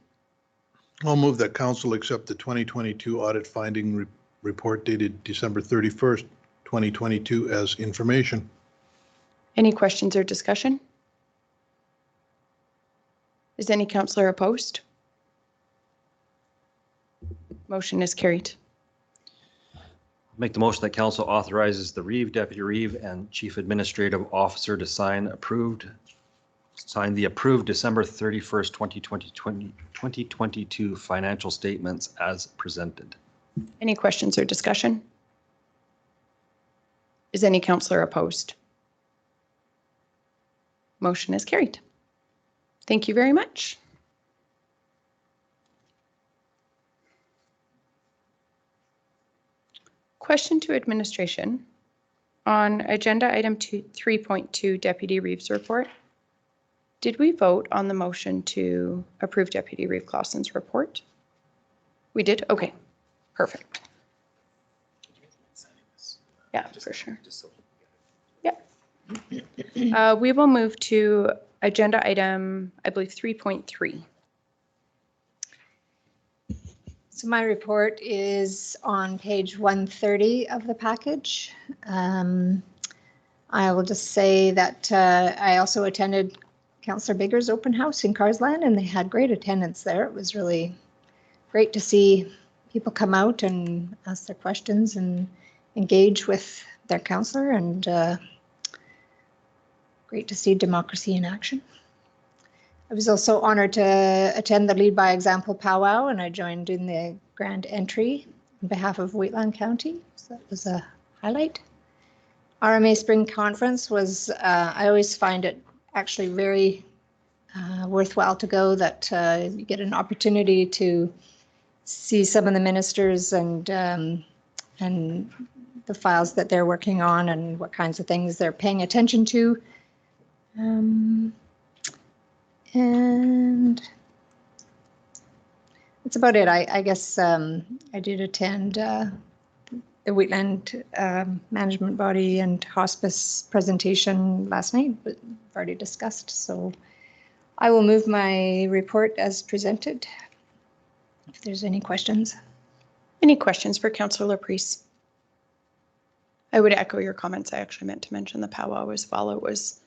I'll move that council accept the 2022 audit finding report dated December 31st, 2022 as information. Any questions or discussion? Is any councillor opposed? Motion is carried. Make the motion that council authorizes the Reeve, Deputy Reeve, and Chief Administrative Officer to sign the approved December 31st, 2022 financial statements as presented. Any questions or discussion? Is any councillor opposed? Motion is carried. Thank you very much. Question to administration on agenda item 3.2 Deputy Reeves report. Did we vote on the motion to approve Deputy Reeve Clausen's report? We did? Okay, perfect. Yeah, for sure. Yeah. We will move to agenda item, I believe, 3.3. So my report is on page 130 of the package. I will just say that I also attended Councillor Bigger's open house in Carsland, and they had great attendance there. It was really great to see people come out and ask their questions and engage with their councillor, and great to see democracy in action. I was also honored to attend the Lead by Example powwow, and I joined in the grand entry on behalf of Wheatland County. So that was a highlight. RMA Spring Conference was, I always find it actually very worthwhile to go, that you get an opportunity to see some of the ministers and the files that they're working on and what kinds of things they're paying attention to. And that's about it. I guess I did attend the Wheatland Management Body and Hospice presentation last night, but I've already discussed. So I will move my report as presented. If there's any questions. Any questions for Councillor Laprise? I would echo your comments. I actually meant to mention the powwow as well. It was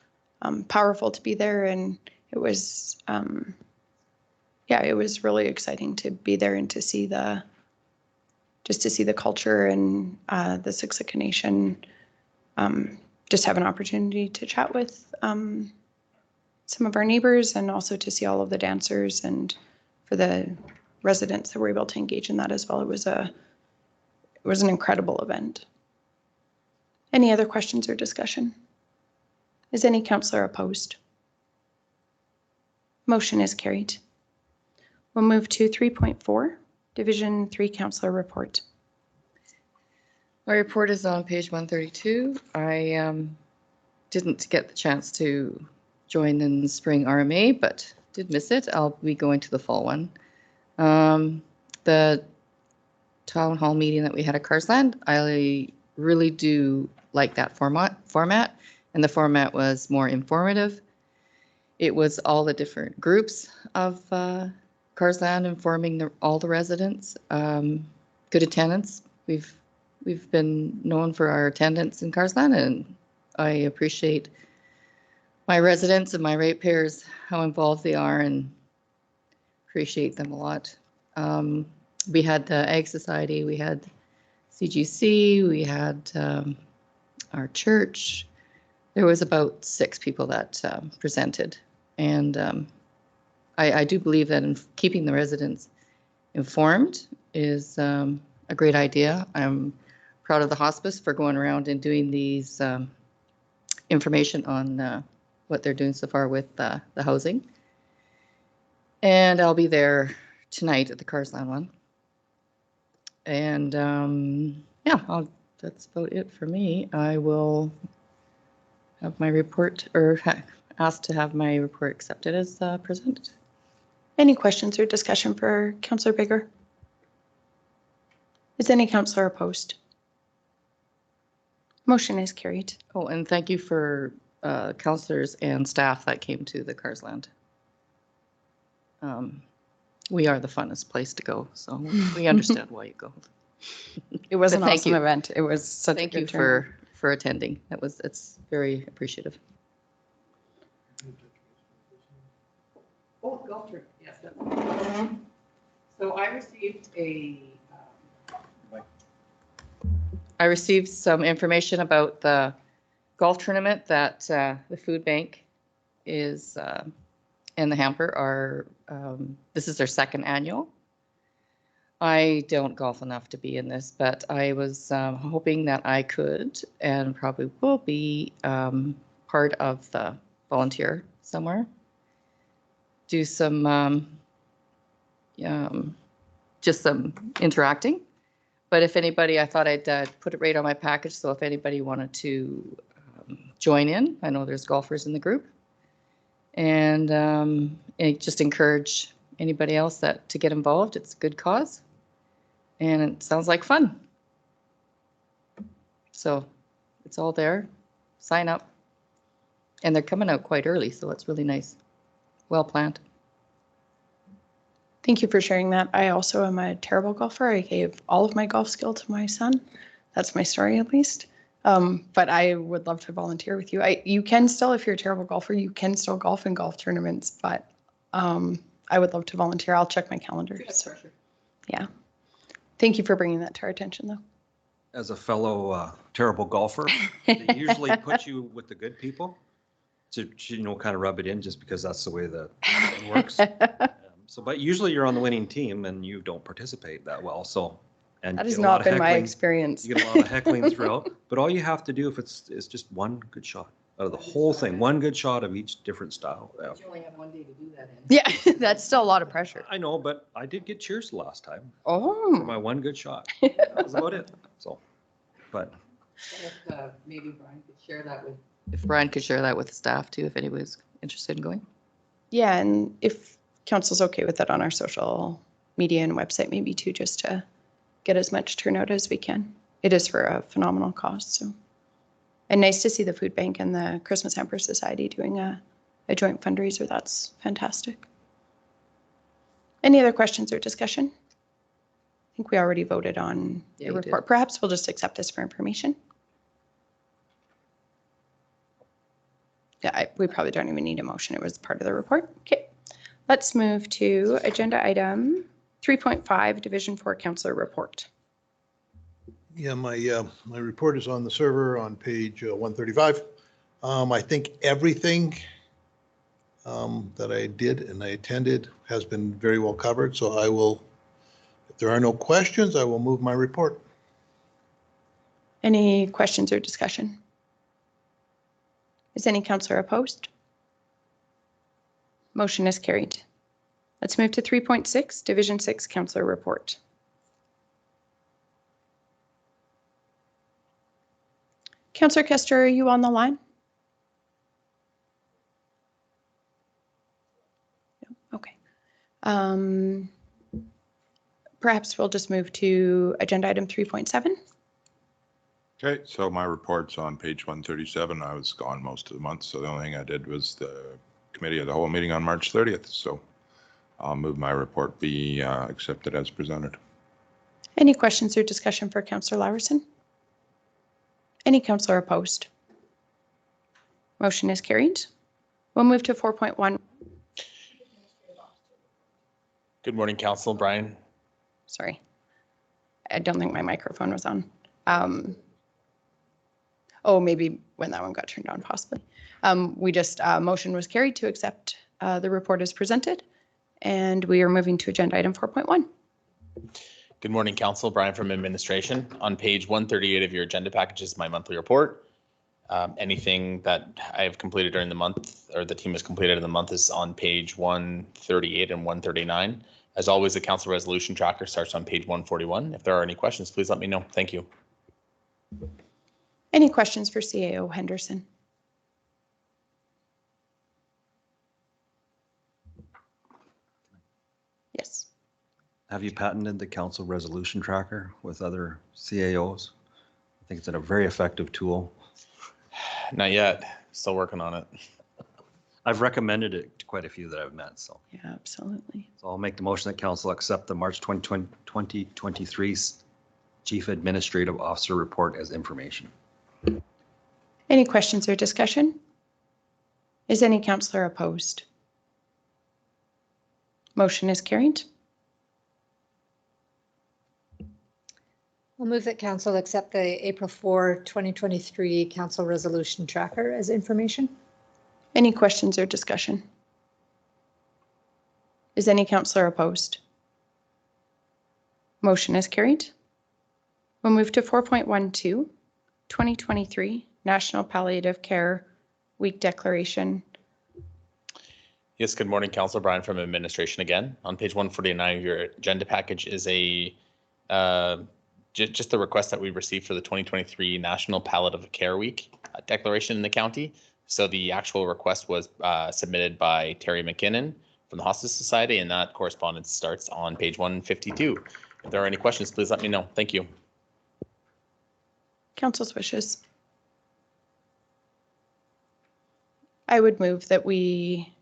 powerful to be there, and it was, yeah, it was really exciting to be there and to see the culture and the Siksika Nation. Just have an opportunity to chat with some of our neighbors, and also to see all of the dancers, and for the residents that were able to engage in that as well. It was an incredible event. Any other questions or discussion? Is any councillor opposed? Motion is carried. We'll move to 3.4, Division 3 Councillor Report. My report is on page 132. I didn't get the chance to join in the spring RMA, but did miss it. I'll be going to the fall one. The town hall meeting that we had at Carsland, I really do like that format, and the format was more informative. It was all the different groups of Carsland informing all the residents. Good attendance. We've been known for our attendance in Carsland, and I appreciate my residents and my ratepayers, how involved they are, and appreciate them a lot. We had the Ag Society, we had CGC, we had our church. There was about 6 people that presented, and I do believe that in keeping the residents informed is a great idea. I'm proud of the hospice for going around and doing these information on what they're doing so far with the housing. And I'll be there tonight at the Carsland one. And yeah, that's about it for me. I will have my report, or asked to have my report accepted as presented. Any questions or discussion for Councillor Bigger? Is any councillor opposed? Motion is carried. Oh, and thank you for councillors and staff that came to the Carsland. We are the funnest place to go, so we understand why you go. It was But an thank awesome you. event. It was such a Thank you good turnout. for attending. It's very appreciative. Oh, golf tournament, yes. So I received some information about the golf tournament that the food bank is and the hamper are, this is their second annual. I don't golf enough to be in this, but I was hoping that I could and probably will be part of the volunteer somewhere. Do some, just some interacting. But if anybody, I thought I'd put it right on my package. So if anybody wanted to join in, I know there's golfers in the group. And just encourage anybody else to get involved. It's a good cause. And it sounds like fun. So it's all there. Sign up. And they're coming out quite early, so it's really nice. Well planned. Thank you for sharing that. I also am a terrible golfer. I gave all of my golf skill to my son. That's my story, at least. But I would love to volunteer with you. You can still, if you're a terrible golfer, you can still golf in golf tournaments, but I would love to volunteer. I'll check my calendar. So, yeah. Thank you for bringing that to our attention, though. As a fellow terrible golfer, they usually put you with the good people to, kind of rub it in, just because that's the way that it works. But usually you're on the winning team and you don't participate that well. So, and That you has get a lot not of been my heckling. experience. You get a lot of heckling throughout, but all you have to do, if it's just one good shot out of the whole thing, one good shot of each different style. Yeah. You only have one day to do that in. Yeah, that's still a lot of pressure. I know, but I did get cheers the last time for Oh, my one good shot. That was about it. So, but Maybe Brian could share that with. If Brian could share that with the staff too, if anybody's interested in going. yeah. And if council's okay with it on our social media and website, maybe too, just to get as much turnout as we can. It is for a phenomenal cause. So, and nice to see the food bank and the Christmas Hamper Society doing a joint fundraiser. That's fantastic. Any other questions or discussion? I think we already voted on Yeah, the you did. report. Perhaps we'll just accept this for information. Yeah, we probably don't even need a motion. It was part of the report. Okay, let's move to agenda item 3.5, Division 4 Councillor Report. Yeah, my report is on the server on page 135. I think everything that I did and I attended has been very well covered. So I will, if there are no questions, I will move my report. Any questions or discussion? Is any councillor opposed? Motion is carried. Let's move to 3.6, Division 6 Councillor Report. Councillor Kester, are you on the line? No? Okay. Perhaps we'll just move to agenda item 3.7. Okay, so my report's on page 137. I was gone most of the month, so the only thing I did was the committee of the whole meeting on March 30th. So I'll move my report be accepted as presented. Any questions or discussion for Councillor Laverson? Any councillor opposed? Motion is carried. We'll move to 4.1. Good morning, Council. Brian. Sorry. I don't think my microphone was on. Oh, maybe when that one got turned on, possibly. We just, motion was carried to accept the report as presented, and we are moving to agenda item 4.1. Good morning, Council. Brian from Administration. On page 138 of your agenda package is my monthly report. Anything that I have completed during the month or the team has completed in the month is on page 138 and 139. As always, the council resolution tracker starts on page 141. If there are any questions, please let me know. Thank you. Any questions for CAO Henderson? Yes. Have you patented the council resolution tracker with other CAOs? I think it's a very effective tool. Not yet. Still working on it. I've recommended it to quite a few that I've met, so. Yeah, absolutely. So I'll make the motion that council accept the March 2023 Chief Administrative Officer report as information. Any questions or discussion? Is any councillor opposed? Motion is carried. I'll move that council accept the April 4, 2023 council resolution tracker as information. Any questions or discussion? Is any councillor opposed? Motion is carried. We'll move to 4.12, 2023 National Palliative Care Week Declaration. Yes, good morning, Councilor Brian from administration again. On page 149 of your agenda package is a just the request that we received for the 2023 National Palliative Care Week declaration in the county. So the actual request was submitted by Terry McKinnon from the Hospice Society, and that correspondence starts on page 152. If there are any questions, please let me know. Thank you. Council's wishes. I would move that we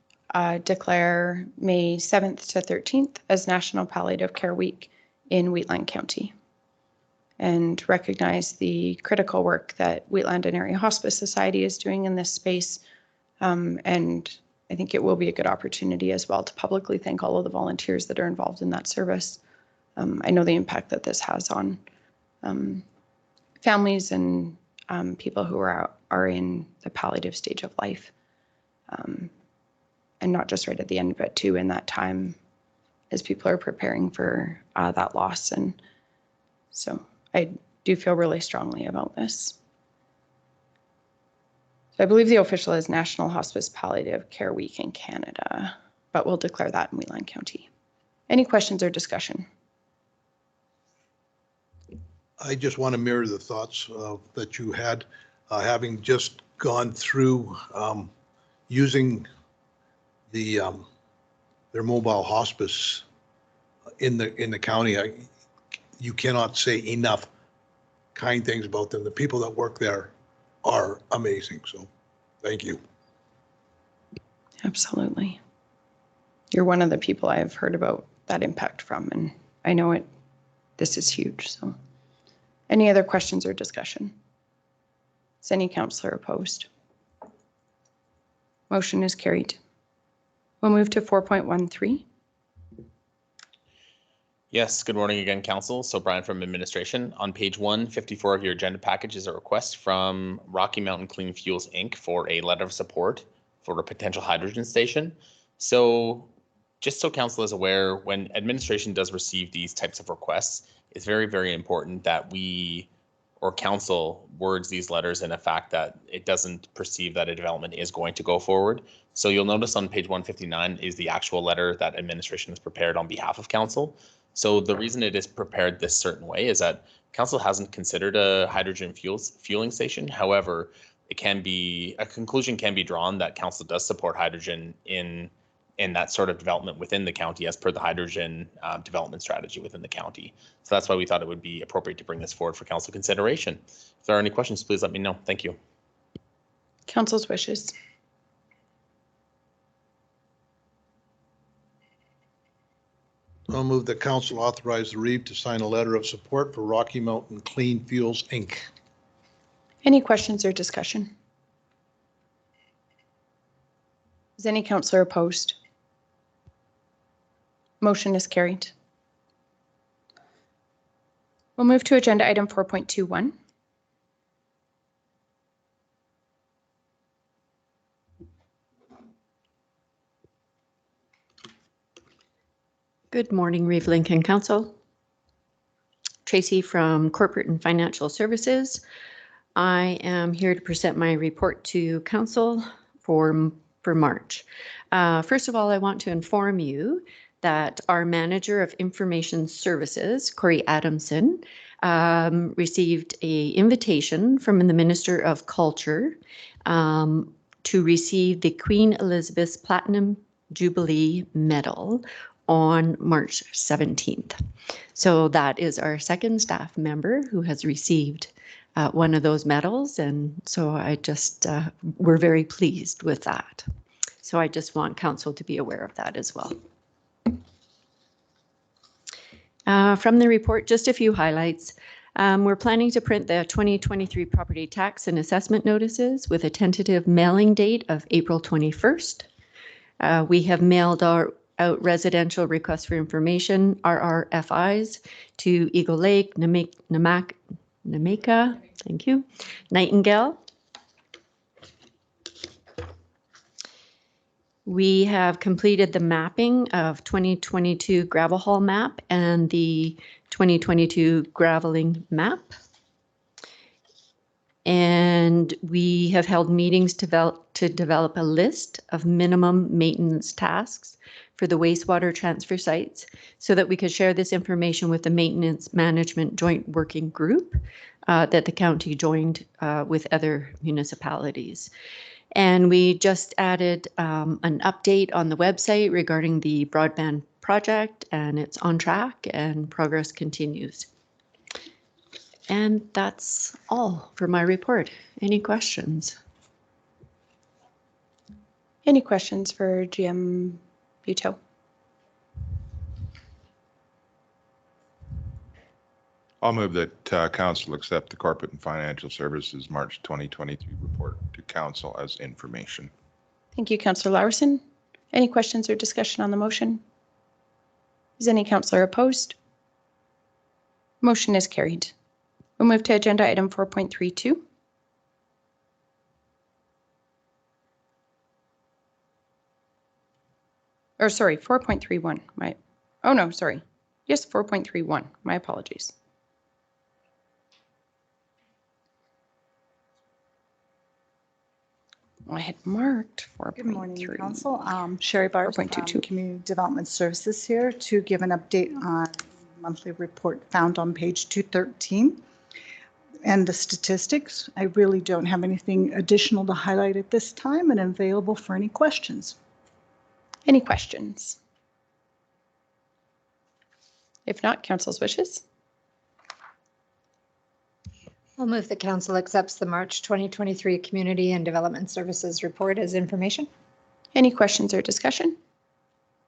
declare May 7th to 13th as National Palliative Care Week in Wheatland County and recognize the critical work that Wheatland and Area Hospice Society is doing in this space. And I think it will be a good opportunity as well to publicly thank all of the volunteers that are involved in that service. I know the impact that this has on families and people who are in the palliative stage of life. And not just right at the end, but too in that time as people are preparing for that loss. And so I do feel really strongly about this. So I believe the official is National Hospice Palliative Care Week in Canada, but we'll declare that in Wheatland County. Any questions or discussion? I just want to mirror the thoughts that you had, having just gone through using their mobile hospice in the county. You cannot say enough kind things about them. The people that work there are amazing. So thank you. Absolutely. You're one of the people I've heard about that impact from, and I know this is huge. So any other questions or discussion? Is any councillor opposed? Motion is carried. We'll move to 4.13. Yes, good morning again, Council. So Brian from administration. On page 154 of your agenda package is a request from Rocky Mountain Clean Fuels, Inc. for a letter of support for a potential hydrogen station. So just so Council is aware, when administration does receive these types of requests, it's very, very important that we or Council words these letters in a fact that it doesn't perceive that a development is going to go forward. So you'll notice on page 159 is the actual letter that administration has prepared on behalf of Council. So the reason it is prepared this certain way is that Council hasn't considered a hydrogen fueling station. However, a conclusion can be drawn that Council does support hydrogen in that sort of development within the county as per the hydrogen development strategy within the county. So that's why we thought it would be appropriate to bring this forward for Council consideration. If there are any questions, please let me know. Thank you. Council's wishes. I'll move that council authorize the REEB to sign a letter of support for Rocky Mountain Clean Fuels, Inc. Any questions or discussion? Is any councillor opposed? Motion is carried. We'll move to agenda item 4.21. Good morning, Reeve Lincoln Council. Tracy from Corporate and Financial Services. I am here to present my report to council for March. First of all, I want to inform you that our Manager of Information Services, Corey Adamson, received an invitation from the Minister of Culture to receive the Queen Elizabeth Platinum Jubilee Medal on March 17th. So that is our second staff member who has received one of those medals. And so we're very pleased with that. So I just want council to be aware of that as well. From the report, just a few highlights. We're planning to print the 2023 property tax and assessment notices with a tentative mailing date of April 21st. We have mailed out residential requests for information, RRFIs, to Eagle Lake, Namaka, thank you, Nightingale. We have completed the mapping of 2022 gravel haul map and the 2022 graveling map. And we have held meetings to develop a list of minimum maintenance tasks for the wastewater transfer sites so that we could share this information with the Maintenance Management Joint Working Group that the county joined with other municipalities. And we just added an update on the website regarding the broadband project, and it's on track and progress continues. And that's all for my report. Any questions? Any questions for GM Buteau? I'll move that council accept the Corporate and Financial Services March 2023 report to council as information. Thank you, Councillor Larson. Any questions or discussion on the motion? Is any councillor opposed? Motion is carried. We'll move to agenda item 4.32. Or sorry, 4.31. Oh no, sorry. Yes, 4.31. My apologies. I had marked 4.3. Good morning, Council. Sherry Bars from Community Development Services here to give an update on monthly report found on page 213. And the statistics, I really don't have anything additional to highlight at this time and available for any questions. Any questions? If not, council's wishes. I'll move that council accepts the March 2023 Community and Development Services report as information. Any questions or discussion?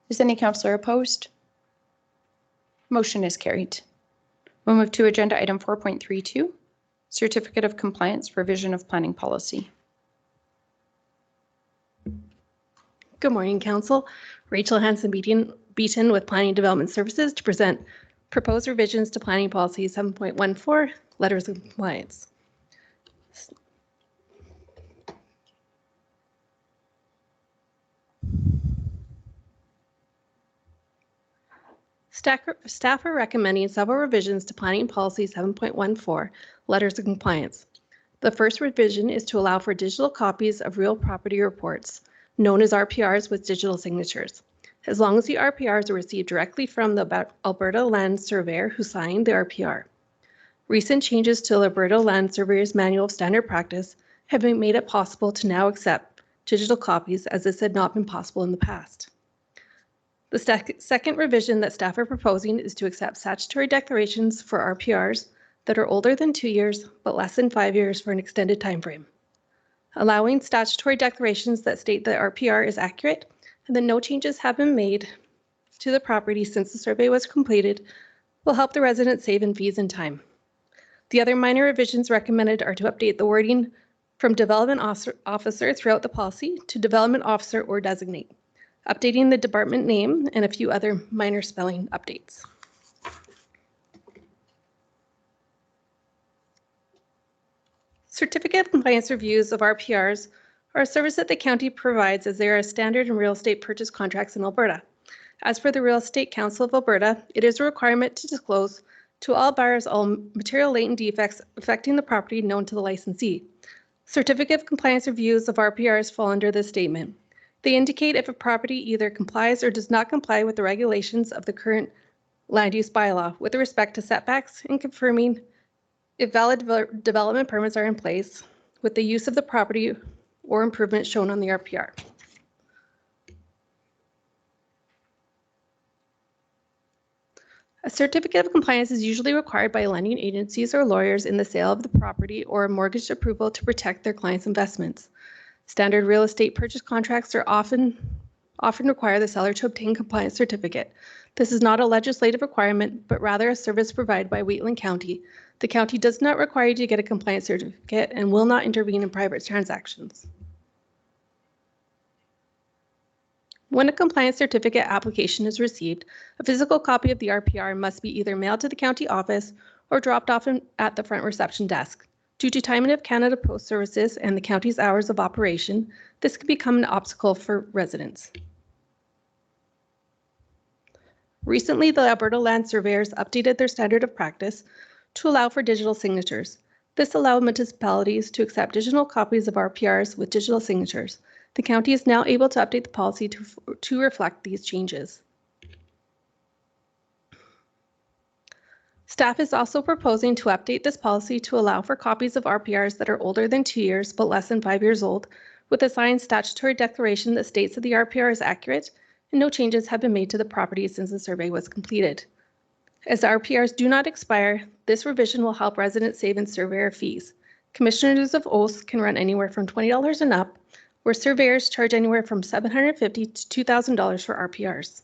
Is any councillor opposed? Motion is carried. We'll move to agenda item 4.32, Certificate of Compliance Revision of Planning Policy. Good morning, Council. Rachel Hanson-Beaton with Planning Development Services to present proposed revisions to Planning Policy 7.14, Letters of Compliance. Staff are recommending several revisions to Planning Policy 7.14, Letters of Compliance. The first revision is to allow for digital copies of real property reports, known as RPRs with digital signatures, as long as the RPRs are received directly from the Alberta Land Surveyor who signed the RPR. Recent changes to the Alberta Land Surveyor's Manual of Standard Practice have made it possible to now accept digital copies, as this had not been possible in the past. The second revision that staff are proposing is to accept statutory declarations for RPRs that are older than 2 years but less than 5 years for an extended time frame. Allowing statutory declarations that state that RPR is accurate and that no changes have been made to the property since the survey was completed will help the residents save in fees and time. The other minor revisions recommended are to update the wording from development officer throughout the policy to development officer or designate, updating the department name and a few other minor spelling updates. Certificate of Compliance reviews of RPRs are a service that the county provides as they are a standard in real estate purchase contracts in Alberta. As per the Real Estate Council of Alberta, it is a requirement to disclose To all buyers, all material latent defects affecting the property known to the licensee. Certificate of compliance reviews of RPRs fall under this statement. They indicate if a property either complies or does not comply with the regulations of the current land use bylaw with respect to setbacks and confirming if valid development permits are in place with the use of the property or improvements shown on the RPR. A certificate of compliance is usually required by lending agencies or lawyers in the sale of the property or a mortgage approval to protect their clients' investments. Standard real estate purchase contracts are often require the seller to obtain compliance certificate. This is not a legislative requirement, but rather a service provided by Wheatland County. The county does not require you to get a compliance certificate and will not intervene in private transactions. When a compliance certificate application is received, a physical copy of the RPR must be either mailed to the county office or dropped off at the front reception desk. Due to Time of Canada Post Services and the county's hours of operation, this can become an obstacle for residents. Recently, the Alberta Land Surveyors updated their standard of practice to allow for digital signatures. This allowed municipalities to accept digital copies of RPRs with digital signatures. The county is now able to update the policy to reflect these changes. Staff is also proposing to update this policy to allow for copies of RPRs that are older than 2 years but less than 5 years old, with a signed statutory declaration that states that the RPR is accurate and no changes have been made to the property since the survey was completed. As RPRs do not expire, this revision will help residents save in surveyor fees. Commissioners of oaths can run anywhere from $20 and up, where surveyors charge anywhere from $750 to $2,000 for RPRs.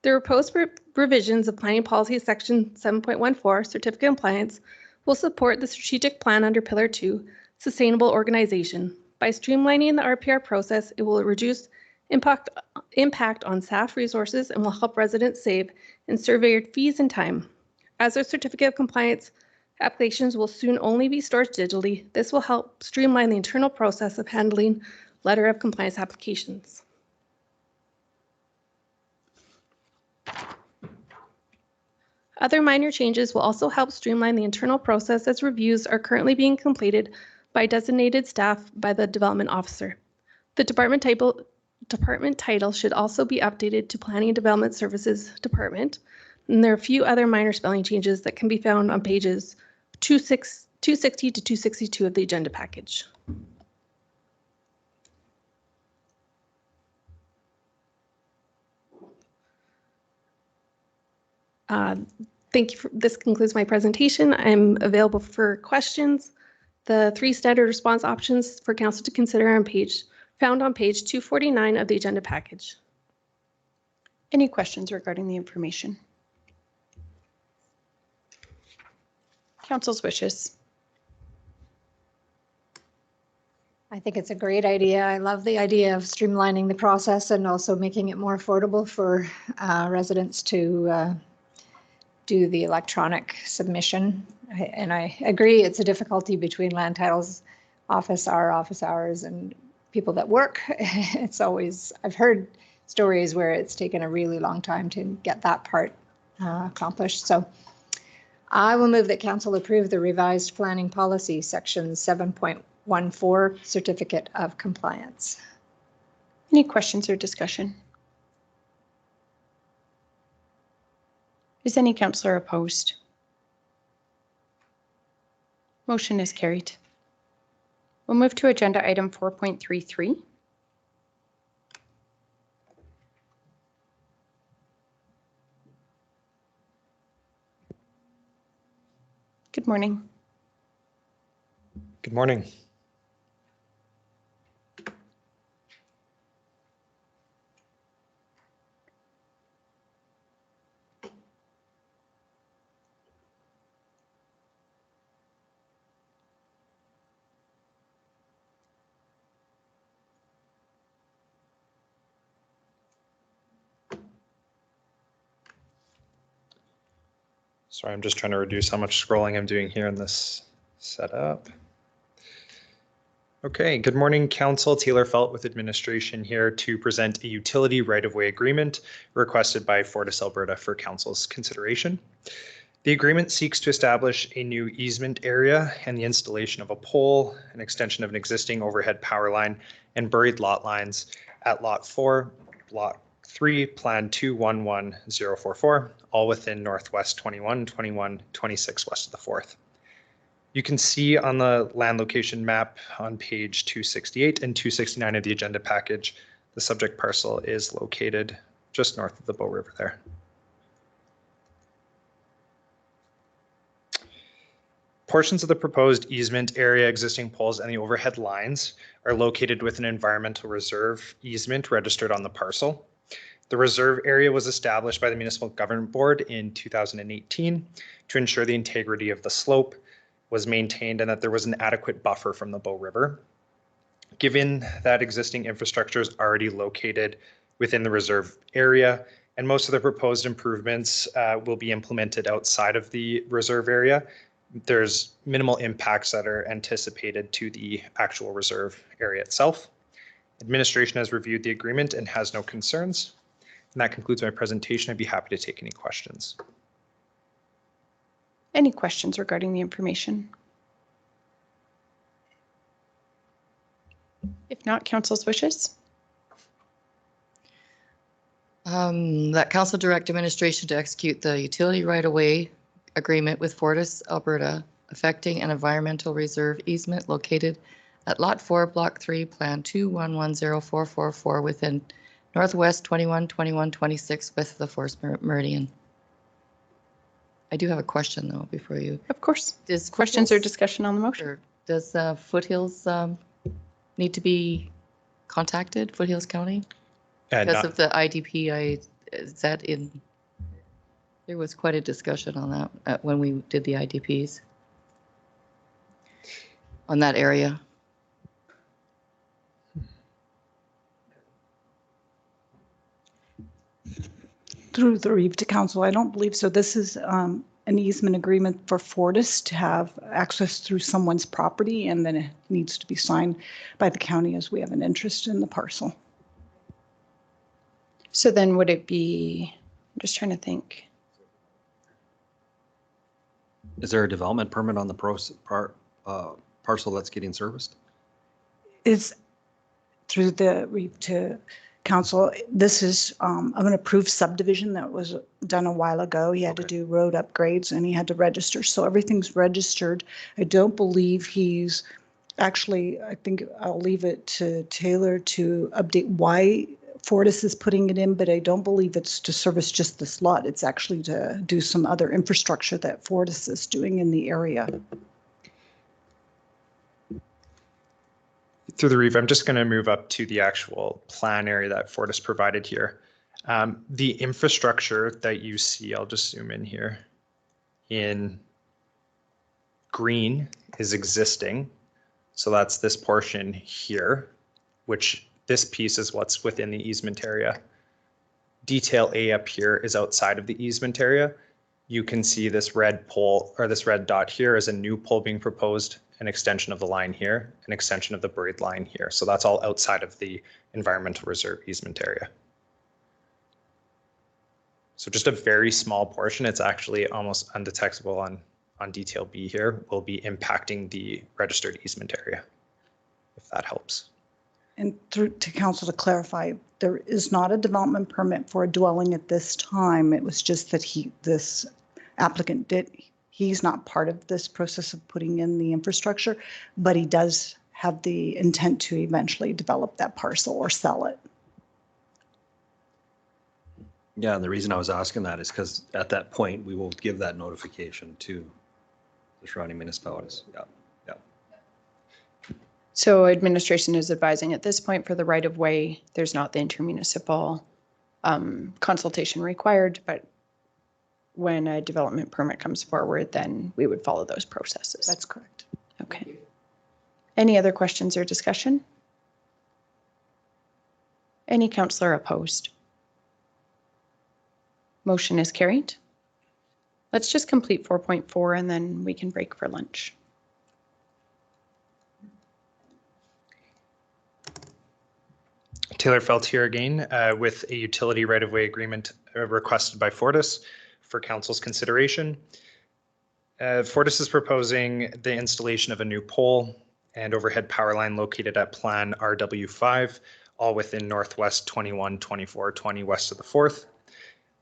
The proposed revisions of Planning Policy Section 7.14, Certificate of Compliance, will support the strategic plan under Pillar 2, Sustainable Organization. By streamlining the RPR process, it will reduce impact on staff resources and will help residents save in surveyor fees and time. As our Certificate of Compliance applications will soon only be stored digitally, this will help streamline the internal process of handling letter of compliance applications. Other minor changes will also help streamline the internal process as reviews are currently being completed by designated staff by the development officer. The department title should also be updated to Planning and Development Services Department. And there are a few other minor spelling changes that can be found on pages 260 to 262 of the agenda package. Thank you. This concludes my presentation. I'm available for questions. The 3 standard response options for council to consider are found on page 249 of the agenda package. Any questions regarding the information? Council's wishes. I think it's a great idea. I love the idea of streamlining the process and also making it more affordable for residents to do the electronic submission. And I agree, it's a difficulty between land titles office, our office hours, and people that work. It's always, I've heard stories where it's taken a really long time to get that part accomplished. So I will move that council approve the revised planning policy section 7.14 certificate of compliance. Any questions or discussion? Is any councillor opposed? Motion is carried. We'll move to agenda item 4.33. Good morning. Good morning. Sorry, I'm just trying to reduce how much scrolling I'm doing here in this setup. Okay, good morning, Council. Taylor Felt with administration here to present a utility right-of-way agreement requested by Fortis Alberta for Council's consideration. The agreement seeks to establish a new easement area and the installation of a pole, an extension of an existing overhead power line, and buried lot lines at Lot 4, Block 3, Plan 211044, all within Northwest 2126 west of the 4th. You can see on the land location map on page 268 and 269 of the agenda package, the subject parcel is located just north of the Bow River there. Portions of the proposed easement area, existing poles, and the overhead lines are located with an environmental reserve easement registered on the parcel. The reserve area was established by the Municipal Government Board in 2018 to ensure the integrity of the slope was maintained and that there was an adequate buffer from the Bow River. Given that existing infrastructure is already located within the reserve area, and most of the proposed improvements will be implemented outside of the reserve area, there's minimal impacts that are anticipated to the actual reserve area itself. Administration has reviewed the agreement and has no concerns. And that concludes my presentation. I'd be happy to take any questions. Any questions regarding the information? If not, council's wishes. That council direct administration to execute the utility right-of-way agreement with Fortis Alberta affecting an environmental reserve easement located at Lot 4, Block 3, Plan 211044 within Northwest 2126 west of the Forest Meridian. I do have a question though before you. Of course. Does Questions or discussion on the motion? Does Foothills need to be contacted, Foothills County? Because of the IDP, is that in? There was quite a discussion on that when we did the IDPs on that area. Through the Reeve to Council, I don't believe so. This is an easement agreement for Fortis to have access through someone's property, and then it needs to be signed by the county as we have an interest in the parcel. So then would it be, I'm just trying to think. Is there a development permit on the parcel that's getting serviced? It's through the Reeve to Council. This is an approved subdivision that was done a while ago. He had to do road upgrades and he had to register. So everything's registered. I don't believe he's actually, I think I'll leave it to Taylor to update why Fortis is putting it in, but I don't believe it's to service just this lot. It's actually to do some other infrastructure that Fortis is doing in the area. Through the Reeve, I'm just going to move up to the actual plan area that Fortis provided here. The infrastructure that you see, I'll just zoom in here, in green is existing. So that's this portion here, which this piece is what's within the easement area. Detail A up here is outside of the easement area. You can see this red pole or this red dot here is a new pole being proposed, an extension of the line here, an extension of the buried line here. So that's all outside of the environmental reserve easement area. So just a very small portion, it's actually almost undetectable on detail B here, will be impacting the registered easement area, if that helps. And through to council to clarify, there is not a development permit for a dwelling at this time. It was just that this applicant he's not part of this process of putting in the infrastructure, but he does have the intent to eventually develop that parcel or sell it. Yeah, and the reason I was asking that is because at that point, we will give that notification to the surrounding municipalities. Yeah. So administration is advising at this point for the right of way, there's not the intermunicipal consultation required, but when a development permit comes forward, then we would follow those processes. That's correct. Okay. Any other questions or discussion? Any councillor opposed? Motion is carried. Let's just complete 4.4 and then we can break for lunch. Taylor Felt here again with a utility right-of-way agreement requested by Fortis for council's consideration. Fortis is proposing the installation of a new pole and overhead power line located at Plan RW5, all within Northwest 21, 24, 20 west of the 4th.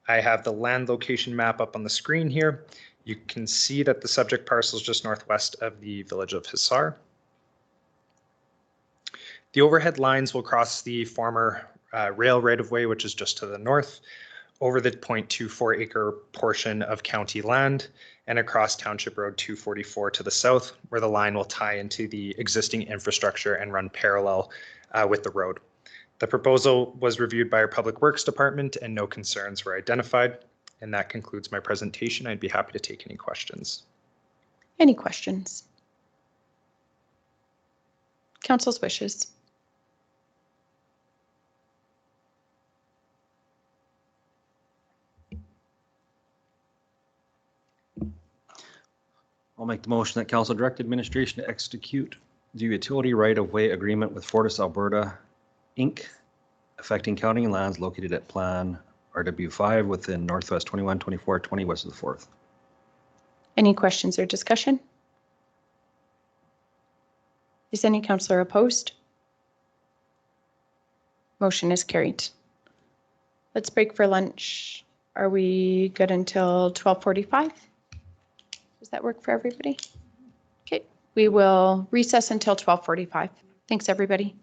I have the land location map up on the screen here. You can see that the subject parcel is just northwest of the village of Hisar. The overhead lines will cross the former rail right-of-way, which is just to the north, over the 0.24 acre portion of county land and across Township Road 244 to the south, where the line will tie into the existing infrastructure and run parallel with the road. The proposal was reviewed by our Public Works Department and no concerns were identified. And that concludes my presentation. I'd be happy to take any questions. Any questions? Council's wishes. I'll make the motion that council direct administration to execute the utility right-of-way agreement with Fortis Alberta, Inc., affecting county lands located at Plan RW5 within Northwest 21, 24, 20 west of the 4th. Any questions or discussion? Is any councillor opposed? Motion is carried. Let's break for lunch. Are we good until 12:45? Does that work for everybody? Okay, we will recess until 12:45. Thanks, everybody.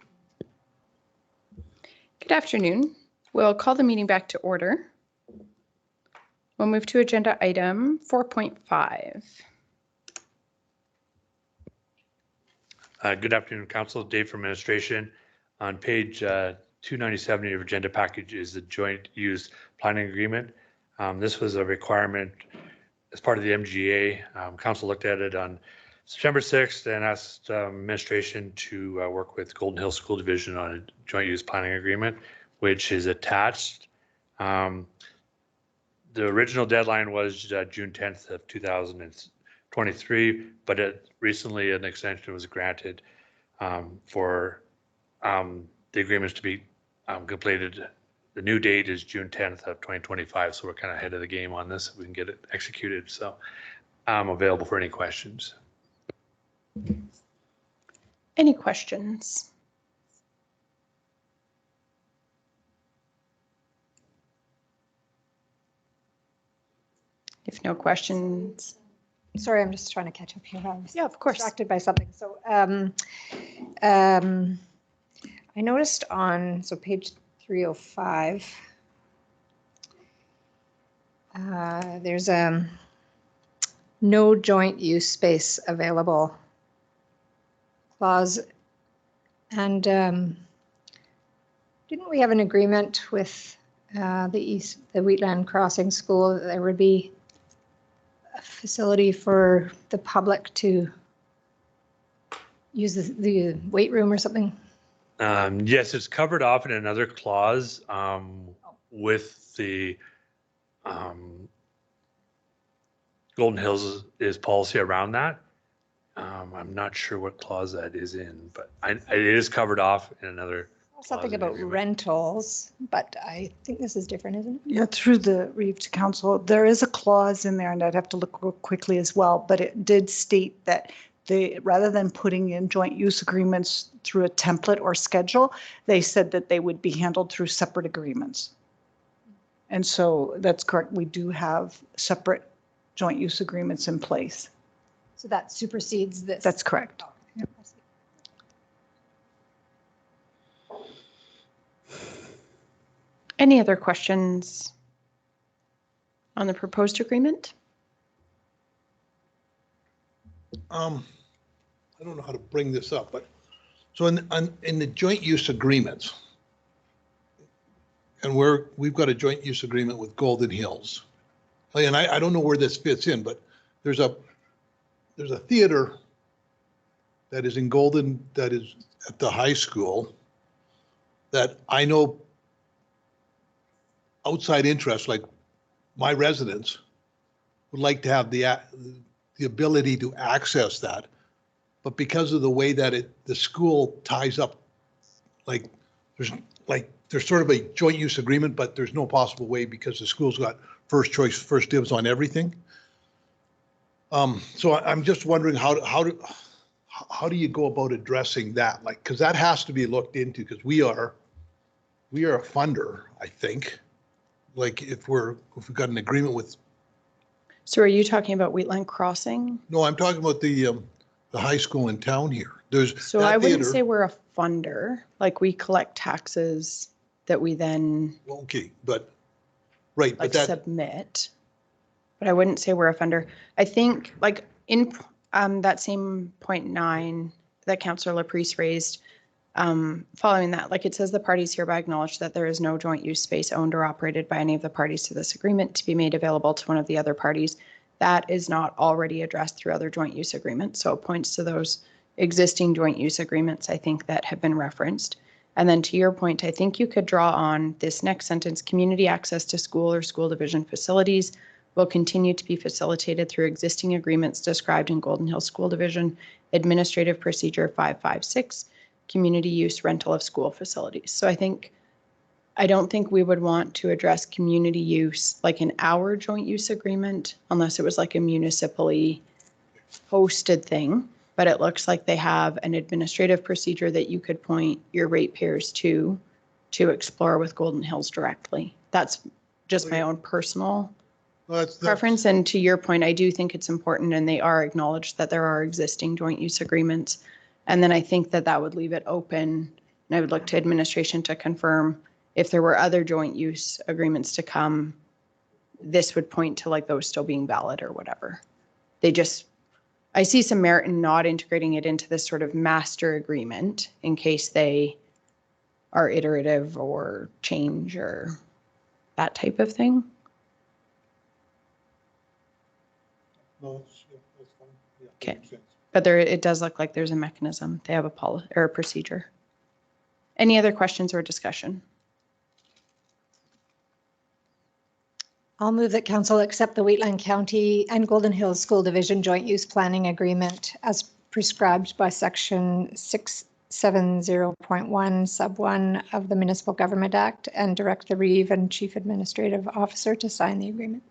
Good afternoon. We'll call the meeting back to order. We'll move to agenda item 4.5. Good afternoon, Council. Dave from Administration. On page 297 of your agenda package is the joint use planning agreement. This was a requirement as part of the MGA. Council looked at it on September 6th and asked Administration to work with Golden Hills School Division on a joint use planning agreement, which is attached. The original deadline was June 10th of 2023, but recently an extension was granted for the agreements to be completed. The new date is June 10th of 2025, so we're kind of ahead of the game on this. We can get it executed, so I'm available for any questions. Any questions? If no questions. Sorry, I'm just trying to catch up here. I was Yeah, of course. distracted by something. So I noticed on, page 305, there's no joint use space available clause. And didn't we have an agreement with the Wheatland Crossing School that there would be a facility for the public to use the weight room or something? Yes, it's covered off in another clause with the Golden Hills is policy around that. I'm not sure what clause that is in, but it is covered off in another. Something about rentals, but I think this is different, isn't it? Yeah, through the Reeve to Council, there is a clause in there, and I'd have to look real quickly as well, but it did state that rather than putting in joint use agreements through a template or schedule, they said that they would be handled through separate agreements. And so that's correct. We do have separate joint use agreements in place. So that supersedes this? That's correct. Yeah. Any other questions on the proposed agreement? I don't know how to bring this up, but so in the joint use agreements, and we've got a joint use agreement with Golden Hills. And I don't know where this fits in, but there's a theater that is in Golden, that is at the high school, that I know outside interests, like my residents, would like to have the ability to access that. But because of the way that the school ties up, like there's sort of a joint use agreement, but there's no possible way because the school's got first choice, first dibs on everything. So I'm just wondering how do you go about addressing that? Like, because that has to be looked into because we are a funder, I think. Like if we've got an agreement with. So are you talking about Wheatland Crossing? No, I'm talking about the high school in town here. So I wouldn't say we're a funder, like we collect taxes that we then okay, but right, like but that submit. But I wouldn't say we're a funder. I think like in that same 0.9 that Councillor Laprise raised, following that, like it says the parties hereby acknowledge that there is no joint use space owned or operated by any of the parties to this agreement to be made available to one of the other parties. That is not already addressed through other joint use agreements. So it points to those existing joint use agreements, I think, that have been referenced. And then to your point, I think you could draw on this next sentence: community access to school or school division facilities will continue to be facilitated through existing agreements described in Golden Hill School Division Administrative Procedure 556, community use rental of school facilities. So I don't think we would want to address community use like in our joint use agreement unless it was like a municipally hosted thing. But it looks like they have an administrative procedure that you could point your ratepayers to explore with Golden Hills directly. That's just my own personal preference. And to your point, I do think it's important, and they are acknowledged that there are existing joint use agreements. And then I think that would leave it open, and I would look to administration to confirm if there were other joint use agreements to come, this would point to like those still being valid or whatever. I see some merit in not integrating it into this sort of master agreement in case they are iterative or change or that type of thing. No, that's fine. Yeah, Okay. makes sense. But it does look like there's a mechanism. They have a policy or a procedure. Any other questions or discussion? I'll move that council accept the Wheatland County and Golden Hills School Division Joint Use Planning Agreement as prescribed by Section 670.1 Sub 1 of the Municipal Government Act and direct the Reeve and Chief Administrative Officer to sign the agreement.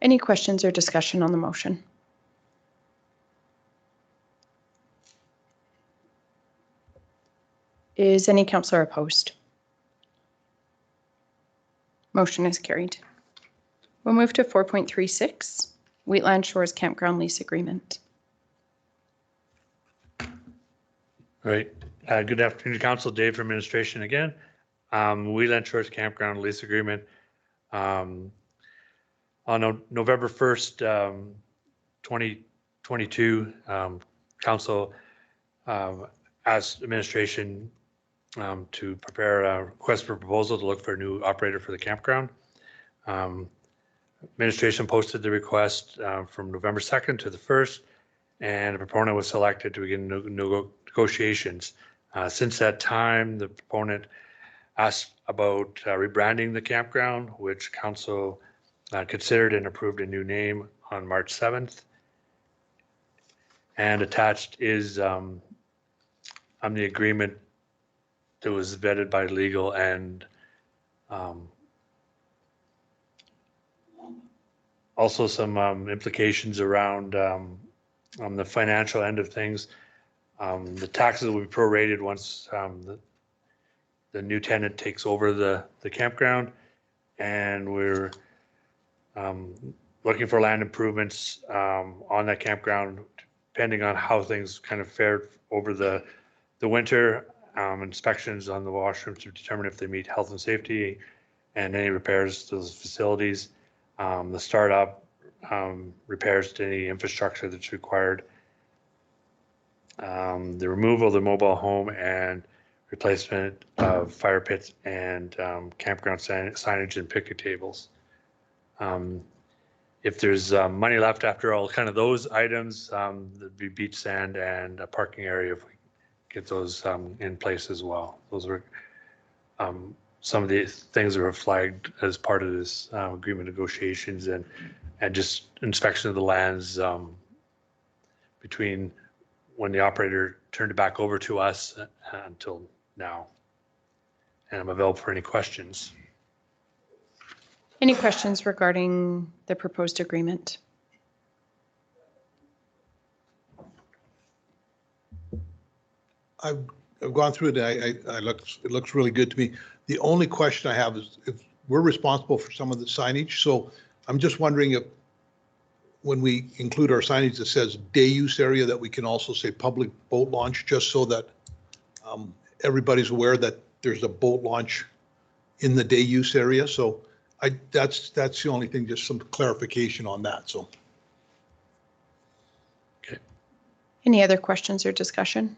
Any questions or discussion on the motion? Is any councillor opposed? Motion is carried. We'll move to 4.36, Wheatland Shores Campground Lease Agreement. All right. Good afternoon, Council. Dave from Administration again. Wheatland Shores Campground Lease Agreement. On November 1st, 2022, Council asked Administration to prepare a request for proposal to look for a new operator for the campground. Administration posted the request from November 2nd to the 1st, and a proponent was selected to begin negotiations. Since that time, the proponent asked about rebranding the campground, which Council considered and approved a new name on March 7th. And attached is on the agreement that was vetted by legal and also some implications around on the financial end of things. The taxes will be prorated once the new tenant takes over the campground, and we're looking for land improvements on that campground, depending on how things kind of fared over the winter. Inspections on the washrooms to determine if they meet health and safety, and any repairs to those facilities. The startup repairs to any infrastructure that's required. The removal of the mobile home and replacement of fire pits and campground signage and picnic tables. If there's money left after all kind of those items, there'd be beach sand and a parking area if we get those in place as well. Those are some of the things that were flagged as part of this agreement negotiations, and just inspection of the lands between when the operator turned it back over to us until now. And I'm available for any questions. Any questions regarding the proposed agreement? I've gone through it. It looks really good to me. The only question I have is if we're responsible for some of the signage. So I'm just wondering if when we include our signage that says day use area, that we can also say public boat launch, just so that everybody's aware that there's a boat launch in the day use area. So that's the only thing, just some clarification on that. So. Okay. Any other questions or discussion?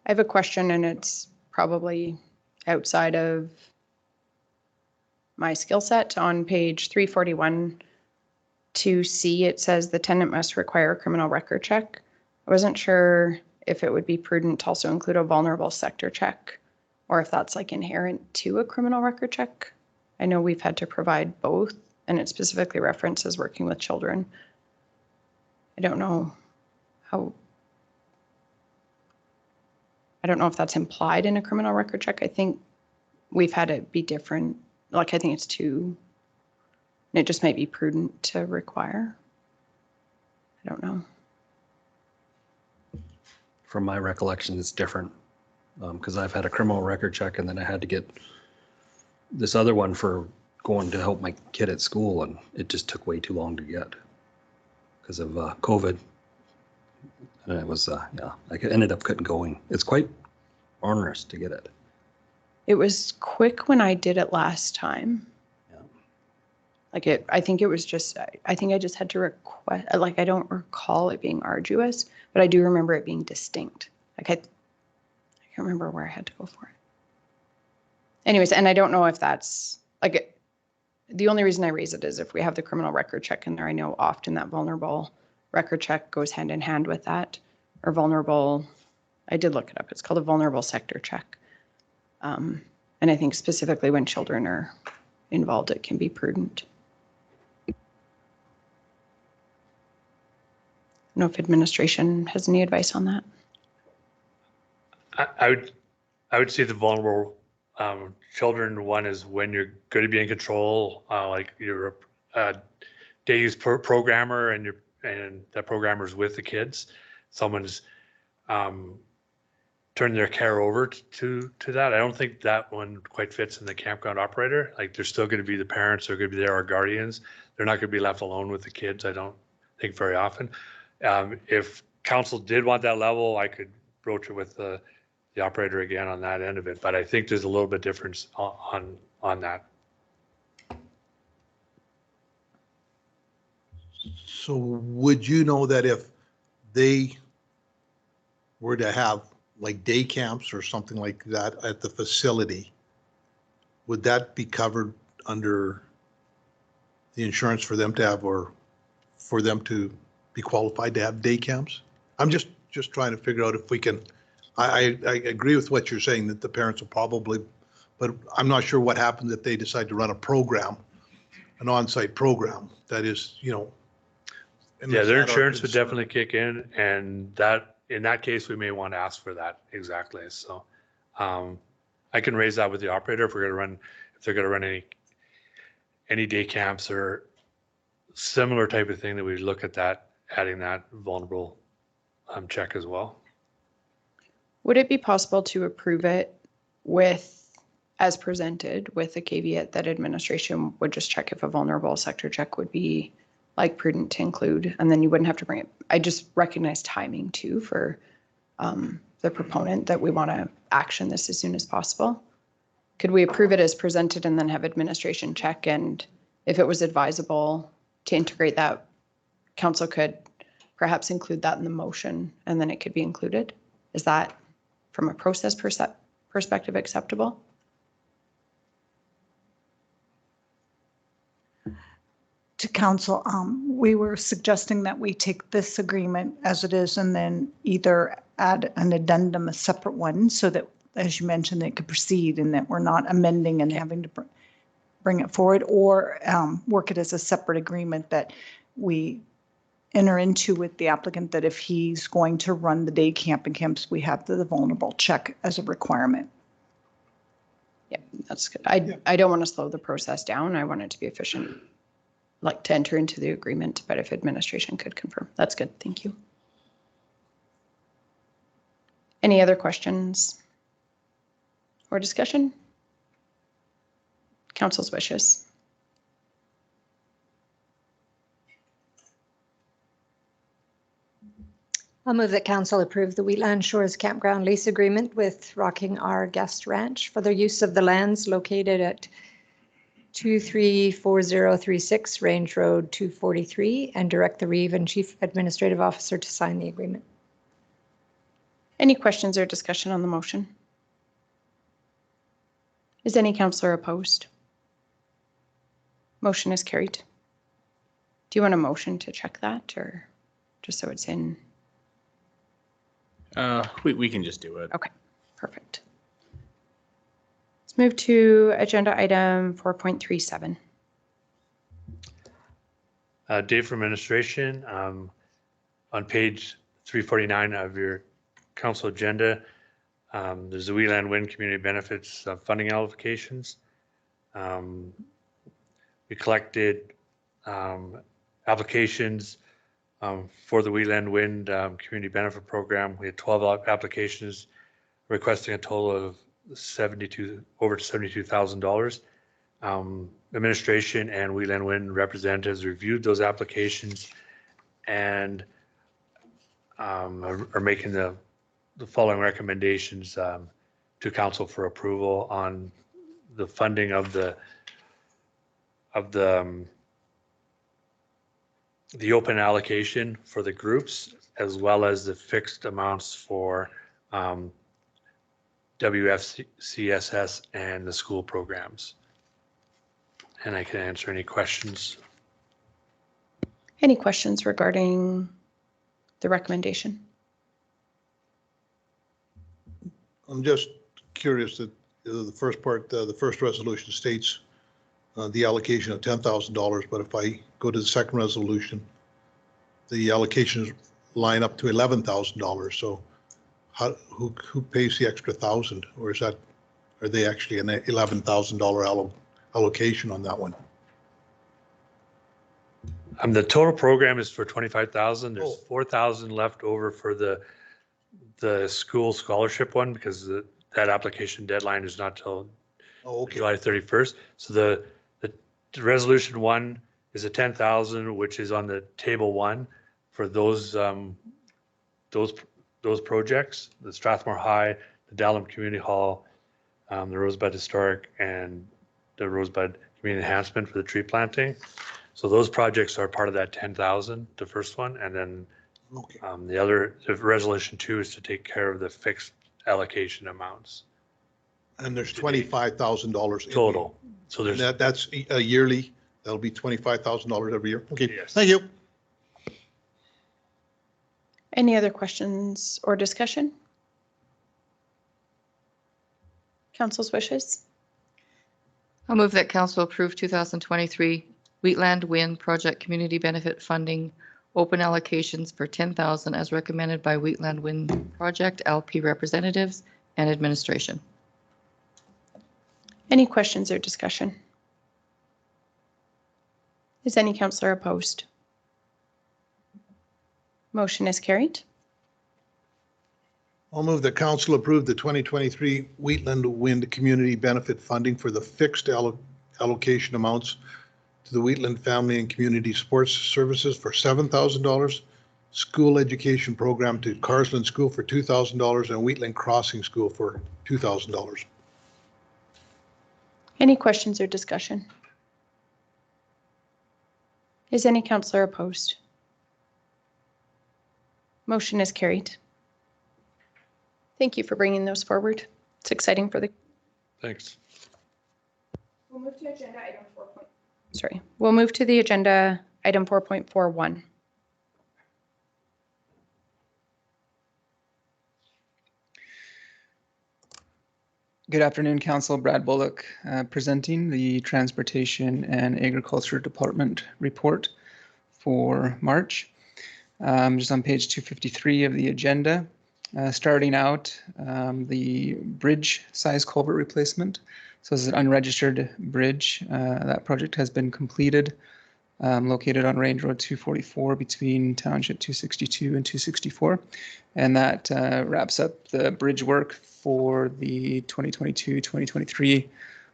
I have a question, and it's probably outside of my skill set. On page 341 2C, it says the tenant must require a criminal record check. I wasn't sure if it would be prudent to also include a vulnerable sector check, or if that's like inherent to a criminal record check. I know we've had to provide both, and it specifically references working with children. I don't know if that's implied in a criminal record check. I think we've had it be different. Like, I think it's two, and it just might be prudent to require. I don't know. From my recollection, it's different. Because I've had a criminal record check and then I had to get this other one for going to help my kid at school, and it just took way too long to get because of COVID. And it was, yeah, I ended up couldn't going. It's quite onerous to get it. It was quick when I did it last time. Yeah. Like I think it was just, I think I just had to request, like I don't recall it being arduous, but I do remember it being distinct. Like I can't remember where I had to go for it. Anyways, and I don't know if that's, like, the only reason I raise it is if we have the criminal record check in there, I know often that vulnerable record check goes hand in hand with that, or vulnerable, I did look it up, it's called a vulnerable sector check. And I think specifically when children are involved, it can be prudent. I don't know if administration has any advice on that. I would see the vulnerable children one is when you're going to be in control, like you're a day use programmer and that programmer's with the kids. Someone's turn their care over to that. I don't think that one quite fits in the campground operator. Like, they're still going to be the parents, they're going to be there, our guardians. They're not going to be left alone with the kids, I don't think, very often. If council did want that level, I could broach it with the operator again on that end of it, but I think there's a little bit difference on that. So would you know that if they were to have like day camps or something like that at the facility, would that be covered under the insurance for them to have, or for them to be qualified to have day camps? I'm just trying to figure out if we can, I agree with what you're saying, that the parents will probably, but I'm not sure what happens if they decide to run a program, an on-site program that is, you know. Yeah, their insurance would definitely kick in, and that, in that case, we may want to ask for that exactly. So I can raise that with the operator if they're going to run any day camps or similar type of thing, that we look at that, adding that vulnerable check as well. Would it be possible to approve it with, as presented, with the caveat that administration would just check if a vulnerable sector check would be like prudent to include, and then you wouldn't have to bring it? I just recognize timing too for the proponent, that we want to action this as soon as possible. Could we approve it as presented and then have administration check, and if it was advisable to integrate that, council could perhaps include that in the motion and then it could be included? Is that, from a process perspective, acceptable? To council, we were suggesting that we take this agreement as it is and then either add an addendum, a separate one, so that, as you mentioned, it could proceed and that we're not amending and having to bring it forward, or work it as a separate agreement that we enter into with the applicant that if he's going to run the day camp and camps, we have the vulnerable check as a requirement. Yeah, that's good. I don't want to slow the process down. I want it to be efficient, like to enter into the agreement, but if administration could confirm, that's good. Thank you. Any other questions or discussion? Council's wishes. I'll move that council approve the Wheatland Shores Campground lease agreement with Rocking R Guest Ranch for their use of the lands located at 234036 Range Road 243 and direct the Reeve and Chief Administrative Officer to sign the agreement. Any questions or discussion on the motion? Is any councillor opposed? Motion is carried. Do you want a motion to check that, or just so it's in? We can just do it. Okay, perfect. Let's move to agenda item 4.37. Dave for administration, on page 349 of your council agenda, there's the Wheatland Wind Community Benefits funding allocations. We collected applications for the Wheatland Wind Community Benefit Program. We had 12 applications requesting a total of over $72,000. Administration and Wheatland Wind representatives reviewed those applications and are making the following recommendations to council for approval on the funding of the open allocation for the groups, as well as the fixed amounts for WFCSS and the school programs. And I can answer any questions. Any questions regarding the recommendation? I'm just curious that the first part, the first resolution states the allocation of $10,000, but if I go to the second resolution, the allocations line up to $11,000. So who pays the extra 1,000, or are they actually an $11,000 allocation on that one? The total program is for 25,000. There's 4,000 left over for the school scholarship one, because that application deadline is not till July 31st. So the resolution one is a 10,000, which is on the table one for those projects: the Strathmore High, the Dallam Community Hall, the Rosebud Historic, and the Rosebud Community Enhancement for the tree planting. So those projects are part of that 10,000, the first one, and then the resolution two is to take care of the fixed allocation amounts. And there's $25,000 total. So there's that's a yearly. That'll be $25,000 every year. Okay. Yes. Thank you. Any other questions or discussion? Council's wishes. I'll move that council approve 2023 Wheatland Wind Project Community Benefit Funding open allocations for 10,000 as recommended by Wheatland Wind Project LP representatives and administration. Any questions or discussion? Is any councillor opposed? Motion is carried. I'll move that council approve the 2023 Wheatland Wind Community Benefit Funding for the fixed allocation amounts to the Wheatland Family and Community Sports Services for $7,000, school education program to Carsland School for $2,000, and Wheatland Crossing School for $2,000. Any questions or discussion? Is any councillor opposed? Motion is carried. Thank you for bringing those forward. It's exciting for the. Thanks. We'll move to agenda item 4. Sorry, we'll move to the agenda item 4.41. Good afternoon, Council. Brad Bullock presenting the Transportation and Agriculture Department report for March. Just on page 253 of the agenda, starting out, the bridge size culvert replacement. So this is an unregistered bridge. That project has been completed, located on Range Road 244 between Township 262 and 264. And that wraps up the bridge work for the 2022-2023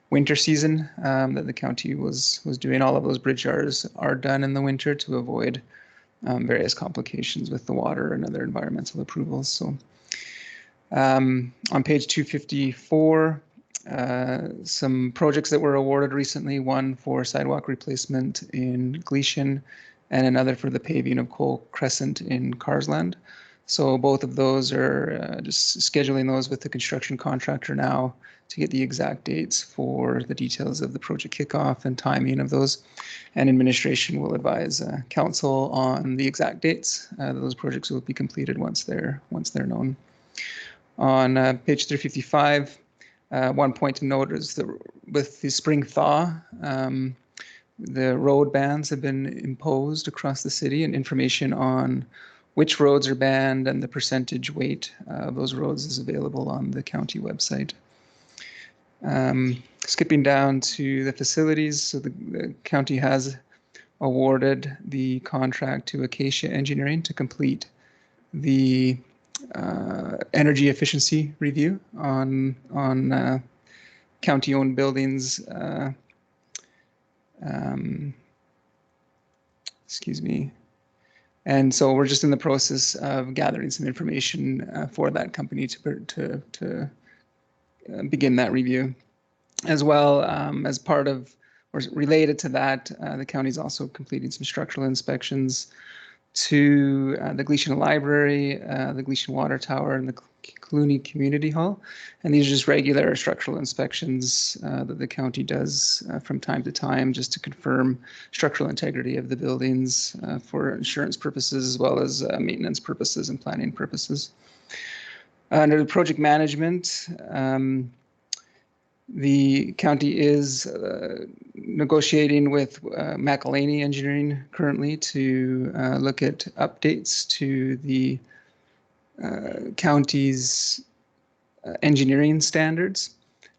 winter season that the county was doing. All of those bridge yards are done in the winter to avoid various complications with the water and other environmental approvals. So on page 254, some projects that were awarded recently, one for sidewalk replacement in Gleason and another for the paving of Cole Crescent in Carsland. So both of those are just scheduling those with the construction contractor now to get the exact dates for the details of the project kickoff and timing of those. And administration will advise council on the exact dates. Those projects will be completed once they're known. On page 355, one point to note is that with the spring thaw, the road bans have been imposed across the city, and information on which roads are banned and the percentage weight of those roads is available on the county website. Skipping down to the facilities, so the county has awarded the contract to Acacia Engineering to complete the energy efficiency review on county-owned buildings. Excuse me. And so we're just in the process of gathering some information for that company to begin that review. As well, as part of or related to that, the county is also completing some structural inspections to the Gleason Library, the Gleason Water Tower, and the Clooney Community Hall. And these are just regular structural inspections that the county does from time to time just to confirm structural integrity of the buildings for insurance purposes as well as maintenance purposes and planning purposes. Under the project management, the county is negotiating with McElhaney Engineering currently to look at updates to the county's engineering standards.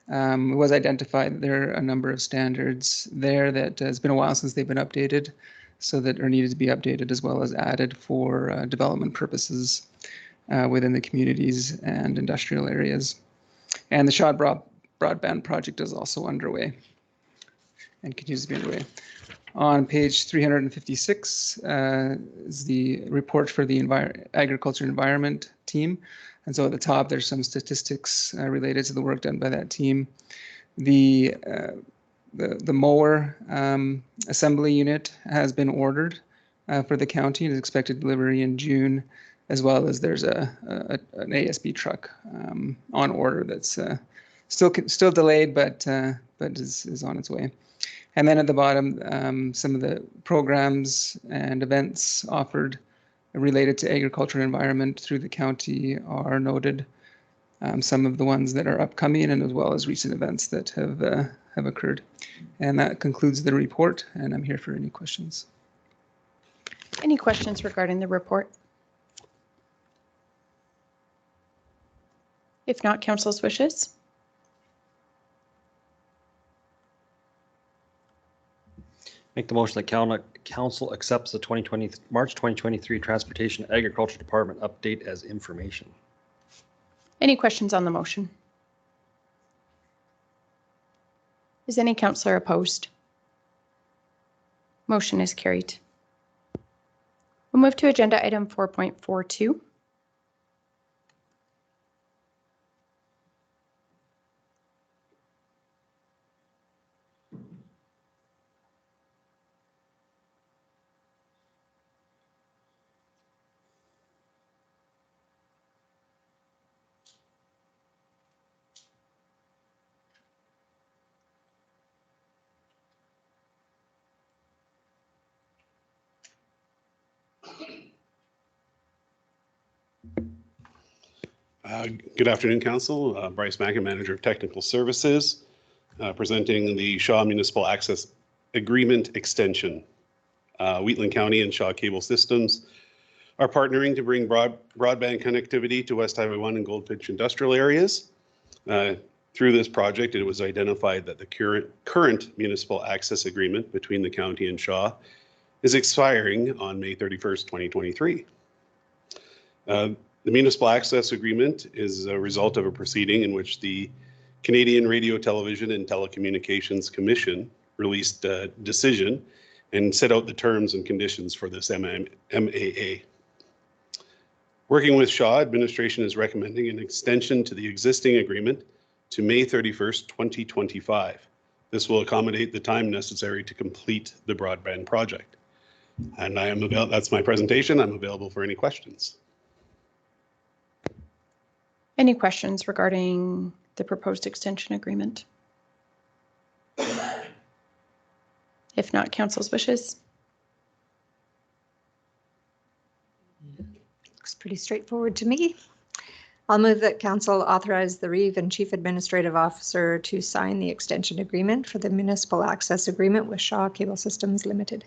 It was identified that there are a number of standards there that has been a while since they've been updated, so that are needed to be updated as well as added for development purposes within the communities and industrial areas. And the Shawd Broadband project is also underway and continues to be underway. On page 356 is the report for the agriculture environment team. And so at the top, there's some statistics related to the work done by that team. The mower assembly unit has been ordered for the county and is expected delivery in June, as well as there's an ASB truck on order that's still delayed, but is on its way. And then at the bottom, some of the programs and events offered related to agriculture and environment through the county are noted. Some of the ones that are upcoming and as well as recent events that have occurred. And that concludes the report, and I'm here for any questions. Any questions regarding the report? If not, council's wishes. Make the motion that council accepts the March 2023 Transportation Agriculture Department update as information. Any questions on the motion? Is any councillor opposed? Motion is carried. We'll move to agenda item 4.42. Good afternoon, Council. Bryce Mackin, Manager of Technical Services, presenting the Shaw Municipal Access Agreement Extension. Wheatland County and Shaw Cable Systems are partnering to bring broadband connectivity to West Highway 1 and Goldfinch industrial areas. Through this project, it was identified that the current municipal access agreement between the county and Shaw is expiring on May 31st, 2023. The municipal access agreement is a result of a proceeding in which the Canadian Radio, Television and Telecommunications Commission released a decision and set out the terms and conditions for this MAA. Working with Shaw, administration is recommending an extension to the existing agreement to May 31st, 2025. This will accommodate the time necessary to complete the broadband project. And that's my presentation. I'm available for any questions. Any questions regarding the proposed extension agreement? If not, council's wishes. Looks pretty straightforward to me. I'll move that council authorize the Reeve and Chief Administrative Officer to sign the extension agreement for the municipal access agreement with Shaw Cable Systems Limited.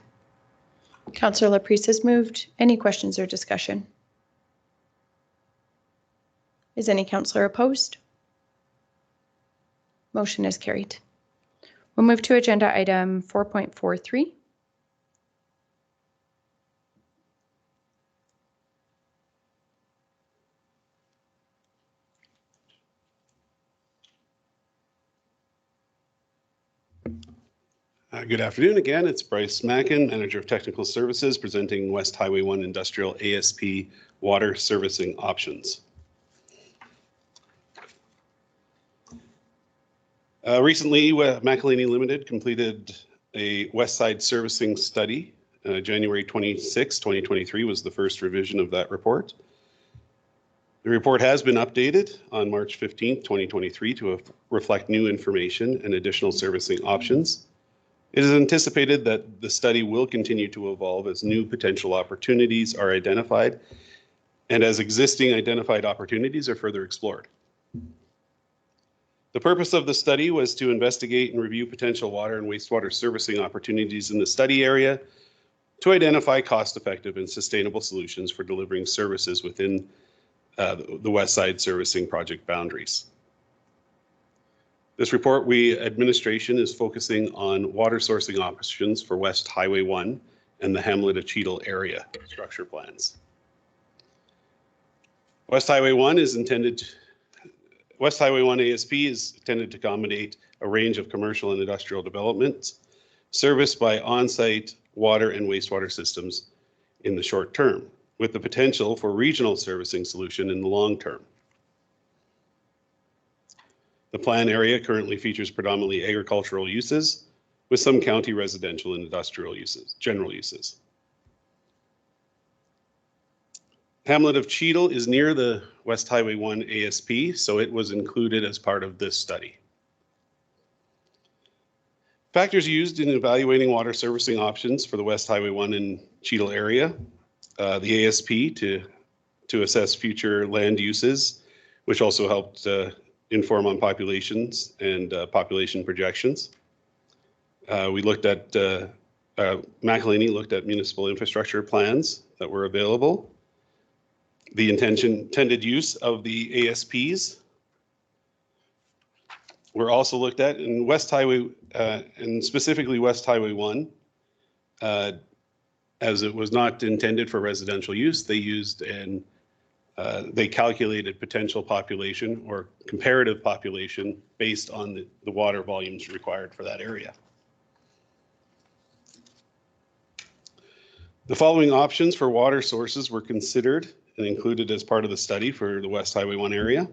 Councillor Laprise has moved. Any questions or discussion? Is any councillor opposed? Motion is carried. We'll move to agenda item 4.43. Good afternoon again. It's Bryce Mackin, Manager of Technical Services, presenting West Highway 1 Industrial ASP Water Servicing Options. Recently, McElhaney Limited completed a West Side Servicing Study. January 26, 2023 was the first revision of that report. The report has been updated on March 15, 2023 to reflect new information and additional servicing options. It is anticipated that the study will continue to evolve as new potential opportunities are identified and as existing identified opportunities are further explored. The purpose of the study was to investigate and review potential water and wastewater servicing opportunities in the study area to identify cost-effective and sustainable solutions for delivering services within the West Side Servicing Project boundaries. This report, administration is focusing on water sourcing options for West Highway 1 and the Hamlet of Cheadle area structure plans. West Highway 1 ASP is intended to accommodate a range of commercial and industrial developments serviced by on-site water and wastewater systems in the short term, with the potential for regional servicing solution in the long term. The plan area currently features predominantly agricultural uses with some county residential and industrial uses, general uses. Hamlet of Cheadle is near the West Highway 1 ASP, so it was included as part of this study. Factors used in evaluating water servicing options for the West Highway 1 and Cheadle area, the ASP to assess future land uses, which also helped inform on populations and population projections. We looked at, McElhaney looked at municipal infrastructure plans that were available, the intended use of the ASPs were also looked at in West Highway, and specifically West Highway 1, as it was not intended for residential use. They used and they calculated potential population or comparative population based on the water volumes required for that area. The following options for water sources were considered and included as part of the study for the West Highway 1 area.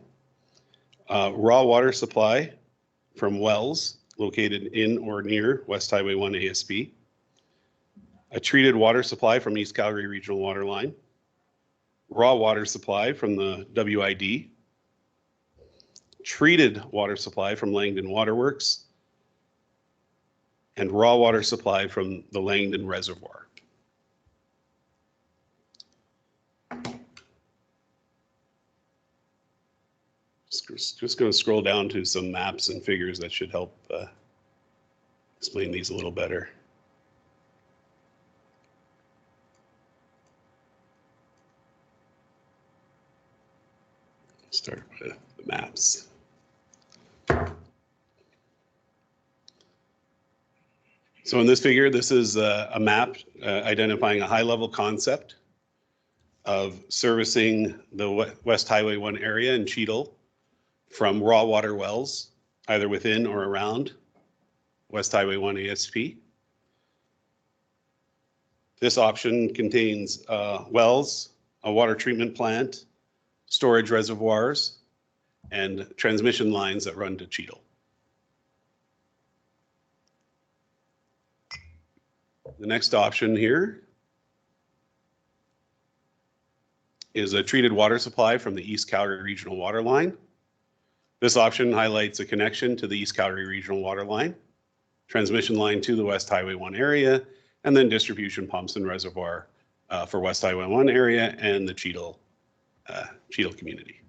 Raw water supply from wells located in or near West Highway 1 ASP. A treated water supply from East Calgary Regional Water Line. Raw water supply from the WID. Treated water supply from Langdon Waterworks. And raw water supply from the Langdon Reservoir. Just going to scroll down to some maps and figures that should help explain these a little better. start with the maps. So in this figure, this is a map identifying a high-level concept of servicing the West Highway 1 area in Cheadle from raw water wells, either within or around West Highway 1 ASP. This option contains wells, a water treatment plant, storage reservoirs, and transmission lines that run to Cheadle. The next option here is a treated water supply from the East Calgary Regional Water Line. This option highlights a connection to the East Calgary Regional Water Line, transmission line to the West Highway 1 area, and then distribution pumps and reservoir for West Highway 1 area and the Cheadle community.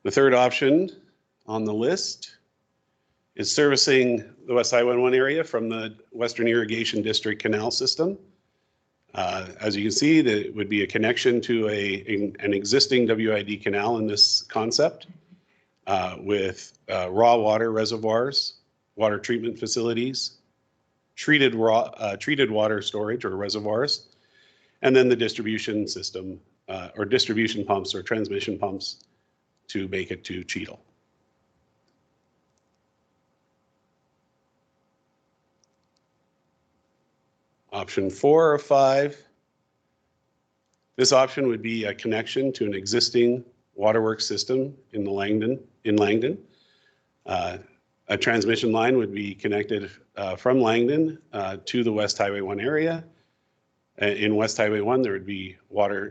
The third option on the list is servicing the West Highway 1 area from the Western Irrigation District Canal System. As you can see, there would be a connection to an existing WID canal in this concept with raw water reservoirs, water treatment facilities, treated water storage or reservoirs, and then the distribution system or distribution pumps or transmission pumps to make it to Cheadle. Option 4 of 5. This option would be a connection to an existing waterworks system in Langdon. A transmission line would be connected from Langdon to the West Highway 1 area. In West Highway 1, there would be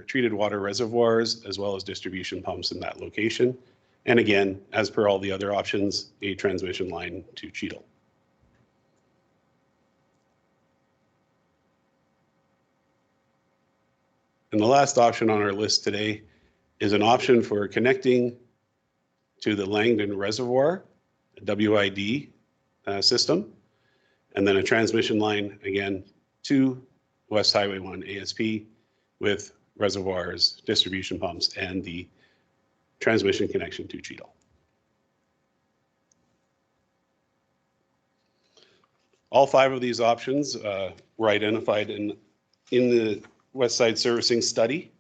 treated water reservoirs as well as distribution pumps in that location. And again, as per all the other options, a transmission line to Cheadle. And the last option on our list today is an option for connecting to the Langdon Reservoir, WID system, and then a transmission line again to West Highway 1 ASP with reservoirs, distribution pumps, and the transmission connection to Cheadle. All 5 of these options were identified in the West Side Servicing Study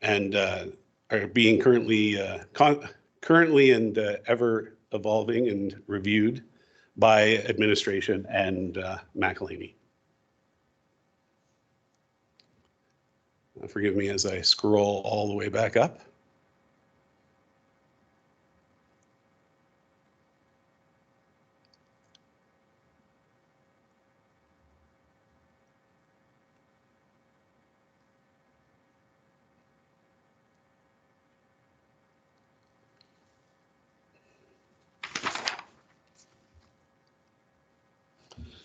and are being currently and ever evolving and reviewed by administration and McElhaney. Forgive me as I scroll all the way back up.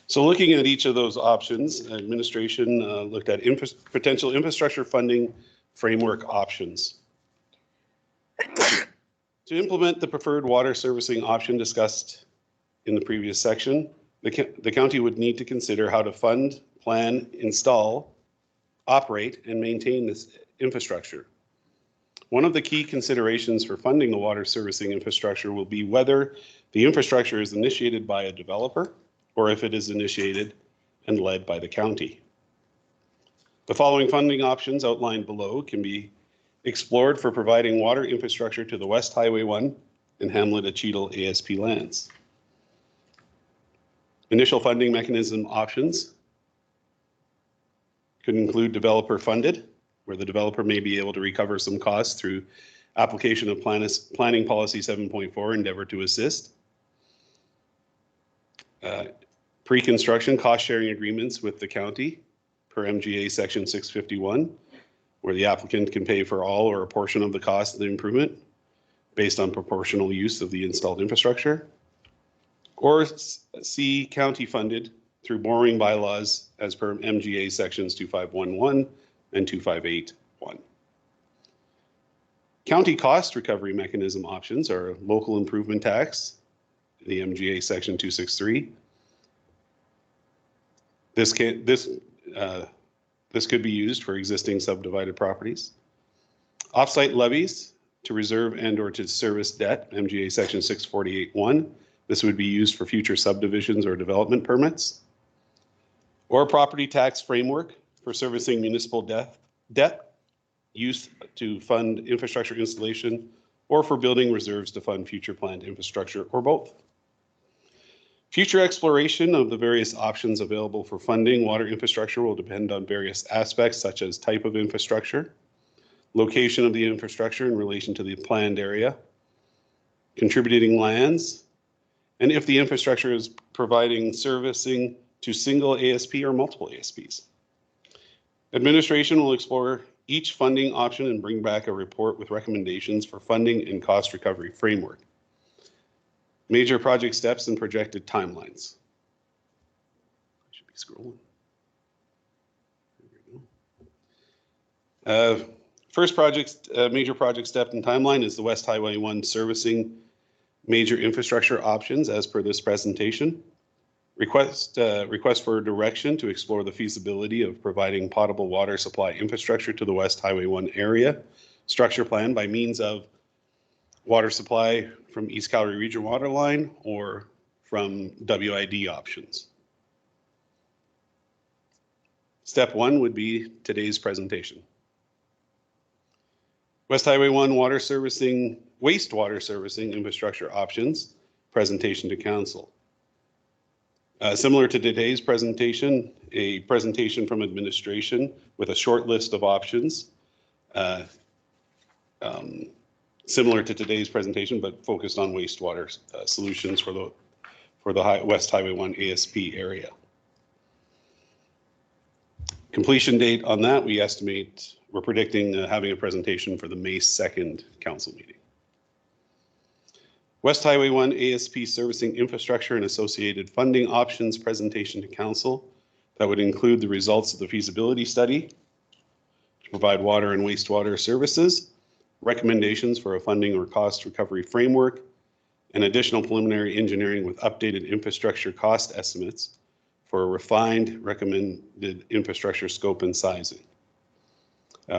So looking at each of those options, administration looked at potential infrastructure funding framework options. To implement the preferred water servicing option discussed in the previous section, the county would need to consider how to fund, plan, install, operate, and maintain this infrastructure. One of the key considerations for funding the water servicing infrastructure will be whether the infrastructure is initiated by a developer or if it is initiated and led by the county. The following funding options outlined below can be explored for providing water infrastructure to the West Highway 1 and Hamlet at Cheadle ASP lands. Initial funding mechanism options could include developer funded, where the developer may be able to recover some costs through application of Planning Policy 7.4, Endeavor to Assist. Pre-construction cost-sharing agreements with the county per MGA Section 651, where the applicant can pay for all or a portion of the cost of the improvement based on proportional use of the installed infrastructure. Or C, county funded through borrowing bylaws as per MGA Sections 2511 and 2581. County cost recovery mechanism options are local improvement tax, the MGA Section 263. The This could be used for existing subdivided properties. Offsite levies to reserve and or to service debt, MGA section 648(1). This would be used for future subdivisions or development permits. Or a property tax framework for servicing municipal debt, used to fund infrastructure installation, or for building reserves to fund future planned infrastructure, or both. Future exploration of the various options available for funding water infrastructure will depend on various aspects such as type of infrastructure, location of the infrastructure in relation to the planned area, contributing lands, and if the infrastructure is providing servicing to single ASP or multiple ASPs. Administration will explore each funding option and bring back a report with recommendations for funding and cost recovery framework. Major project steps and projected timelines. I should be scrolling. There we go. First major project step and timeline is the West Highway 1 servicing major infrastructure options as per this presentation. Request for direction to explore the feasibility of providing potable water supply infrastructure to the West Highway 1 area. Structure plan by means of water supply from East Calgary Regional Water Line or from WID options. Step 1 would be today's presentation. West Highway 1 wastewater servicing infrastructure options, presentation to council. Similar to today's presentation, a presentation from administration with a short list of options, similar to today's presentation, but focused on wastewater solutions for the West Highway 1 ASP area. Completion date on that, we're predicting having a presentation for the May 2nd council meeting. West Highway 1 ASP servicing infrastructure and associated funding options presentation to council. That would include the results of the feasibility study to provide water and wastewater services, recommendations for a funding or cost recovery framework, and additional preliminary engineering with updated infrastructure cost estimates for a refined recommended infrastructure scope and sizing.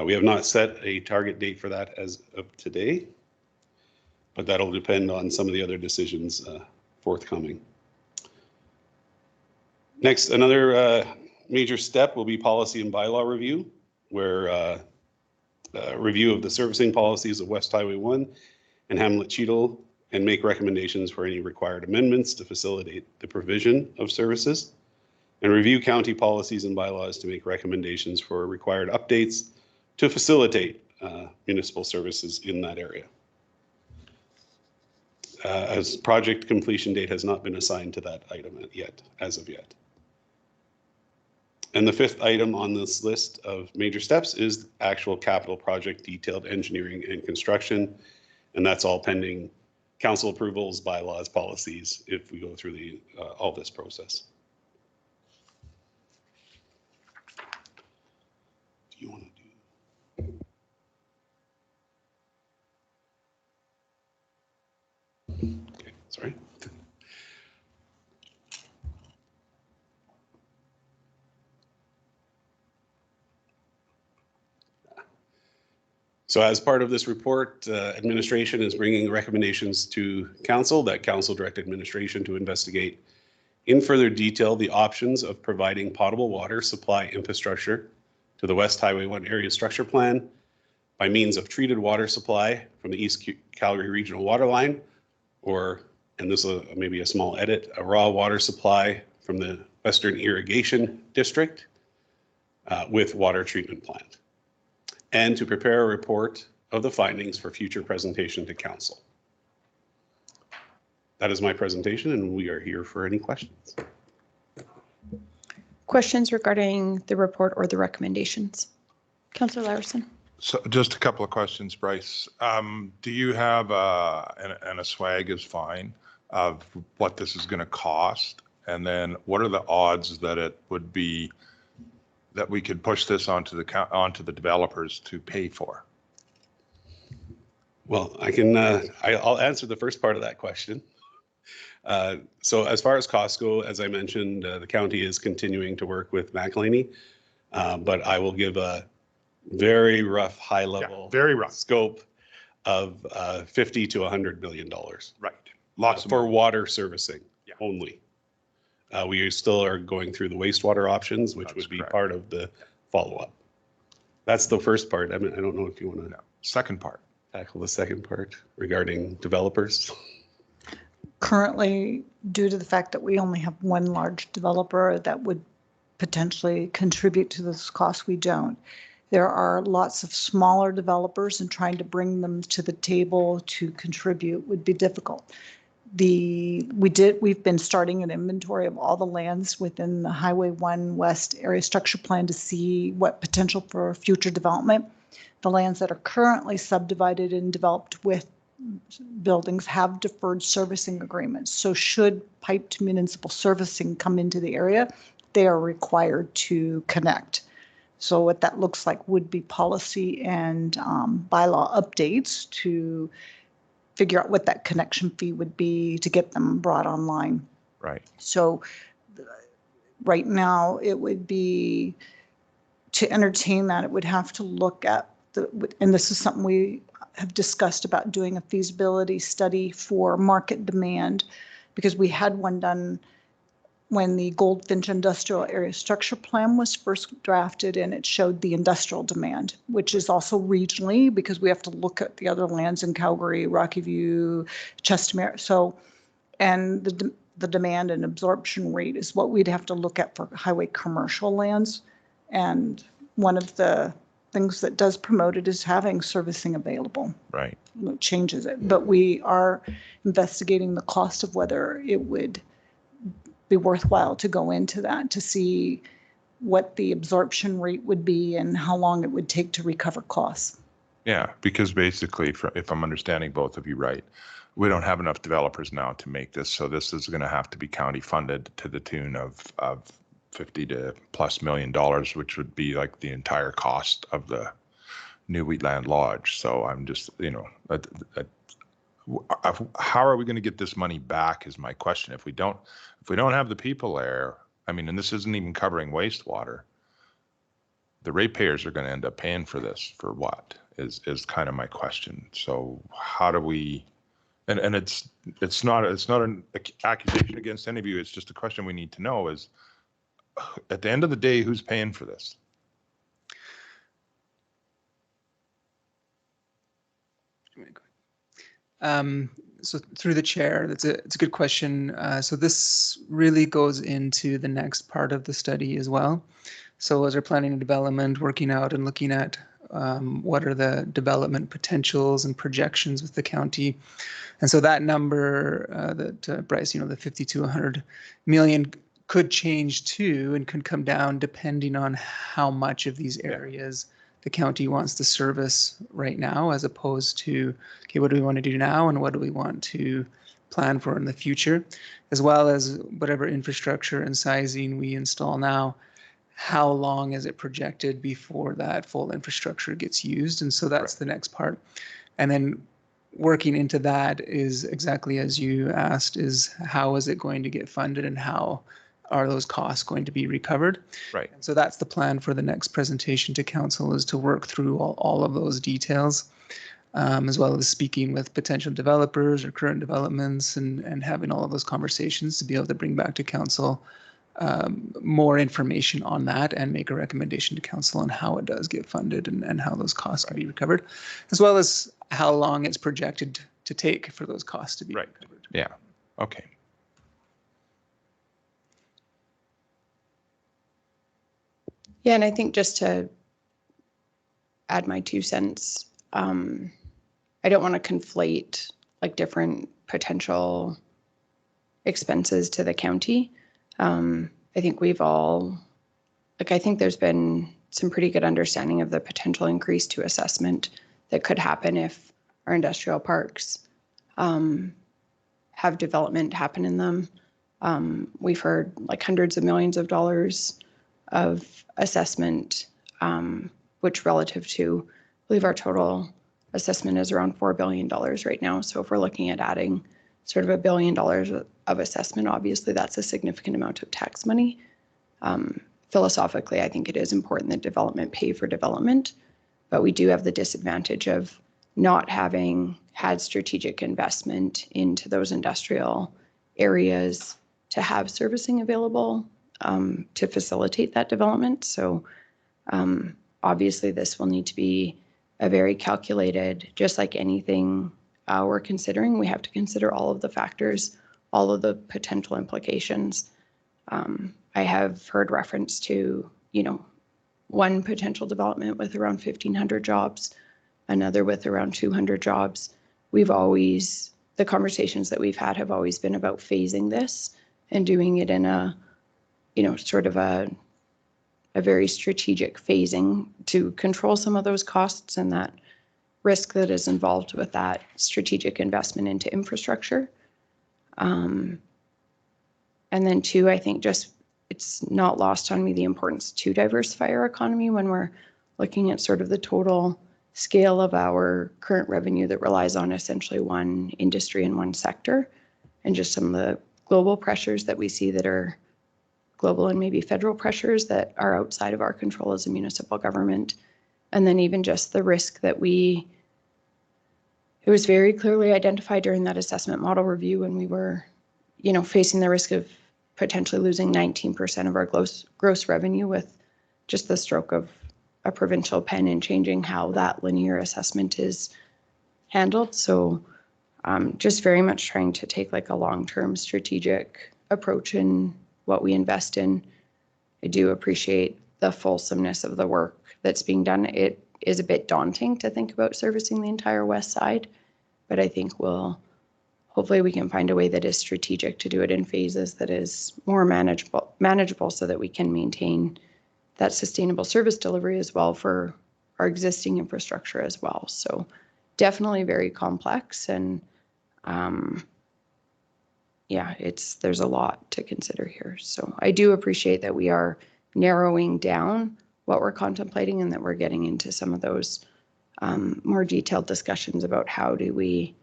We have not set a target date for that as of today, but that'll depend on some of the other decisions forthcoming. Next, another major step will be policy and bylaw review, where review of the servicing policies of West Highway 1 and Hamlet Cheadle, and make recommendations for any required amendments to facilitate the provision of services, and review county policies and bylaws to make recommendations for required updates to facilitate municipal services in that area. As project completion date has not been assigned to that item yet, as of yet. And the fifth item on this list of major steps is actual capital project detailed engineering and construction. And that's all pending council approvals, bylaws, policies, if we go through all this process. Do you want to Okay, sorry. So as part of this report, administration is bringing recommendations to council that council direct administration to investigate in further detail the options of providing potable water supply infrastructure to the West Highway 1 area structure plan by means of treated water supply from the East Calgary Regional Water Line, or, and this is maybe a small edit, a raw water supply from the Western Irrigation District with water treatment plant, and to prepare a report of the findings for future presentation to council. That is my presentation, and we are here for any questions. Questions regarding the report or the recommendations? Councillor Larson. So just a couple of questions, Bryce. Do you have, and a swag is fine, of what this is going to cost? And then what are the odds that it would be that we could push this onto the developers to pay for? Well, I'll answer the first part of that question. So as far as costs go, as I mentioned, the county is continuing to work with McElhaney But I will give a very rough, high level very rough. scope of $50 to $100 million. Right. Lots of for money. water servicing only. We still are going through the wastewater options, which would be part of the follow-up. That's the first part. I mean, I don't know if you want to Second part. tackle the second part regarding developers. Currently, due to the fact that we only have one large developer that would potentially contribute to this cost, we don't. There are lots of smaller developers, and trying to bring them to the table to contribute would be difficult. We've been starting an inventory of all the lands within the Highway 1 West area structure plan to see what potential for future development. The lands that are currently subdivided and developed with buildings have deferred servicing agreements. So should piped municipal servicing come into the area, they are required to connect. So what that looks like would be policy and bylaw updates to figure out what that connection fee would be to get them brought online. Right. So right now it would be, to entertain that, it would have to look at and this is something we have discussed about doing a feasibility study for market demand, because we had one done when the Goldfinch Industrial Area Structure Plan was first drafted, and it showed the industrial demand, which is also regionally, because we have to look at the other lands in Calgary, Rocky View, Chestermere. So, and the demand and absorption rate is what we'd have to look at for highway commercial lands. And one of the things that does promote it is having servicing available. Right. It changes it. But we are investigating the cost of whether it would be worthwhile to go into that to see what the absorption rate would be and how long it would take to recover costs. Yeah, because basically, if I'm understanding both of you right, we don't have enough developers now to make this. So this is going to have to be county funded to the tune of $50 to plus million, which would be like the entire cost of the new Wheatland Lodge. So I'm just, how are we going to get this money back is my question. If we don't have the people there, I mean, and this isn't even covering wastewater, the ratepayers are going to end up paying for this for what is kind of my question. So how do we, and it's not an accusation against any of you. It's just a question we need to know is, at the end of the day, who's paying for this? So through the chair, it's a good question. So this really goes into the next part of the study as well. So as we're planning and development, working out and looking at what are the development potentials and projections with the county. And so that number that Bryce, the 50 to 100 million could change too, and could come down depending on how much of these areas the county wants to service right now, as opposed to, okay, what do we want to do now and what do we want to plan for in the future, as well as whatever infrastructure and sizing we install now, how long is it projected before that full infrastructure gets used? And so that's the next part. And then working into that is exactly as you asked, is how is it going to get funded and how are those costs going to be recovered? Right. And so that's the plan for the next presentation to council, is to work through all of those details, as well as speaking with potential developers or current developments and having all of those conversations to be able to bring back to council more information on that and make a recommendation to council on how it does get funded and how those costs can be recovered, as well as how long it's projected to take for those costs to be recovered. Yeah. Okay. Yeah, and I think just to add my 2 cents, I don't want to conflate like different potential expenses to the county. I think we've all, I think there's been some pretty good understanding of the potential increase to assessment that could happen if our industrial parks have development happen in them. We've heard like hundreds of millions of dollars of assessment, which relative to, I believe our total assessment is around $4 billion right now. So if we're looking at adding sort of $1 billion of assessment, obviously that's a significant amount of tax money. philosophically, I think it is important that development pay for development, but we do have the disadvantage of not having had strategic investment into those industrial areas to have servicing available to facilitate that development. So obviously this will need to be a very calculated, just like anything we're considering, we have to consider all of the factors, all of the potential implications. I have heard reference to, one potential development with around 1,500 jobs, another with around 200 jobs. The conversations that we've had have always been about phasing this and doing it in a, sort of a very strategic phasing to control some of those costs and that risk that is involved with that strategic investment into infrastructure. And then two, I think just it's not lost on me the importance to diversify our economy when we're looking at sort of the total scale of our current revenue that relies on essentially one industry and one sector, and just some of the global pressures that we see that are global and maybe federal pressures that are outside of our control as a municipal government. And then even just the risk that it was very clearly identified during that assessment model review when we were, facing the risk of potentially losing 19% of our gross revenue with just the stroke of a provincial pen and changing how that linear assessment is handled. So just very much trying to take like a long-term strategic approach in what we invest in. I do appreciate the fulsomeness of the work that's being done. It is a bit daunting to think about servicing the entire west side, but I think hopefully we can find a way that is strategic to do it in phases that is more manageable so that we can maintain that sustainable service delivery as well for our existing infrastructure as well. So definitely very complex, and there's a lot to consider here. So I do appreciate that we are narrowing down what we're contemplating and that we're getting into some of those more detailed discussions about how do we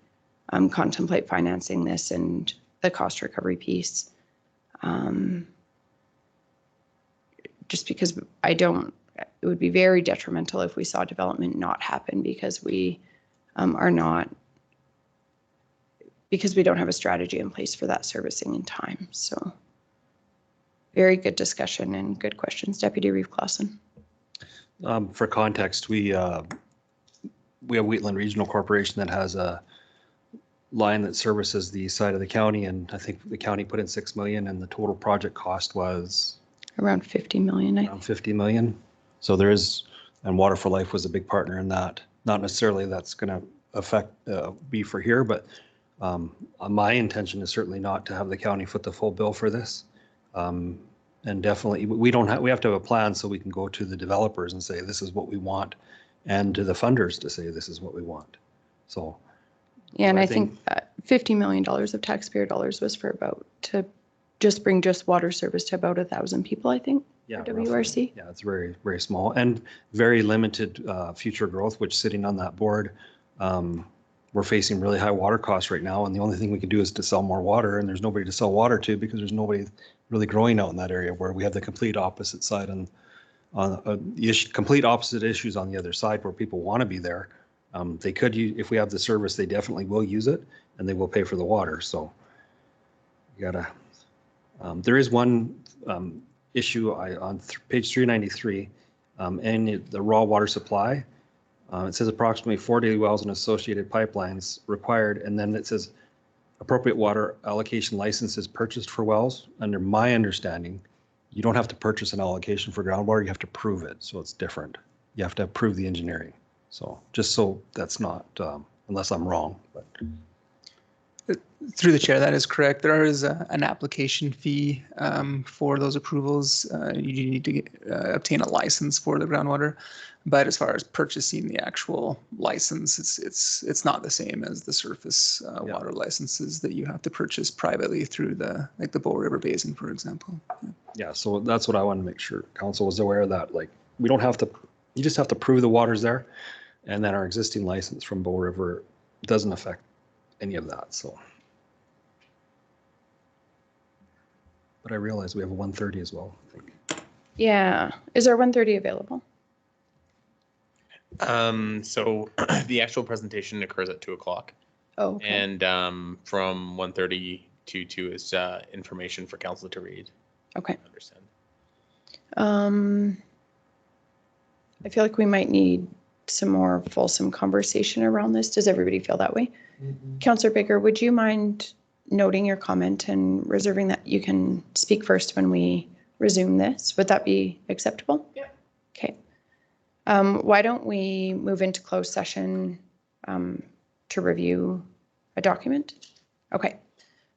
contemplate financing this and the cost recovery piece. Just because it would be very detrimental if we saw development not happen because we because we don't have a strategy in place for that servicing in time. So very good discussion and good questions. Deputy Reeve Clausen. For context, we have Wheatland Regional Corporation that has a line that services the side of the county, and I think the county put in 6 million and the total project cost was around 50 million. Around 50 million. So and Water for Life was a big partner in that. Not necessarily that's going to be for here, but my intention is certainly not to have the county foot the full bill for this. And definitely we have to have a plan so we can go to the developers and say, this is what we want, and to the funders to say, this is what we want. So. Yeah, and I think $50 million of taxpayer dollars was to bring water service to about 1,000 people, I think, yeah, for WRC. Roughly. Yeah, it's very, very small and very limited future growth, which sitting on that board, we're facing really high water costs right now. And the only thing we can do is to sell more water, and there's nobody to sell water to because there's nobody really growing out in that area, where we have the complete opposite side on the complete opposite issues on the other side where people want to be there. They could use, if we have the service, they definitely will use it and they will pay for the water. So you gotta, there is one issue on page 393 and the raw water supply. It says approximately 40 wells and associated pipelines required. And then it says appropriate water allocation licenses purchased for wells. Under my understanding, you don't have to purchase an allocation for groundwater, you have to prove it. So it's different. You have to approve the engineering. So just so that's not, unless I'm wrong, but. Through the chair, that is correct. There is an application fee for those approvals. You need to obtain a license for the groundwater, but as far as purchasing the actual license, it's not the same as the surface water licenses that you have to purchase privately through the Bow River Basin, for example. Yeah, so that's what I want to make sure council was aware of that. Like, we don't have to, you just have to prove the water's there, and then our existing license from Bow River doesn't affect any of that. So. But I realize we have a 130 as well, I think. Yeah. Is our 1:30 available? So the actual presentation occurs at 2:00. Oh, okay. And from 1:30 to 2 is information for council to read. Okay. Understand. I feel like we might need some more fulsome conversation around this. Does everybody feel that way? Councillor Baker, would you mind noting your comment and reserving that you can speak first when we resume this? Would that be acceptable? Yeah. Okay. Why don't we move into closed session to review a document? Okay.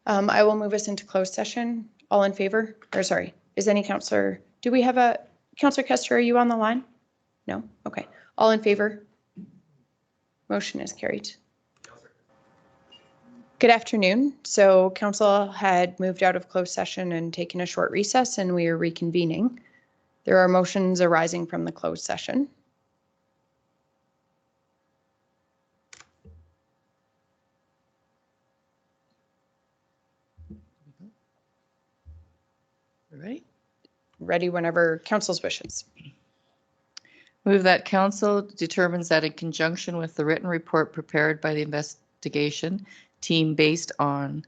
I will move us into closed session. All in favor? Or sorry, is any councillor, do we have a, Councillor Kester, are you on the line? No? Okay. All in favor? Motion is carried. Good afternoon. So council had moved out of closed session and taken a short recess, and we are reconvening. There are motions arising from the closed session. Ready? Ready whenever council's wishes. Move that council determines that in conjunction with the written report prepared by the investigation team based on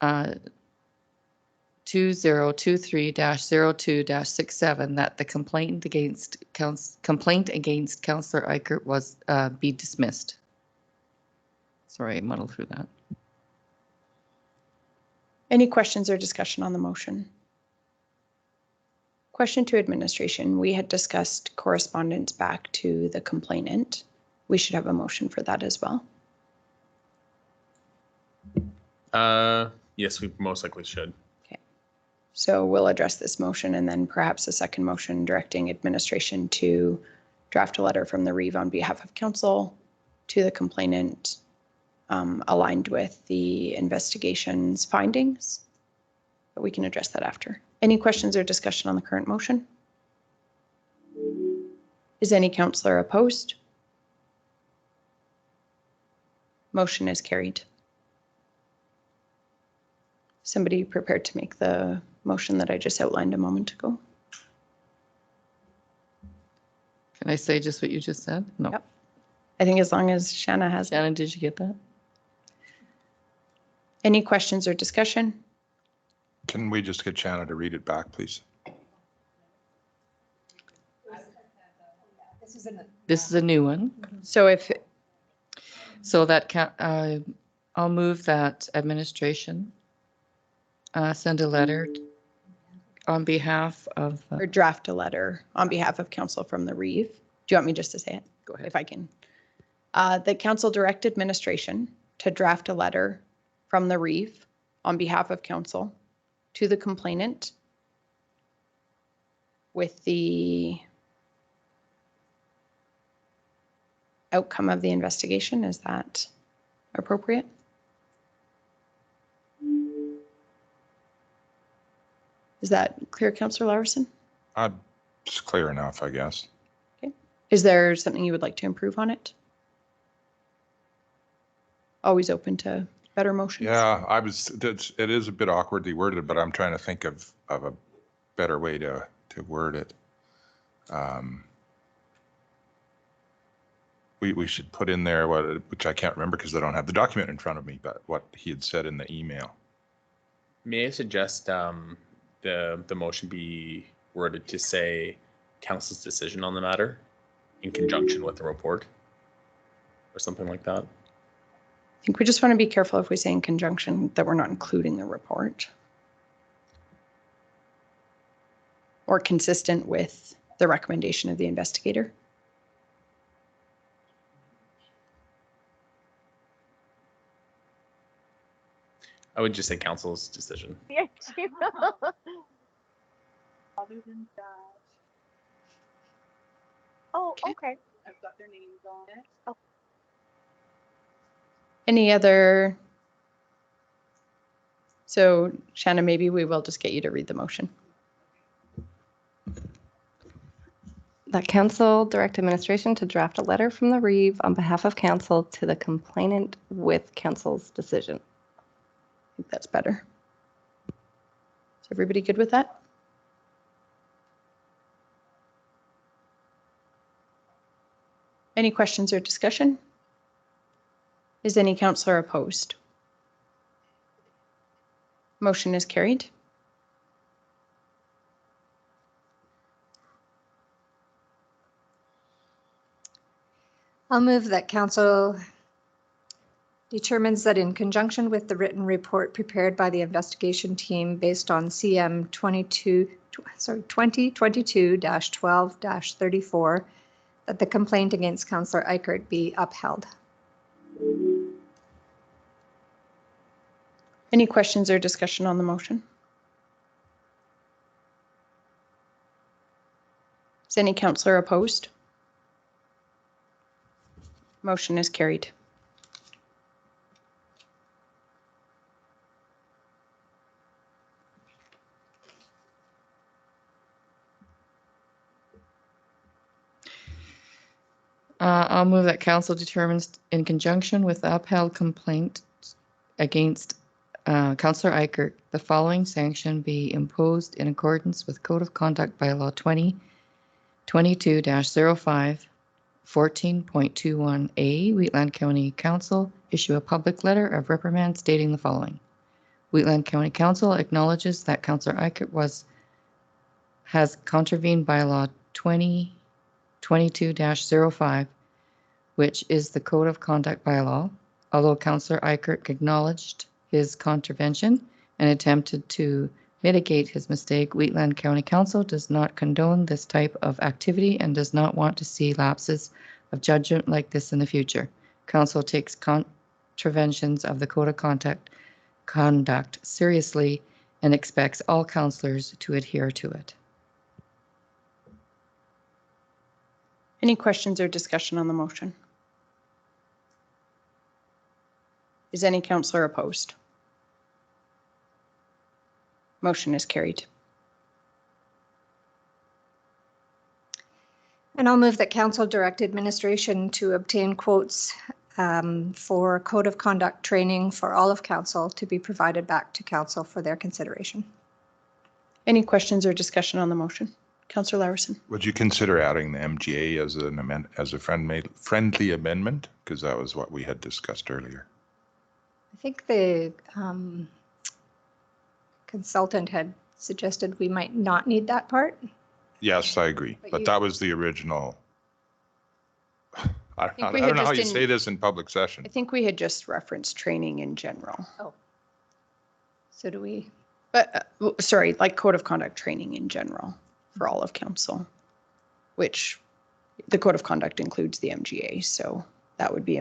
2023-02-67, that the complaint against Councillor Eichert was be dismissed. Sorry, I muddled through that. Any questions or discussion on the motion? Question to administration. We had discussed correspondence back to the complainant. We should have a motion for that as well. Yes, we most likely should. Okay. So we'll address this motion and then perhaps a second motion directing administration to draft a letter from the Reeve on behalf of council to the complainant aligned with the investigation's findings. But we can address that after. Any questions or discussion on the current motion? Is any councillor opposed? Motion is carried. Somebody prepared to make the motion that I just outlined a moment ago? Can I say just what you just said? No. Yep. I think as long as Shanna has. Shannon, did you get that? Any questions or discussion? Can we just get Shanna to read it back, please? This is a new one. So if, So that I'll move that administration send a letter on behalf of. or draft a letter on behalf of council from the Reeve. Do you want me just to say it? Go ahead. If I can. The council direct administration to draft a letter from the Reeve on behalf of council to the complainant with the outcome of the investigation. Is that appropriate? Is that clear, Councillor Larson? It's clear enough, I guess. Okay. Is there something you would like to improve on it? Always open to better motions. Yeah, it is a bit awkwardly worded, but I'm trying to think of a better way to word it. We should put in there which I can't remember because I don't have the document in front of me, but what he had said in the email. May I suggest the motion be worded to say council's decision on the matter in conjunction with the report or something like that? I think we just want to be careful if we say in conjunction that we're not including the report. Or consistent with the recommendation of the investigator. I would just say council's decision. Other than that. Oh, okay. I've got their names on it. Oh. Any other? So Shanna, maybe we will just get you to read the motion. That council direct administration to draft a letter from the Reeve on behalf of council to the complainant with council's decision. I think that's better. Is everybody good with that? Any questions or discussion? Is any counselor opposed? Motion is carried. I'll move that council determines that in conjunction with the written report prepared by the investigation team based on CM 2022-12-34, that the complaint against Councillor Eichert be upheld. Any questions or discussion on the motion? Is any counselor opposed? Motion is carried. I'll move that council determines in conjunction with the upheld complaint against Councillor Eichert, the following sanction be imposed in accordance with Code of Conduct Bylaw 2022-05, 14.21A. Wheatland County Council issue a public letter of reprimand stating the following. Wheatland County Council acknowledges that Councillor Eichert has contravened Bylaw 2022-05, which is the Code of Conduct Bylaw. Although Councillor Eichert acknowledged his contravention and attempted to mitigate his mistake, Wheatland County Council does not condone this type of activity and does not want to see lapses of judgment like this in the future. Council takes contraventions of the Code of Conduct seriously and expects all councillors to adhere to it. Any questions or discussion on the motion? Is any counselor opposed? Motion is carried. And I'll move that council direct administration to obtain quotes for code of conduct training for all of council to be provided back to council for their consideration. Any questions or discussion on the motion? Councillor Laverson. Would you consider adding the MGA as an amendment, as a friendly amendment? Because that was what we had discussed earlier. I think the consultant had suggested we might not need that part. Yes, I agree. But that was the original. I think we don't had know how just you say this in public session. I think we had just referenced training in general. Oh. So do we? But sorry, like code of conduct training in general for all of council, which the code of conduct includes the MGA. So that would be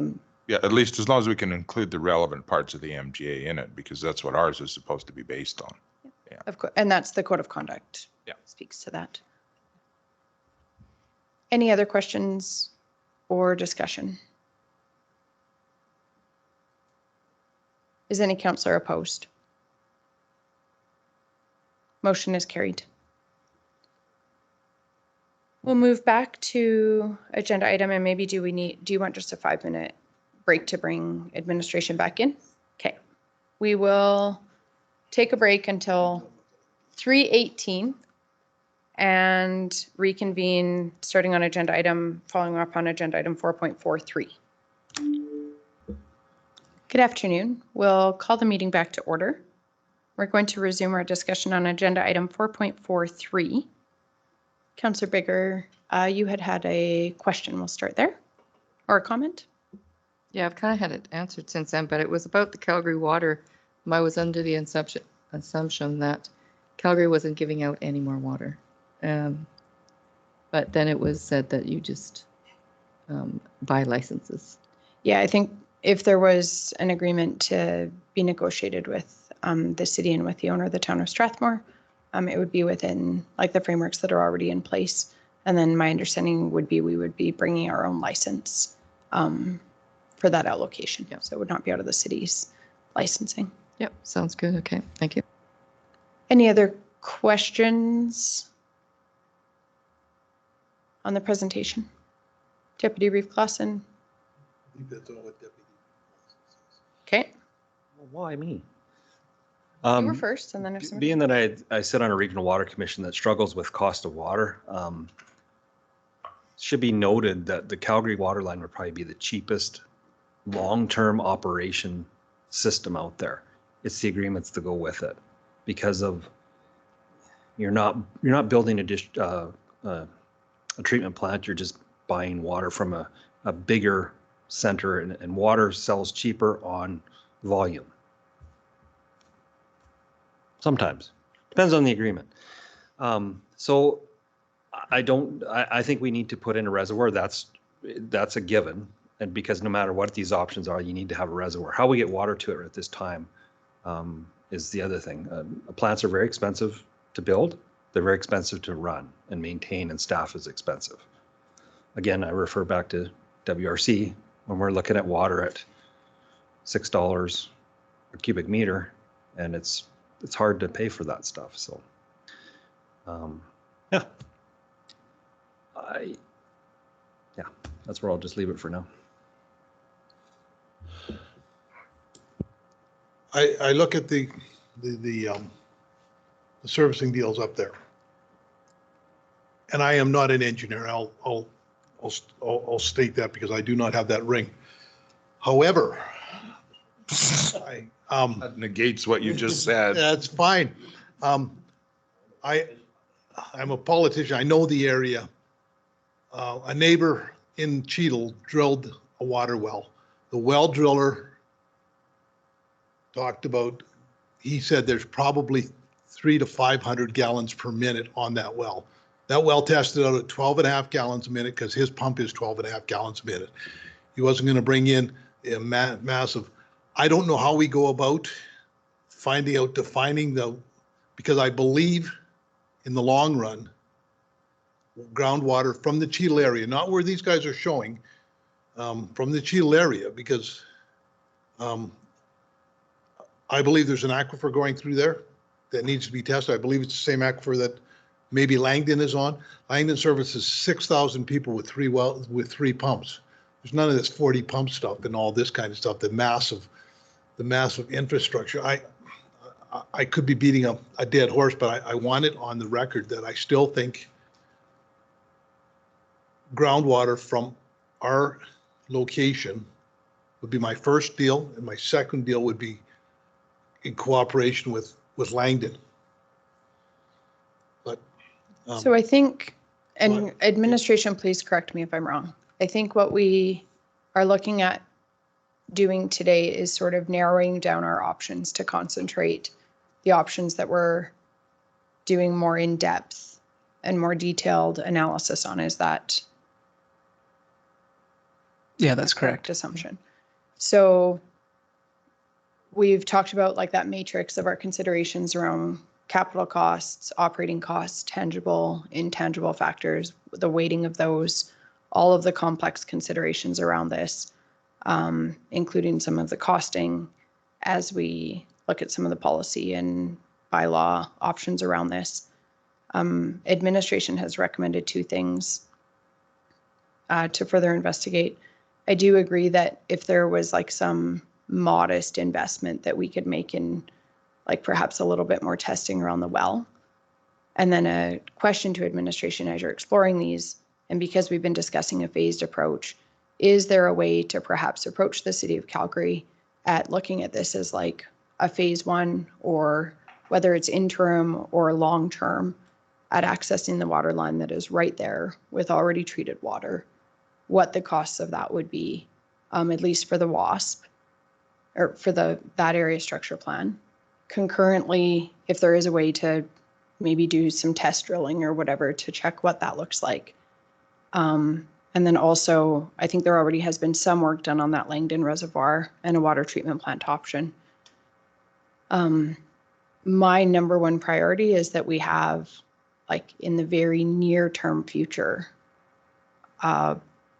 Yeah, at least as long as we can include the relevant parts of the MGA in it, because that's what ours is supposed to be based on. Yeah. of course, and that's the code of conduct. Yeah. Speaks to that. Any other questions or discussion? Is any counselor opposed? Motion is carried. We'll move back to agenda item, and maybe do you want just a 5-minute break to bring administration back in? Okay. We will take a break until 3:18 and reconvene starting on agenda item, following up on agenda item 4.43. Good afternoon. We'll call the meeting back to order. We're going to resume our discussion on agenda item 4.43. Councillor Bigger, you had a question. We'll start there. Or a comment? Yeah, I've kind of had it answered since then, but it was about the Calgary water. I was under the assumption that Calgary wasn't giving out any more water. But then it was said that you just buy licenses. Yeah, I think if there was an agreement to be negotiated with the city and with the owner of the town of Strathmore, it would be within like the frameworks that are already in place. And then my understanding would be we would be bringing our own license for that allocation. Yep. So it would not be out of the city's licensing. Yep, sounds good. Okay, thank you. Any other questions on the presentation? Deputy Reeve Clausen. I think that's all what Deputy. Okay. Why me? You were first, and then if somebody. Being that I sit on a regional water commission that struggles with cost of water, should be noted that the Calgary water line would probably be the cheapest long-term operation system out there. It's the agreements that go with it, because of you're not building a treatment plant. You're just buying water from a bigger center, and water sells cheaper on volume. Sometimes depends on the agreement. So I think we need to put in a reservoir. That's a given. And because no matter what these options are, you need to have a reservoir. How we get water to it at this time is the other thing. Plants are very expensive to build. They're very expensive to run and maintain, and staff is expensive. Again, I refer back to WRC when we're looking at water at $6 a cubic meter, and it's hard to pay for that stuff. So, yeah, that's where I'll just leave it for now. I look at the servicing deals up there, and I am not an engineer. I'll state that because I do not have that ring. However, That negates what you just said. That's fine. I'm a politician. I know the area. A neighbor in Cheadle drilled a water well. The well driller talked about, he said there's probably 300 to 500 gallons per minute on that well. That well tested out at 12.5 gallons a minute because his pump is 12.5 gallons a minute. He wasn't going to bring in a massive. I don't know how we go about defining because I believe in the long run, groundwater from the Cheadle area, not where these guys are showing, from the Cheadle area, because I believe there's an aquifer going through there that needs to be tested. I believe it's the same aquifer that maybe Langdon is on. Langdon services 6,000 people with three pumps. There's none of this 40 pump stuff and all this kind of stuff, the massive infrastructure. I could be beating a dead horse, but I want it on the record that I still think groundwater from our location would be my first deal, and my second deal would be in cooperation with Langdon. But so I think, and administration, please correct me if I'm wrong. I think what we are looking at doing today is sort of narrowing down our options to concentrate the options that we're doing more in depth and more detailed analysis on. Is that? Yeah, that's correct. Assumption. So we've talked about like that matrix of our considerations around capital costs, operating costs, tangible, intangible factors, the weighting of those, all of the complex considerations around this, including some of the costing as we look at some of the policy and bylaw options around this. Administration has recommended two things to further investigate. I do agree that if there was like some modest investment that we could make in like perhaps a little bit more testing around the well. And then a question to administration as you're exploring these, and because we've been discussing a phased approach, is there a way to perhaps approach the city of Calgary at looking at this as like a phase one, or whether it's interim or long term, at accessing the water line that is right there with already treated water, what the costs of that would be, at least for the WASP or for that area structure plan. Concurrently, if there is a way to maybe do some test drilling or whatever to check what that looks like. And then also, I think there already has been some work done on that Langdon Reservoir and a water treatment plant option. My number one priority is that we have, like in the very near term future,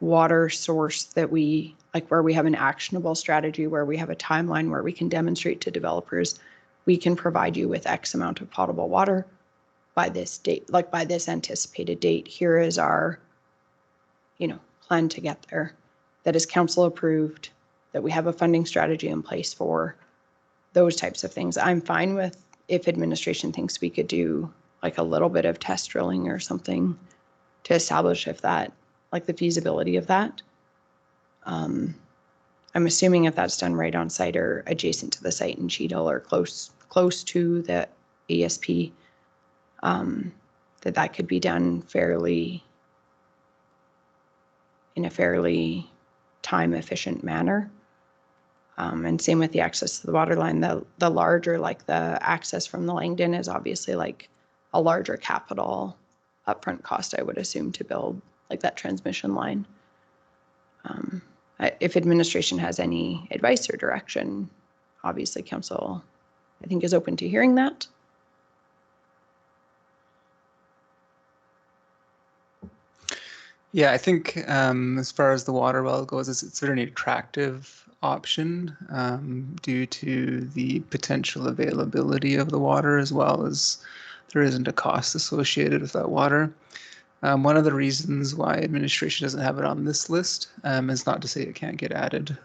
water source that we, like where we have an actionable strategy, where we have a timeline where we can demonstrate to developers, we can provide you with X amount of potable water by this date, like by this anticipated date. Here is our, plan to get there, that is council approved, that we have a funding strategy in place for those types of things. I'm fine with if administration thinks we could do like a little bit of test drilling or something to establish if that like the feasibility of that. I'm assuming if that's done right on site or adjacent to the site in Cheadle or close to the ASP, that could be done in a fairly time efficient manner. And same with the access to the water line. The larger, like the access from the Langdon is obviously like a larger capital upfront cost, I would assume, to build like that transmission line. If administration has any advice or direction, obviously council, I think, is open to hearing that. Yeah, I think as far as the water well goes, it's certainly an attractive option due to the potential availability of the water, as well as there isn't a cost associated with that water. One of the reasons why administration doesn't have it on this list, is not to say it can't get added,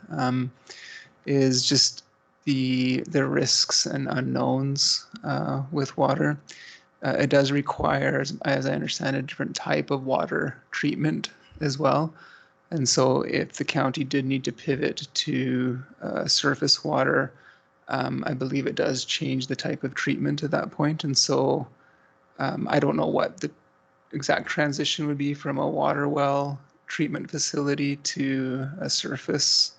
is just the risks and unknowns with water. It does require, as I understand, a different type of water treatment as well. And so if the county did need to pivot to surface water, I believe it does change the type of treatment at that point. And so I don't know what the exact transition would be from a water well treatment facility to a surface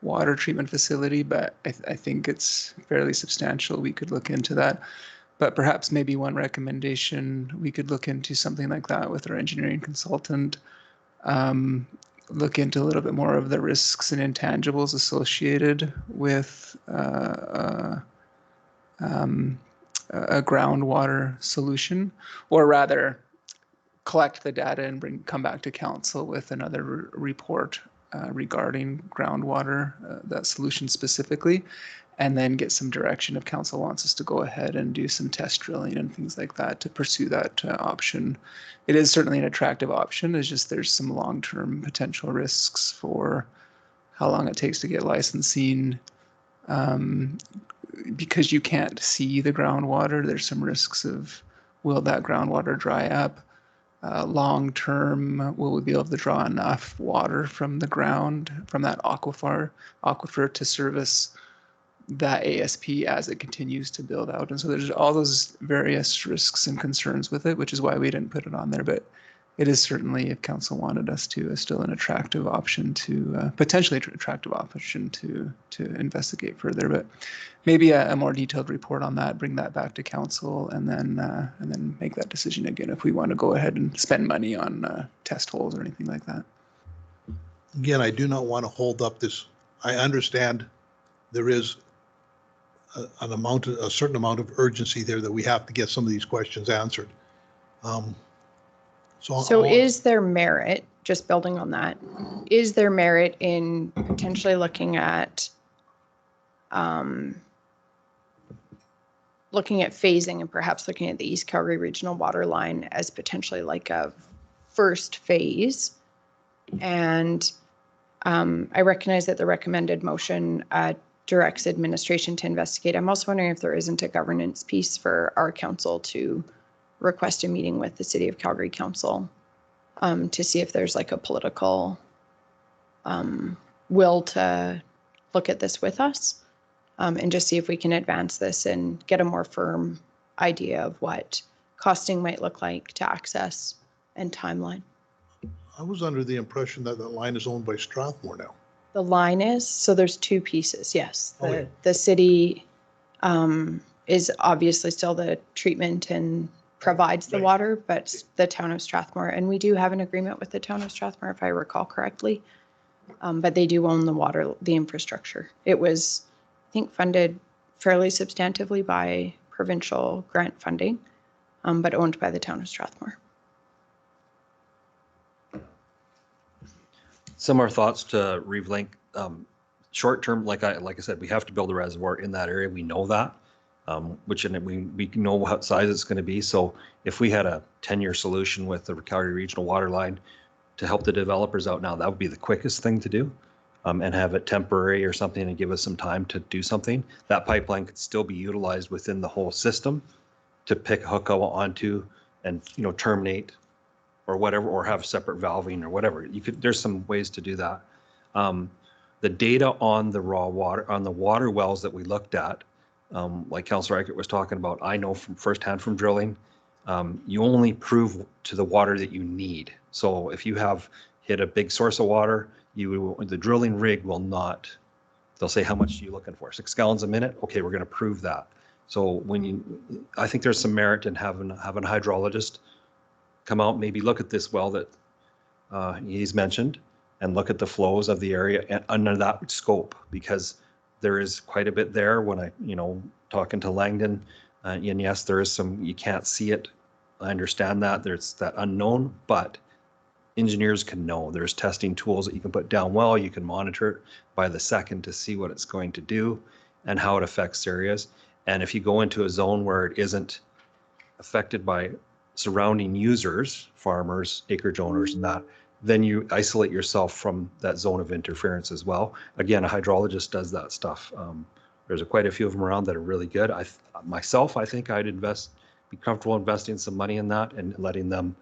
water treatment facility, but I think it's fairly substantial. We could look into that. But perhaps maybe one recommendation, we could look into something like that with our engineering consultant, look into a little bit more of the risks and intangibles associated with a groundwater solution, or rather collect the data and come back to council with another report regarding groundwater, that solution specifically, and then get some direction if council wants us to go ahead and do some test drilling and things like that to pursue that option. It is certainly an attractive option. It's just there's some long-term potential risks for how long it takes to get licensing. Because you can't see the groundwater, there's some risks of, will that groundwater dry up? Long term, will we be able to draw enough water from the ground, from that aquifer to service that ASP as it continues to build out? And so there's all those various risks and concerns with it, which is why we didn't put it on there. But it is certainly, if council wanted us to, still an attractive option to, potentially attractive option to investigate further. But maybe a more detailed report on that, bring that back to council, and then make that decision again if we want to go ahead and spend money on test holes or anything like that. Again, I do not want to hold up this. I understand there is a certain amount of urgency there that we have to get some of these questions answered. So is there merit, just building on that, is there merit in potentially looking at phasing and perhaps looking at the East Calgary Regional Water Line as potentially like a first phase? And I recognize that the recommended motion directs administration to investigate. I'm also wondering if there isn't a governance piece for our council to request a meeting with the City of Calgary Council to see if there's like a political will to look at this with us, and just see if we can advance this and get a more firm idea of what costing might look like to access and timeline. I was under the impression that that line is owned by Strathmore now. The line is, so there's two pieces, yes. Oh, yeah. The city is obviously still the treatment and provides the water, but the town of Strathmore, and we do have an agreement with the town of Strathmore, if I recall correctly, but they do own the water, the infrastructure. It was, I think, funded fairly substantively by provincial grant funding, but owned by the town of Strathmore. Similar thoughts to ReveLink. Short term, like I said, we have to build a reservoir in that area. We know that, which we know what size it's going to be. So if we had a 10-year solution with the Calgary Regional Water Line to help the developers out now, that would be the quickest thing to do, and have it temporary or something and give us some time to do something. That pipeline could still be utilized within the whole system to hook onto and terminate or whatever, or have separate valving or whatever. You could, there's some ways to do that. The data on the raw water, on the water wells that we looked at, like Councillor Eichert was talking about, I know from firsthand from drilling, you only prove to the water that you need. So if you have hit a big source of water, the drilling rig will not, they'll say, how much are you looking for? 6 gallons a minute? Okay, we're going to prove that. So when you, I think there's some merit in having a hydrologist come out, maybe look at this well that he's mentioned, and look at the flows of the area under that scope, because there is quite a bit there. When I, talking to Langdon, and yes, there is some, you can't see it. I understand that there's that unknown, but engineers can know. There's testing tools that you can put down well. You can monitor it by the second to see what it's going to do and how it affects areas. And if you go into a zone where it isn't affected by surrounding users, farmers, acreage owners, and that, then you isolate yourself from that zone of interference as well. Again, a hydrologist does that stuff. There's quite a few of them around that are really good. I think I'd be comfortable investing some money in that and letting them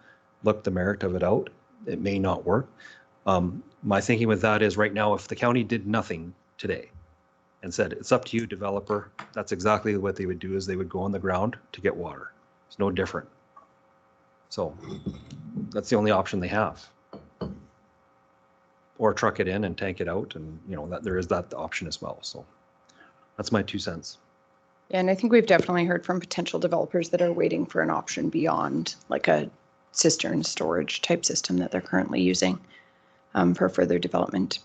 look the merit of it out. It may not work. My thinking with that is right now, if the county did nothing today and said, it's up to you, developer, that's exactly what they would do, is they would go on the ground to get water. It's no different. So that's the only option they have. Or truck it in and tank it out, and that there is that option as well. So that's my 2 cents. Yeah, and I think we've definitely heard from potential developers that are waiting for an option beyond like a cistern storage type system that they're currently using for further development.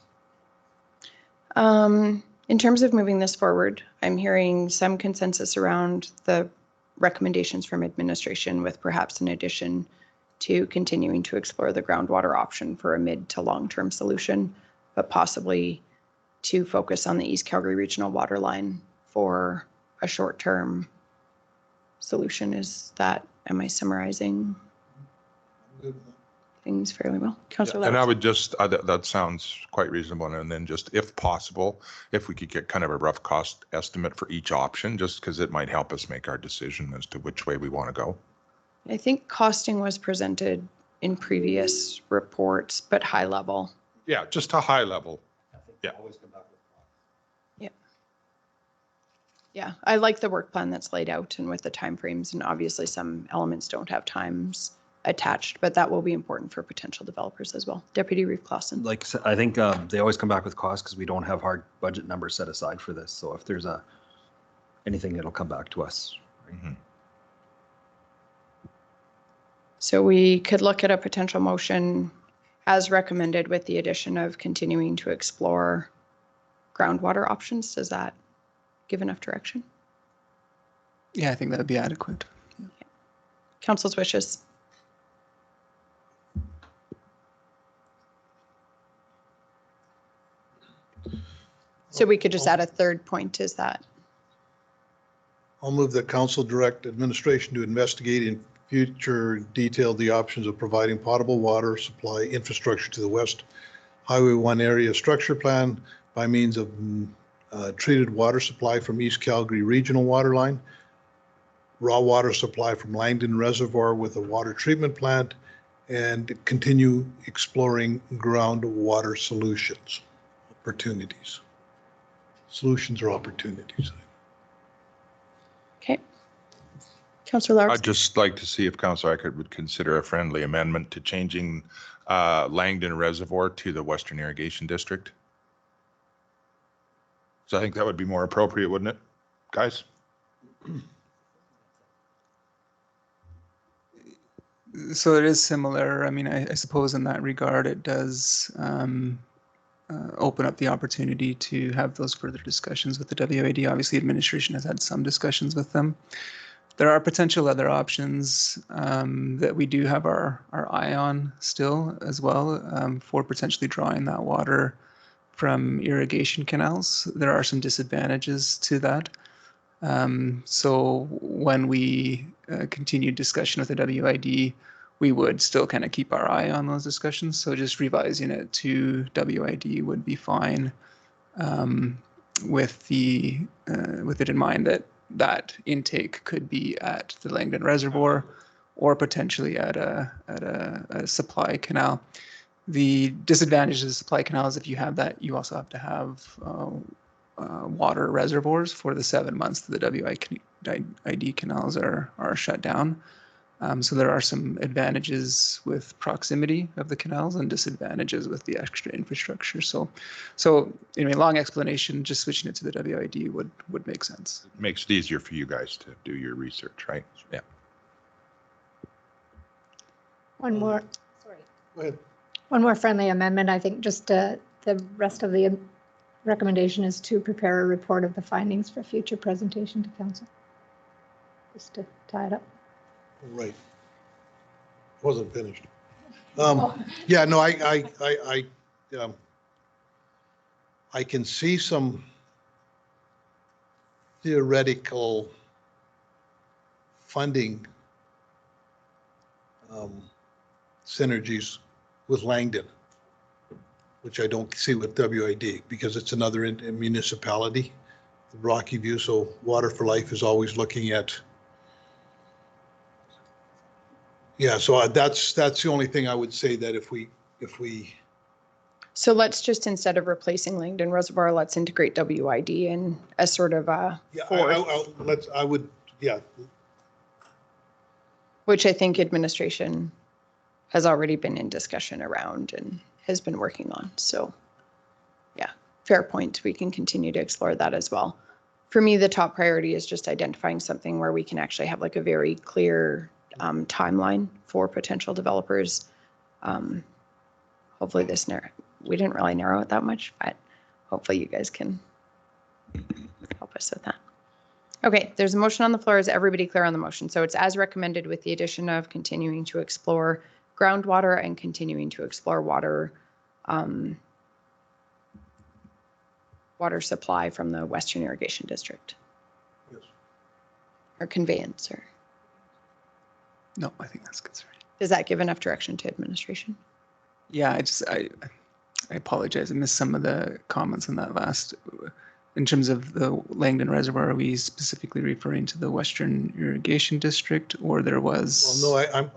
In terms of moving this forward, I'm hearing some consensus around the recommendations from administration, with perhaps an addition to continuing to explore the groundwater option for a mid to long-term solution, but possibly to focus on the East Calgary Regional Water Line for a short-term solution. Am I summarizing things fairly well? Councillor And I Lowry. would just, that sounds quite reasonable. And then just, if possible, if we could get kind of a rough cost estimate for each option, just because it might help us make our decision as to which way we want to go. I think costing was presented in previous reports, but high level. Yeah, just a high level. Yeah. Yeah, I like the work plan that's laid out and with the timeframes, and obviously some elements don't have times attached, but that will be important for potential developers as well. Deputy Reeve Clausen. Like I think they always come back with costs because we don't have hard budget numbers set aside for this. So if there's anything, it'll come back to us. Mm-hmm. So we could look at a potential motion as recommended with the addition of continuing to explore groundwater options. Does that give enough direction? Yeah, I think that would be adequate. Okay. Council's wishes. So we could just add a third point, is that? I'll move that council direct administration to investigate in future detail the options of providing potable water supply infrastructure to the West Highway 1 area structure plan by means of treated water supply from East Calgary Regional Water Line, raw water supply from Langdon Reservoir with a water treatment plant, and continue exploring groundwater solutions, opportunities. Solutions or opportunities. Okay. Councillor Lowry. I'd just like to see if Councillor Eichert would consider a friendly amendment to changing Langdon Reservoir to the Western Irrigation District. So I think that would be more appropriate, wouldn't it, guys? So it is similar. I mean, I suppose in that regard, it does open up the opportunity to have those further discussions with the WID. Obviously, administration has had some discussions with them. There are potential other options that we do have our eye on still as well for potentially drawing that water from irrigation canals. There are some disadvantages to that. So when we continue discussion with the WID, we would still kind of keep our eye on those discussions. So just revising it to WID would be fine with it in mind that intake could be at the Langdon Reservoir or potentially at a supply canal. The disadvantage of the supply canal is if you have that, you also have to have water reservoirs for the 7 months that the WID canals are shut down. So there are some advantages with proximity of the canals and disadvantages with the extra infrastructure. So anyway, long explanation, just switching it to the WID would make sense. It makes it easier for you guys to do your research, right? Yeah. One more, Go ahead. one more friendly amendment. I think just the rest of the recommendation is to prepare a report of the findings for future presentation to council. Just to tie it up. Right. Wasn't finished. Yeah, no, I can see some theoretical funding synergies with Langdon, which I don't see with WID because it's another municipality, Rocky View. So Water for Life is always looking at. Yeah, so that's the only thing I would say, that if we. So let's just, instead of replacing Langdon Reservoir, let's integrate WID in as sort of a Yeah, fourth, I would, yeah. which I think administration has already been in discussion around and has been working on. So yeah, fair point. We can continue to explore that as well. For me, the top priority is just identifying something where we can actually have like a very clear timeline for potential developers. Hopefully we didn't really narrow it that much, but hopefully you guys can help us with that. Okay, there's a motion on the floor. Is everybody clear on the motion? So it's as recommended with the addition of continuing to explore groundwater and continuing to explore water supply from the Western Irrigation District. Yes. Or conveyance, or No, I think that's good. Sorry. does that give enough direction to administration? Yeah, I apologize. I missed some of the comments on that last. In terms of the Langdon Reservoir, are we specifically referring to the Western Irrigation District, or there was? Well, no,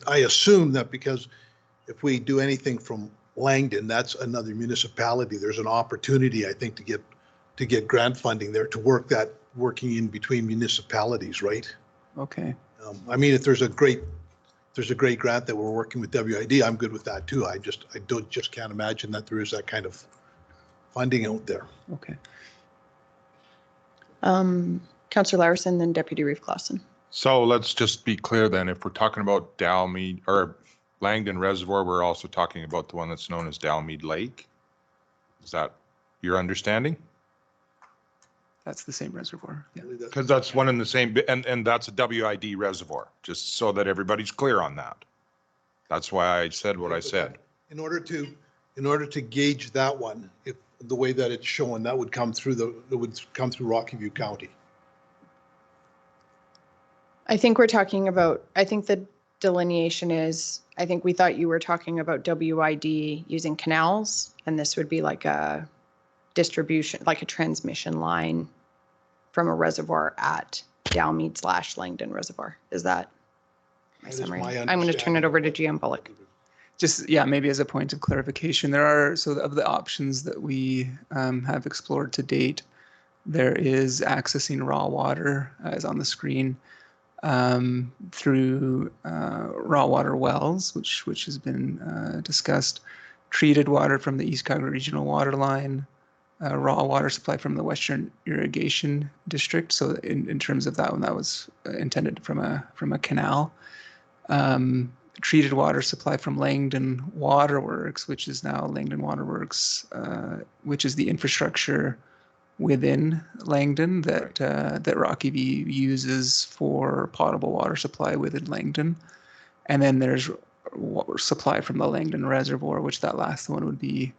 I assume that because if we do anything from Langdon, that's another municipality. There's an opportunity, I think, to get grant funding there to working in between municipalities, right? Okay. I mean, if there's a great grant that we're working with WID, I'm good with that too. I can't imagine that there is that kind of funding out there. Okay. Councillor Larson, then Deputy Reeve Clausen. So let's just be clear then, if we're talking about Dalmead or Langdon Reservoir, we're also talking about the one that's known as Dalmead Lake. Is that your understanding? That's the same reservoir. Yeah. Because that's one in the same, and that's a WID reservoir, just so that everybody's clear on that. That's why I said what I said. In order to gauge that one, if the way that it's shown, that would come through Rocky View County. I think we're talking about, I think the delineation is, I think we thought you were talking about WID using canals, and this would be like a distribution, like a transmission line from a reservoir at Dalmead/Langdon Reservoir. Is that my summary? I'm going to turn it over to GM Bullock. Just, yeah, maybe as a point of clarification, there are, so of the options that we have explored to date, there is accessing raw water, as on the screen, through raw water wells, which has been discussed, treated water from the East Calgary Regional Water Line, raw water supply from the Western Irrigation District. So in terms of that one, that was intended from a canal. Treated water supply from Langdon Waterworks, which is now Langdon Waterworks, which is the infrastructure within Langdon that Rocky View uses for potable water supply within Langdon. And then there's water supply from the Langdon Reservoir, which that last one would be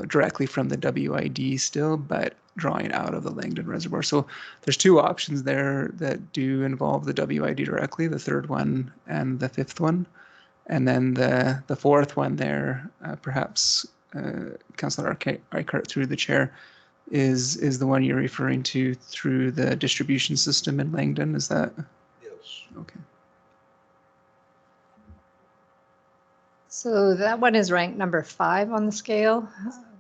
directly from the WID still, but drawing out of the Langdon Reservoir. So there's two options there that do involve the WID directly, the third one and the fifth one. And then the fourth one there, perhaps Councillor Reichert through the chair, is the one you're referring to through the distribution system in Langdon. Is that? Yes. Okay. So that one is ranked number 5 on the scale,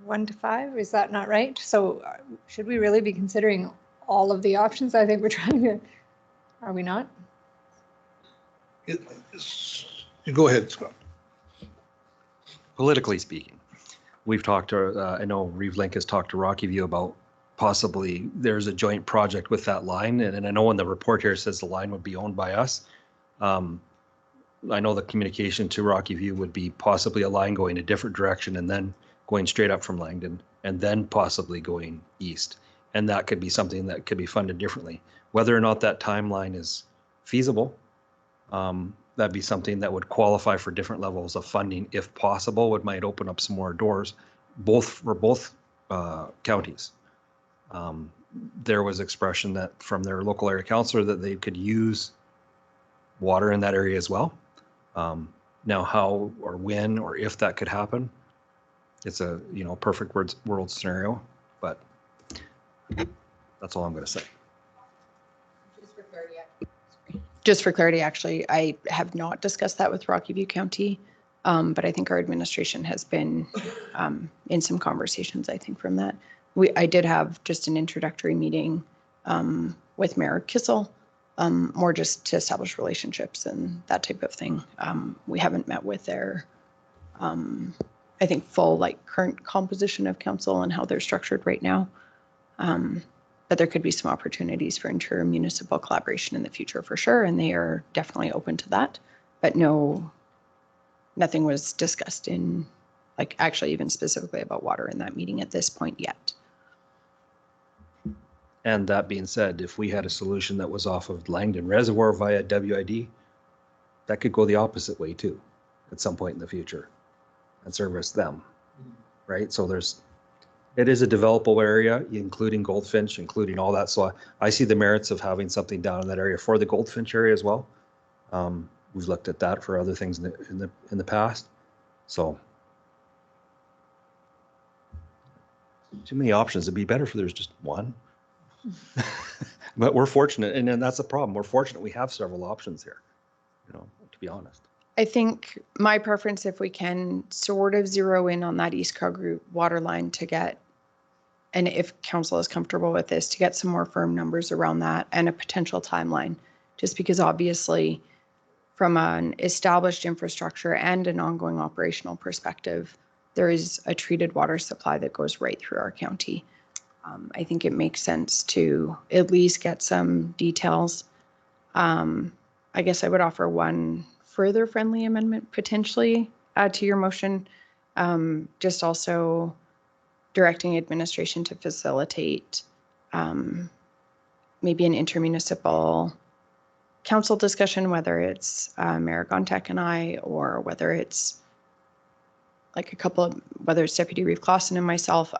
1 to 5. Is that not right? So should we really be considering all of the options? I think we're trying to, are we not? Go ahead, Scott. Politically speaking, we've talked to, I know Reeve Link has talked to Rocky View about possibly there's a joint project with that line. And I know in the report here it says the line would be owned by us. I know the communication to Rocky View would be possibly a line going a different direction and then going straight up from Langdon and then possibly going east. And that could be something that could be funded differently. Whether or not that timeline is feasible, that'd be something that would qualify for different levels of funding if possible. It might open up some more doors, for both counties. There was expression that from their local area councillor that they could use water in that area as well. Now, how or when or if that could happen, it's a perfect world scenario, but that's all I'm going to say. Just for clarity, actually, I have not discussed that with Rocky View County, but I think our administration has been in some conversations, I think, from that. I did have just an introductory meeting with Mayor Kissel, more just to establish relationships and that type of thing. We haven't met with their, I think, full current composition of council and how they're structured right now. But there could be some opportunities for inter-municipal collaboration in the future for sure, and they are definitely open to that. But nothing was discussed in, actually even specifically about water in that meeting at this point yet. And that being said, if we had a solution that was off of Langdon Reservoir via WID, that could go the opposite way too, at some point in the future, and service them, right? So it is a developable area, including Goldfinch, including all that. So I see the merits of having something down in that area for the Goldfinch area as well. We've looked at that for other things in the past. So too many options. It'd be better if there's just one. But we're fortunate, and then that's the problem. We're fortunate we have several options here, to be honest. I think my preference, if we can sort of zero in on that East Calgary water line to get, and if council is comfortable with this, to get some more firm numbers around that and a potential timeline, just because obviously from an established infrastructure and an ongoing operational perspective, there is a treated water supply that goes right through our county. I think it makes sense to at least get some details. I guess I would offer one further friendly amendment potentially to your motion, just also directing administration to facilitate maybe an intermunicipal council discussion, whether it's Mayor Gontek and I, or whether it's whether it's Deputy Reeve Clausen and myself.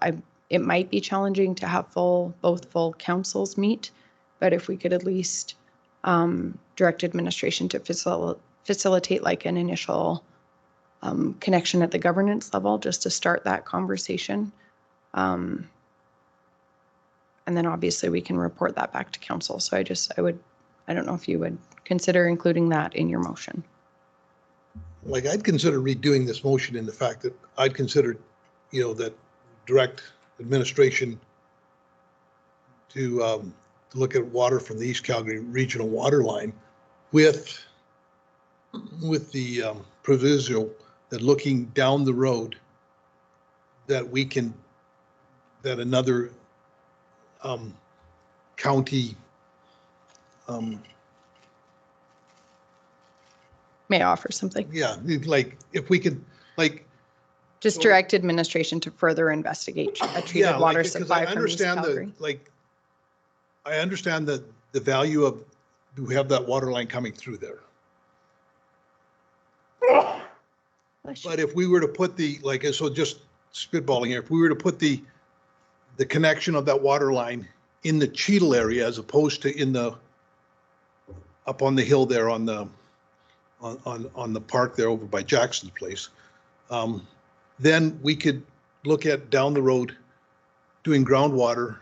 It might be challenging to have both full councils meet, but if we could at least direct administration to facilitate an initial connection at the governance level, just to start that conversation. And then obviously we can report that back to council. So I don't know if you would consider including that in your motion. I'd consider redoing this motion in the fact that I'd consider, that direct administration to look at water from the East Calgary regional water line with the proviso that looking down the road that another county may I offer something? Yeah, if we could just direct administration to further investigate a treated water supply from East Calgary. I understand the value of, do we have that water line coming through there? But if we were to put so just spitballing here, if we were to put the connection of that water line in the Cheadle area as opposed to up on the hill there on the park there over by Jackson's place, then we could look at down the road doing groundwater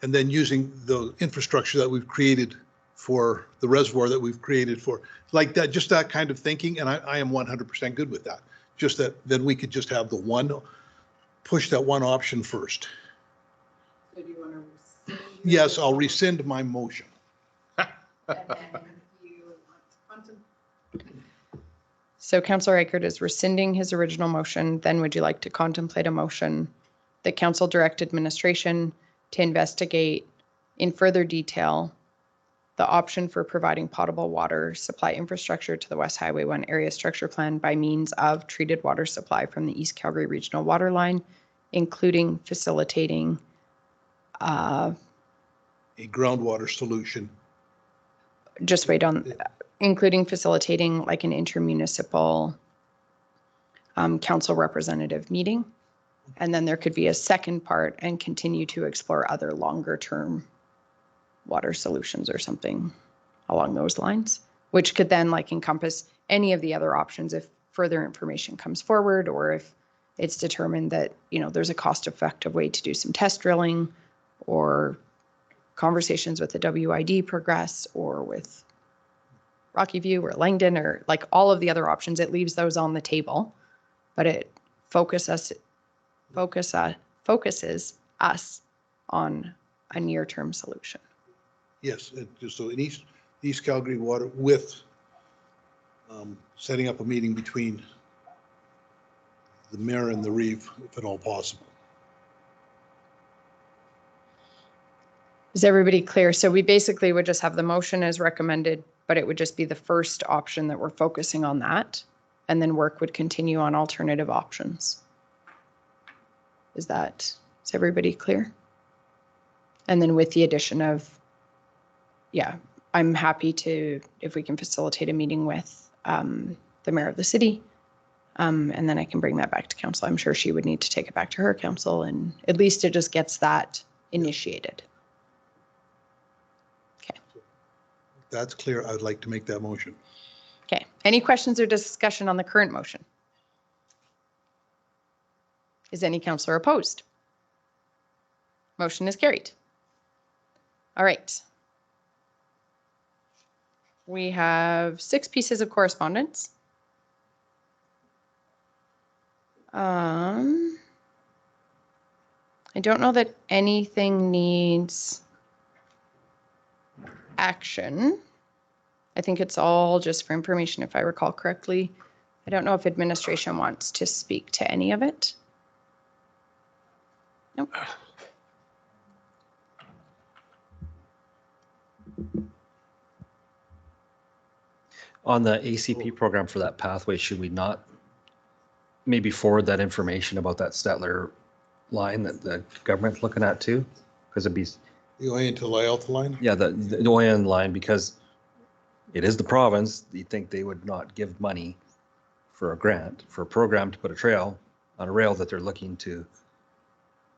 and then using the infrastructure that we've created for the reservoir that we've created for, like that, just that kind of thinking, and I am 100% good with that. Just that, then we could just have the one, push that one option first. So do you want to rescind? Yes, I'll rescind my motion. So Councillor Reichert is rescinding his original motion. Then would you like to contemplate a motion that council direct administration to investigate in further detail the option for providing potable water supply infrastructure to the West Highway 1 area structure plan by means of treated water supply from the East Calgary Regional Water Line, including facilitating A groundwater solution. just wait on, including facilitating like an intermunicipal council representative meeting. And then there could be a second part and continue to explore other longer term water solutions or something along those lines, which could then like encompass any of the other options if further information comes forward, or if it's determined that, you know, there's a cost effective way to do some test drilling, or conversations with the WID progress, or with Rocky View or Langdon, or like all of the other options. It leaves those on the table, but it focuses us on a near-term solution. Yes, just so in East Calgary Water with setting up a meeting between the mayor and the Reeve, if at all possible. Is everybody clear? So we basically would just have the motion as recommended, but it would just be the first option that we're focusing on that, and then work would continue on alternative options. Is everybody clear? And then with the addition of, yeah, I'm happy to, if we can facilitate a meeting with the mayor of the city, and then I can bring that back to council. I'm sure she would need to take it back to her council, and at least it just gets that initiated. Okay. If that's clear, I would like to make that motion. Okay. Any questions or discussion on the current motion? Is any councillor opposed? Motion is carried. All right. We have 6 pieces of correspondence. I don't know that anything needs action. I think it's all just for information, if I recall correctly. I don't know if administration wants to speak to any of it. Nope. On the ACP program for that pathway, should we not maybe forward that information about that Stettler line that the government's looking at too? Because it'd be, The Oyen to Lyalta line? yeah, the Oyen line, because it is the province. You'd think they would not give money for a grant, for a program to put a trail on a rail that they're looking to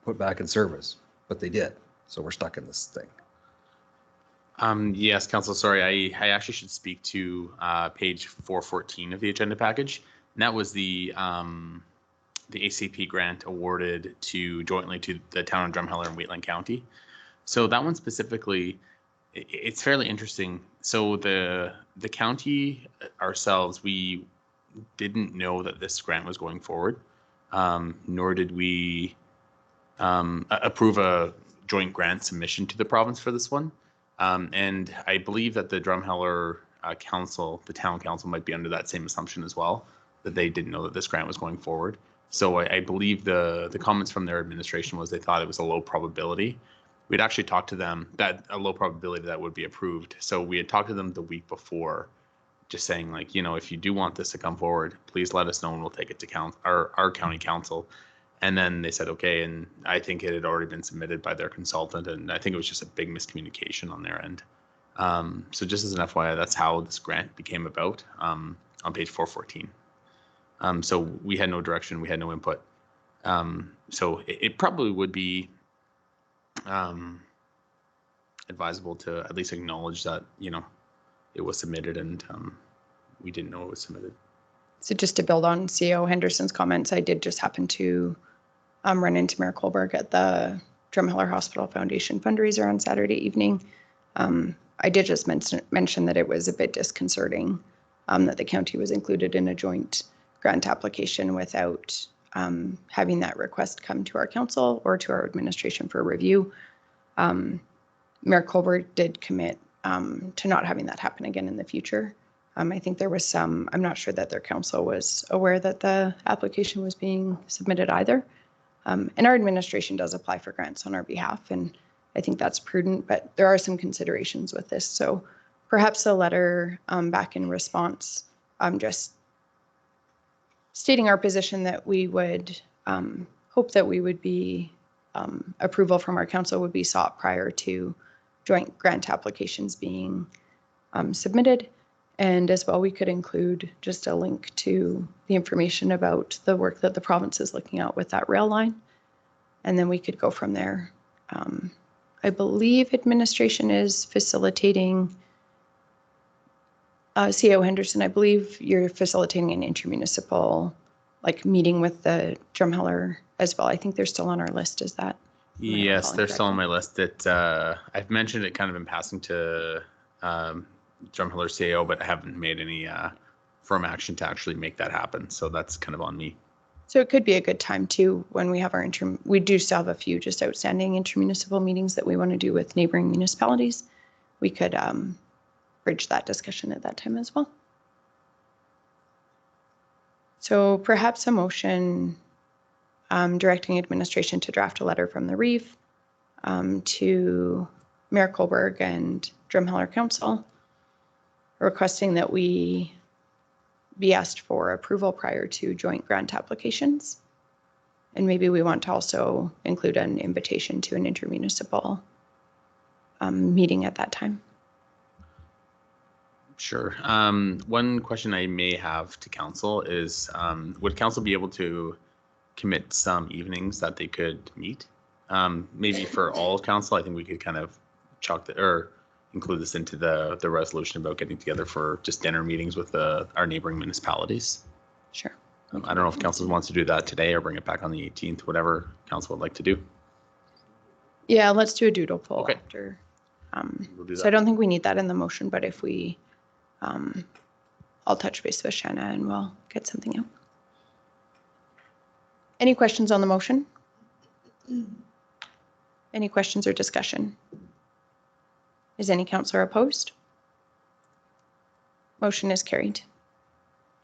put back in service, but they did. So we're stuck in this thing. Yes, Council, sorry, I actually should speak to page 414 of the agenda package. And that was the ACP grant awarded jointly to the town of Drumheller and Wheatland County. So that one specifically, it's fairly interesting. So the county ourselves, we didn't know that this grant was going forward, nor did we approve a joint grant submission to the province for this one. And I believe that the Drumheller council, the town council, might be under that same assumption as well, that they didn't know that this grant was going forward. So I believe the comments from their administration was they thought it was a low probability. We'd actually talked to them that a low probability that would be approved. So we had talked to them the week before, just saying like, you know, if you do want this to come forward, please let us know and we'll take it to our county council. And then they said, okay, and I think it had already been submitted by their consultant, and I think it was just a big miscommunication on their end. So just as an FYI, that's how this grant became about on page 414. So we had no direction, we had no input. So it probably would be advisable to at least acknowledge that, you know, it was submitted and we didn't know it was submitted. So just to build on CEO Henderson's comments, I did just happen to run into Mayor Kohlberg at the Drumheller Hospital Foundation fundraiser on Saturday evening. I did just mention that it was a bit disconcerting that the county was included in a joint grant application without having that request come to our council or to our administration for review. Mayor Colbert did commit to not having that happen again in the future. I think there was some, I'm not sure that their council was aware that the application was being submitted either. And our administration does apply for grants on our behalf, and I think that's prudent, but there are some considerations with this. So perhaps a letter back in response, just stating our position that we would hope that we would be approval from our council would be sought prior to joint grant applications being submitted. And as well, we could include just a link to the information about the work that the province is looking at with that rail line. And then we could go from there. I believe administration is facilitating, CEO Henderson, I believe you're facilitating an intermunicipal meeting with the Drumheller as well. I think they're still on our list. Is that? Yes, they're still on my list. That I've mentioned it kind of in passing to Drumheller CAO, but I haven't made any firm action to actually make that happen. So that's kind of on me. So it could be a good time too when we have our we do still have a few just outstanding intermunicipal meetings that we want to do with neighboring municipalities. We could bridge that discussion at that time as well. So perhaps a motion directing administration to draft a letter from the Reeve to Mayor Colberg and Drumheller Council requesting that we be asked for approval prior to joint grant applications. And maybe we want to also include an invitation to an intermunicipal meeting at that time. Sure. One question I may have to council is, would council be able to commit some evenings that they could meet? Maybe for all of council, I think we could kind of include this into the resolution about getting together for just dinner meetings with our neighboring municipalities. Sure. I don't know if council wants to do that today or bring it back on the 18th, whatever council would like to do. Yeah, let's do a doodle poll Okay. after. We'll do So that. I don't think we need that in the motion, but if we, I'll touch base with Shanna and we'll get something out. Any questions on the motion? Any questions or discussion? Is any councillor opposed? Motion is carried.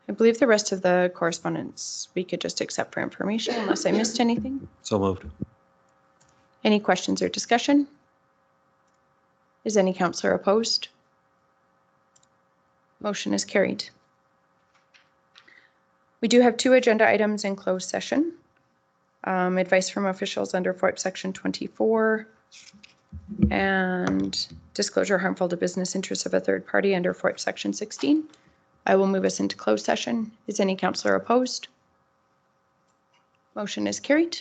I believe the rest of the correspondence we could just accept for information unless I missed anything. So moved. Any questions or discussion? Is any councillor opposed? Motion is carried. We do have 2 agenda items in closed session. Advice from officials under FOIP section 24 and disclosure harmful to business interests of a third party under FOIP section 16. I will move us into closed session. Is any councillor opposed? Motion is carried.